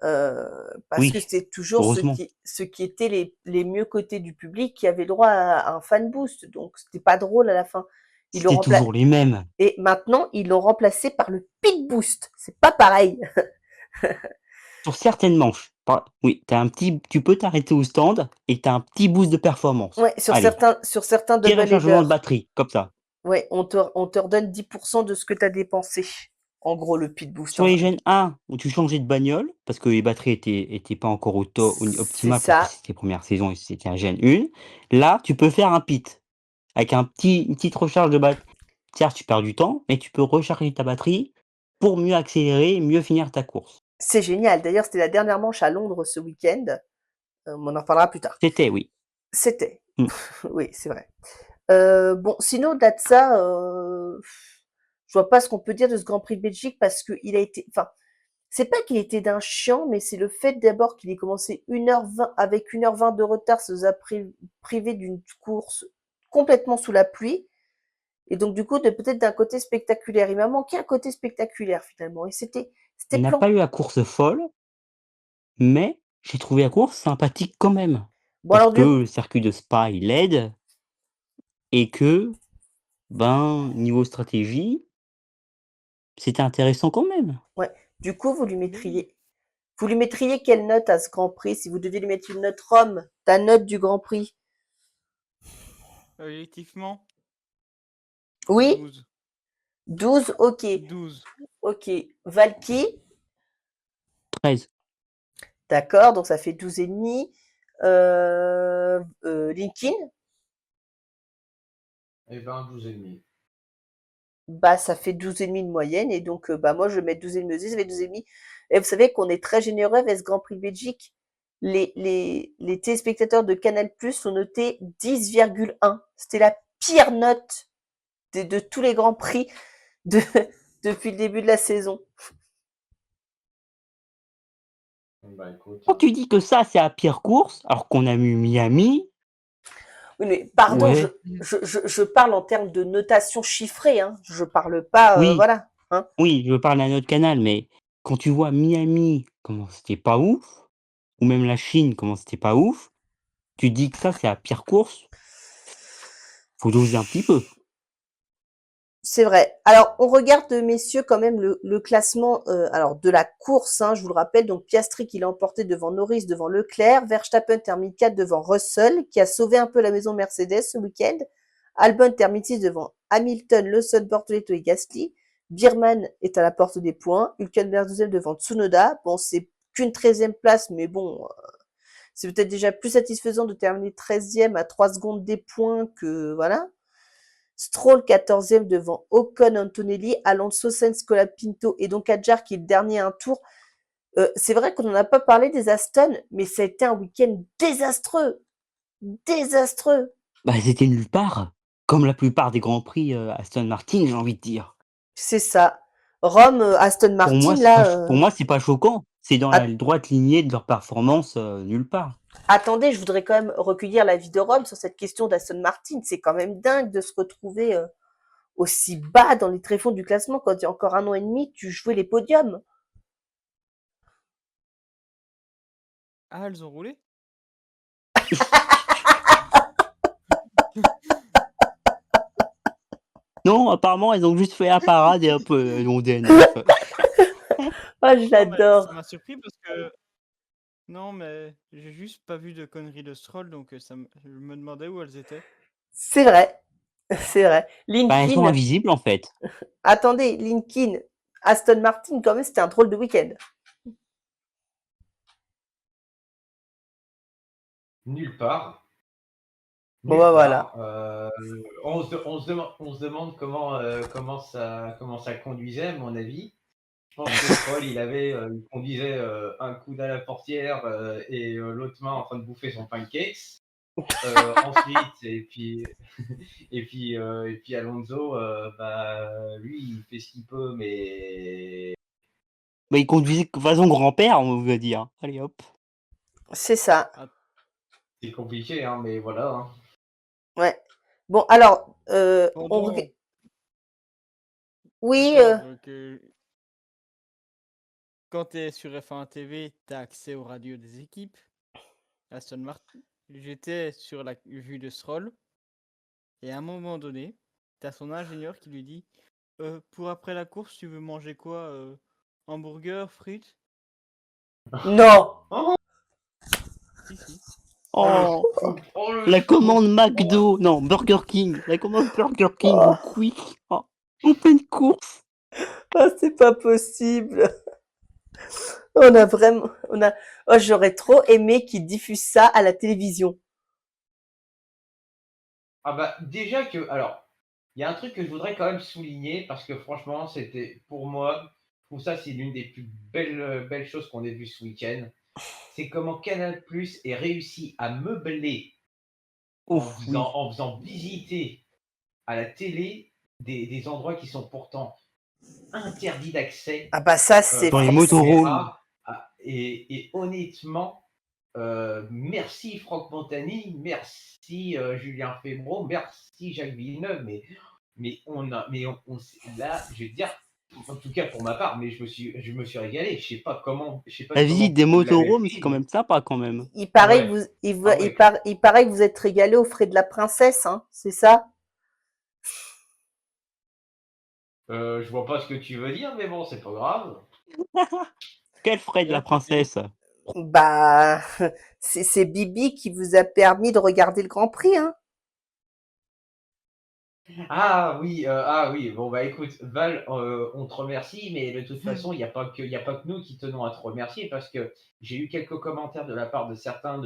parce que Oui, c'était toujours heureusement. ceux qui étaient les mieux cotés du public qui avaient droit à un fan boost. Donc c'était pas drôle à la fin. Ils l'ont C'était remplacé toujours les mêmes. et maintenant ils l'ont remplacé par le pit boost. C'est pas pareil. Sur certaines manches. Oui, tu peux t'arrêter au stand et tu as un petit boost de performance. Ouais, Allez, sur certains petit double rechargement de headers. batterie, comme ça. Ouais, on te redonne 10% de ce que tu as dépensé. En gros, le pit boost, Sur hein. les Gen 1, où tu changeais de bagnole, parce que les batteries étaient pas encore C'est optimales, parce que ça. c'était les premières saisons et c'était un Gen 1. Là, tu peux faire un pit. Avec une petite recharge de batterie. Certes, tu perds du temps, mais tu peux recharger ta batterie pour mieux accélérer, mieux finir ta course. C'est génial. D'ailleurs, c'était la dernière manche à Londres ce week-end. On en reparlera plus tard. C'était, oui. C'était. Mmh. Oui, c'est vrai. Bon, sinon, au-delà de ça, je vois pas ce qu'on peut dire de ce Grand Prix de Belgique parce qu'il a été. Enfin, c'est pas qu'il était d'un chiant, mais c'est le fait d'abord qu'il ait commencé 1h20 avec 1h20 de retard, ça nous a privé d'une course complètement sous la pluie. Et donc, du coup, peut-être d'un côté spectaculaire. Il m'a manqué un côté spectaculaire finalement. Et On c'était n'a plan. pas eu la course folle, mais j'ai trouvé la course sympathique quand même. Bon, Parce alors, que le circuit de Spa, il aide et que, niveau stratégie, c'était intéressant quand même. ouais. Du coup, vous lui mettriez quelle note à ce Grand Prix si vous deviez lui mettre une note Rome, ta note du Grand Prix? Objectivement, Oui, 12. 12, ok. 12. Ok. Valky, 13. d'accord, donc ça fait 12,5. Linkin, Eh ben, 12,5. bah ça fait 12,5 de moyenne. Et donc, bah moi, je vais mettre 12,5 aussi, ça fait 12,5. Et vous savez qu'on est très généreux avec ce Grand Prix de Belgique. Les téléspectateurs de Canal+ ont noté 10,1. C'était la pire note de tous les Grands Prix de, depuis le début de la saison. Bah écoute. Quand tu dis que ça, c'est la pire course, alors qu'on a mis Miami, Oui, mais pardon, ouais, je parle en termes de notation chiffrée, hein. Je parle pas, oui, voilà, hein. oui, je parle d'un autre canal, mais quand tu vois Miami, comment c'était pas ouf, ou même la Chine, comment c'était pas ouf, tu dis que ça, c'est la pire course, faut doser un petit peu. C'est vrai. Alors, on regarde, messieurs, quand même le classement alors de la course, hein, je vous le rappelle. Donc, Piastri qui l'a emporté devant Norris, devant Leclerc. Verstappen termine 4 devant Russell, qui a sauvé un peu la maison Mercedes ce week-end. Albon termine 6 devant Hamilton, Lawson, Bortoleto et Gasly. Bierman est à la porte des points. Hülkenberg deuxième devant Tsunoda. Bon, c'est qu'une 13e place, mais bon, c'est peut-être déjà plus satisfaisant de terminer 13e à 3 secondes des points que, voilà. Stroll 14e devant Ocon, Antonelli, Alonso, Sainz, Colapinto et donc Adjar qui est le dernier à un tour. C'est vrai qu'on n'en a pas parlé des Aston, mais ça a été un week-end désastreux. désastreux. Bah, c'était nulle part, comme la plupart des grands prix, Aston Martin, j'ai envie de dire. C'est ça. Rome, Aston Pour moi, Martin, c'est pas là, ch pour moi, c'est pas choquant. C'est dans la at- droite lignée de leur performance, nulle part. attendez, je voudrais quand même recueillir l'avis de Rome sur cette question d'Aston Martin. C'est quand même dingue de se retrouver aussi bas dans les tréfonds du classement quand il y a encore 1 an et demi, tu jouais les podiums. Ah, elles ont roulé? Non, apparemment, elles ont juste fait la parade et hop, elles ont DNF. Ah, je Non, mais l'adore. ça m'a surpris parce que non, mais j'ai juste pas vu de conneries de Stroll, donc je me demandais où elles étaient. C'est vrai. C'est vrai. Bah, elles sont Linkin, invisibles, en fait. attendez, Linkin, Aston Martin, quand même, c'était un drôle de week-end. Nulle part. Bon, Nulle bah voilà. part. On se demande comment ça conduisait, à mon avis. Je pense que Stroll, il conduisait un coude à la portière et l'autre main en train de bouffer son pancakes. Ensuite, et puis Alonso, lui, il fait ce qu'il peut, mais Bah, ils conduisaient façon grand-père, on veut dire. Allez, hop. C'est ça. c'est compliqué, hein, mais voilà. Hein. Ouais. Bon, alors, Pendant, oui, attends, quand tu es sur F1 TV, tu as accès aux radios des équipes. Aston Martin. J'étais sur la vue de Stroll. Et à un moment donné, tu as son ingénieur qui lui dit pour après la course, tu veux manger quoi hamburger, frites? non. Oh, Si, si. le Oh, scoop, oh le la commande scoop. McDo, non, Burger King, la commande Burger King Oh, au quick, oh, en pleine course. oh, c'est pas possible. On a vraiment, oh, j'aurais trop aimé qu'ils diffusent ça à la télévision. Ah bah déjà que, alors, il y a un truc que je voudrais quand même souligner parce que franchement, c'était pour moi, je trouve ça c'est l'une des plus belles choses qu'on ait vues ce week-end. C'est comment Canal Plus est réussi à meubler Ouf, oui. en faisant visiter à la télé des endroits qui sont pourtant interdits d'accès Ah bah ça, c'est Dans les par le forcément. motorhomes. CSA. Et honnêtement, merci Franck Montagny, merci Julien Febvre, merci Jacques Villeneuve, mais là, je vais te dire, en tout cas pour ma part, mais je me suis régalé. Je sais pas La comment visite des vous l'avez motorhomes, c'est pris, quand même sympa, quand même. Il ah paraît que ouais, vous, ah ouais. il paraît que vous êtes régalé aux frais de la princesse, hein, c'est ça? Je vois pas ce que tu veux dire, mais bon, c'est pas grave. Quel frais de la princesse. Bah, c'est Bibi qui vous a permis de regarder le Grand Prix, hein. Ah oui, bon bah écoute, Val, on te remercie, mais de toute façon, il y a pas que nous qui tenons à te remercier parce que j'ai eu quelques commentaires de la part de certains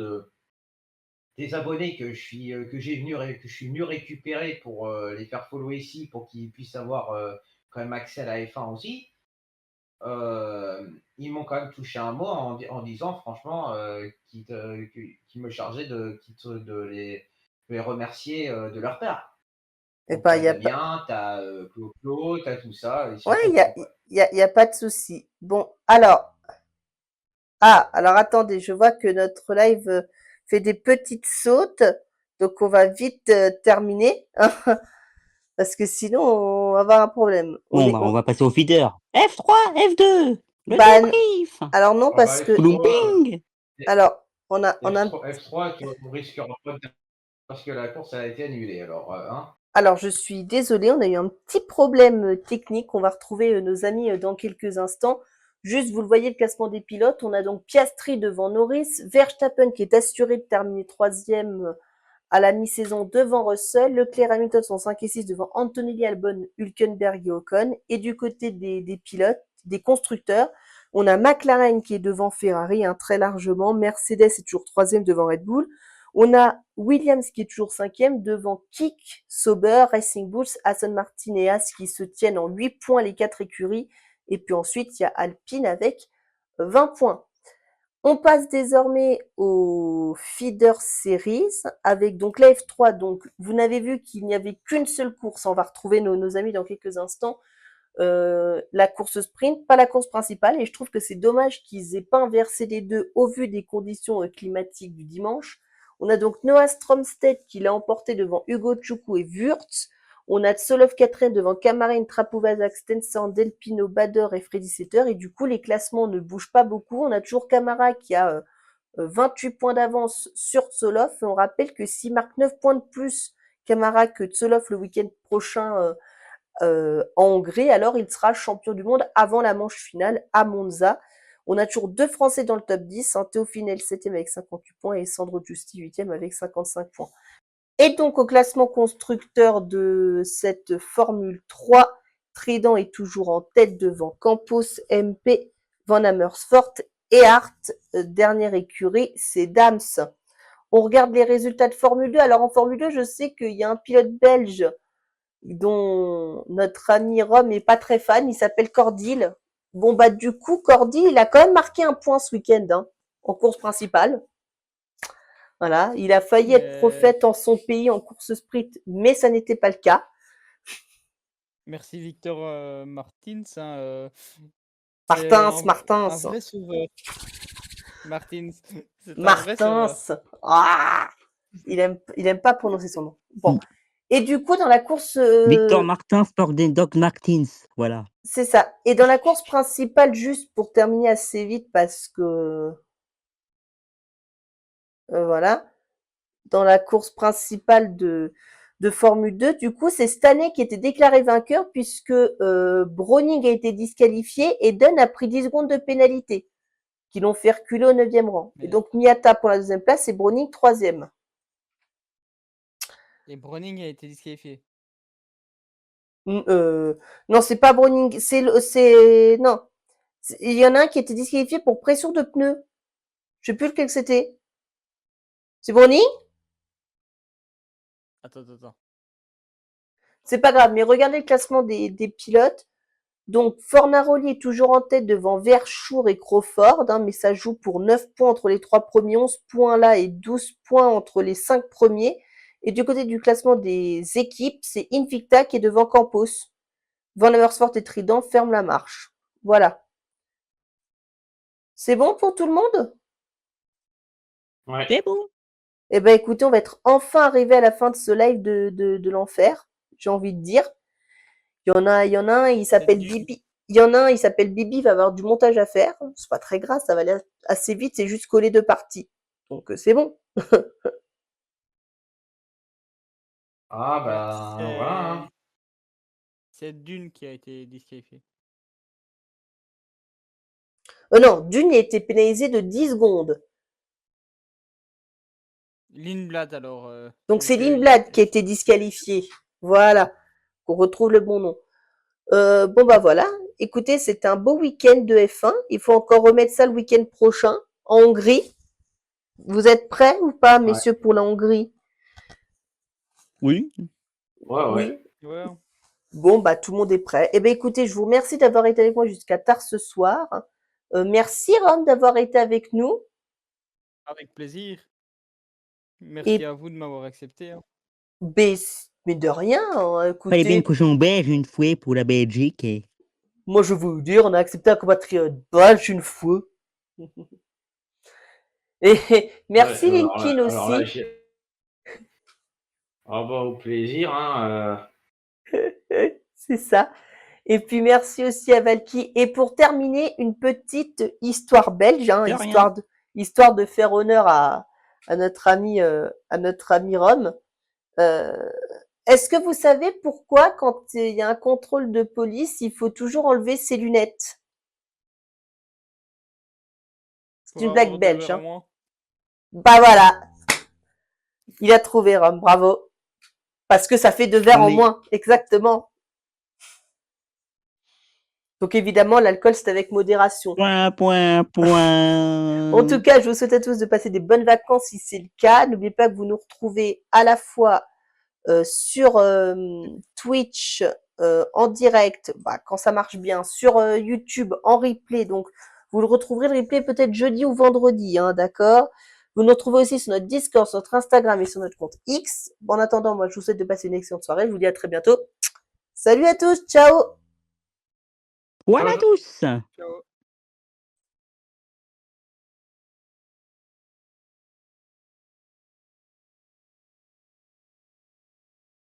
des abonnés que je suis venu récupérer pour les faire follow ici pour qu'ils puissent avoir quand même accès à la F1 aussi. Ils m'ont quand même touché un mot en disant franchement qu'ils me chargeaient de les remercier de leur part. Eh Donc, ben, tu as Damien, tu as Clo-Clo, tu as tout ça, ils sont ouais, contents. Quoi. y a pas de souci. Bon, alors attendez, je vois que notre live fait des petites sautes, donc on va vite terminer, hein, parce que sinon on va avoir un problème. Bon, bah, on va passer au feeder. F3, F2, le Bah, débrief. alors non, Ah bah, parce que, Looping. alors, F3 on risquera pas de parce que la course a été annulée. Alors, hein. alors je suis désolée, on a eu un petit problème technique. On va retrouver nos amis dans quelques instants. Juste, vous le voyez, le classement des pilotes. On a donc Piastri devant Norris, Verstappen qui est assuré de terminer troisième à la mi-saison devant Russell, Leclerc et Hamilton sont 5 et 6 devant Antonelli, Albon, Hülkenberg et Ocon. Et du côté des pilotes, des constructeurs, on a McLaren qui est devant Ferrari hein, très largement, Mercedes est toujours troisième devant Red Bull, on a Williams qui est toujours cinquième devant Kik, Sauber, Racing Bulls, Aston Martin et As qui se tiennent en 8 points les 4 écuries. Et puis ensuite, il y a Alpine avec 20 points. On passe désormais au Feeder Series avec donc la F3. Donc, vous n'avez vu qu'il n'y avait qu'une seule course. On va retrouver nos amis dans quelques instants. La course sprint, pas la course principale. Et je trouve que c'est dommage qu'ils aient pas inversé les deux au vu des conditions climatiques du dimanche. On a donc Noah Stromstedt qui l'a emporté devant Hugo Tchoukou et Wurtz. On a Tsolov Katrin devant Kamarin, Trapovasak, Stenson, Delpino, Bader et Freddy Setter. Et du coup, les classements ne bougent pas beaucoup. On a toujours Kamara qui a 28 points d'avance sur Tsolov. Et on rappelle que s'il marque 9 points de plus Kamara que Tsolov le week-end prochain en Hongrie, alors il sera champion du monde avant la manche finale à Monza. On a toujours 2 Français dans le top 10, hein, Théo Finel 7e avec 58 points et Sandro Giusti 8e avec 55 points. Et donc au classement constructeur de cette Formule 3, Trident est toujours en tête devant Campos, MP, Van Amersfoort et Hart. Dernière écurie, c'est Dams. On regarde les résultats de Formule 2. Alors en Formule 2, je sais qu'il y a un pilote belge dont notre ami Rome est pas très fan, il s'appelle Cordil. Bon bah du coup, Cordil, il a quand même marqué un point ce week-end hein, en course principale. Voilà, il a failli être prophète en son pays en course sprint, mais ça n'était pas le cas. Merci Victor Martins. Martins, Un Martins, vrai sauveur. Martins, c'est un vrai Martins. sauveur. Ah, il aime pas prononcer son nom. Bon. Et du coup, dans la course, Victor Martins porte des Doc Martins, voilà. c'est ça. Et dans la course principale, juste pour terminer assez vite, parce que voilà, dans la course principale de Formule 2, du coup, c'est Stanley qui était déclaré vainqueur puisque Browning a été disqualifié et Dunn a pris 10 secondes de pénalité, qui l'ont fait reculer au 9e rang. Et Mais- donc Miata pour la 2e place et Browning 3e. Et Browning a été disqualifié. Non, c'est pas Browning, non. Il y en a un qui a été disqualifié pour pression de pneus. Je sais plus lequel c'était. C'est Browning? Attends. C'est pas grave, mais regardez le classement des pilotes. Donc, Fornaroli est toujours en tête devant Verschoor et Crawford, hein, mais ça joue pour 9 points entre les 3 premiers, 11 points là et 12 points entre les 5 premiers. Et du côté du classement des équipes, c'est Invicta qui est devant Campos. Van Amersfoort et Trident ferment la marche. Voilà. C'est bon pour tout le monde? Ouais. C'est bon. Eh ben écoutez, on va être enfin arrivé à la fin de ce live de l'enfer, j'ai envie de dire. Il y en a un, il s'appelle Bibi. Il y en a un, il s'appelle Bibi, il va avoir du montage à faire. C'est pas très grave, ça va aller assez vite, c'est juste coller 2 parties. Donc c'est bon. Ah bah voilà. Hein. C'est Dune qui a été disqualifié. Non, Dune a été pénalisé de 10 secondes. Lindblad alors. Donc c'est il y a- Lindblad qui a été disqualifié. Voilà, qu'on retrouve le bon nom. Bon bah voilà, écoutez, c'était un beau week-end de F1. Il faut encore remettre ça le week-end prochain en Hongrie. Vous êtes prêts ou pas, messieurs, pour la Hongrie? Oui. Ouais. Oui. Ouais. Bon, bah tout le monde est prêt. Eh bien, écoutez, je vous remercie d'avoir été avec moi jusqu'à tard ce soir. Merci, Ron, d'avoir été avec nous. Avec plaisir. Merci Et à vous de m'avoir accepté. Hein. mais de rien, hein, Fallait bien une écoutez, cochon belge une fois pour la Belgique. Et... moi je veux vous dire, on a accepté un compatriote belge une fois. Et merci Ouais, Linkin alors là, aussi. Ah bah au plaisir. Hein, C'est ça. Et puis merci aussi à Valky. Et pour terminer, une petite histoire belge, hein, De rien. histoire de faire honneur à notre ami Rome. Est-ce que vous savez pourquoi, quand il y a un contrôle de police, il faut toujours enlever ses lunettes? C'est Pour une avoir blague 2 belge, verres en hein. moins. Bah voilà, il a trouvé Rome, bravo. Parce que ça fait 2 verres en Mais- moins, exactement. Donc évidemment, l'alcool, c'est avec modération. Point. En tout cas, je vous souhaite à tous de passer des bonnes vacances si c'est le cas. N'oubliez pas que vous nous retrouvez à la fois sur Twitch en direct, bah, quand ça marche bien, sur YouTube en replay. Donc, Vous le retrouverez le replay peut-être jeudi ou vendredi, hein, d'accord? Vous nous retrouvez aussi sur notre Discord, sur notre Instagram et sur notre compte X. En attendant, moi, je vous souhaite de passer une excellente soirée. Je vous dis à très bientôt. Salut à tous, ciao! Voilà Ciao. tous! Ciao.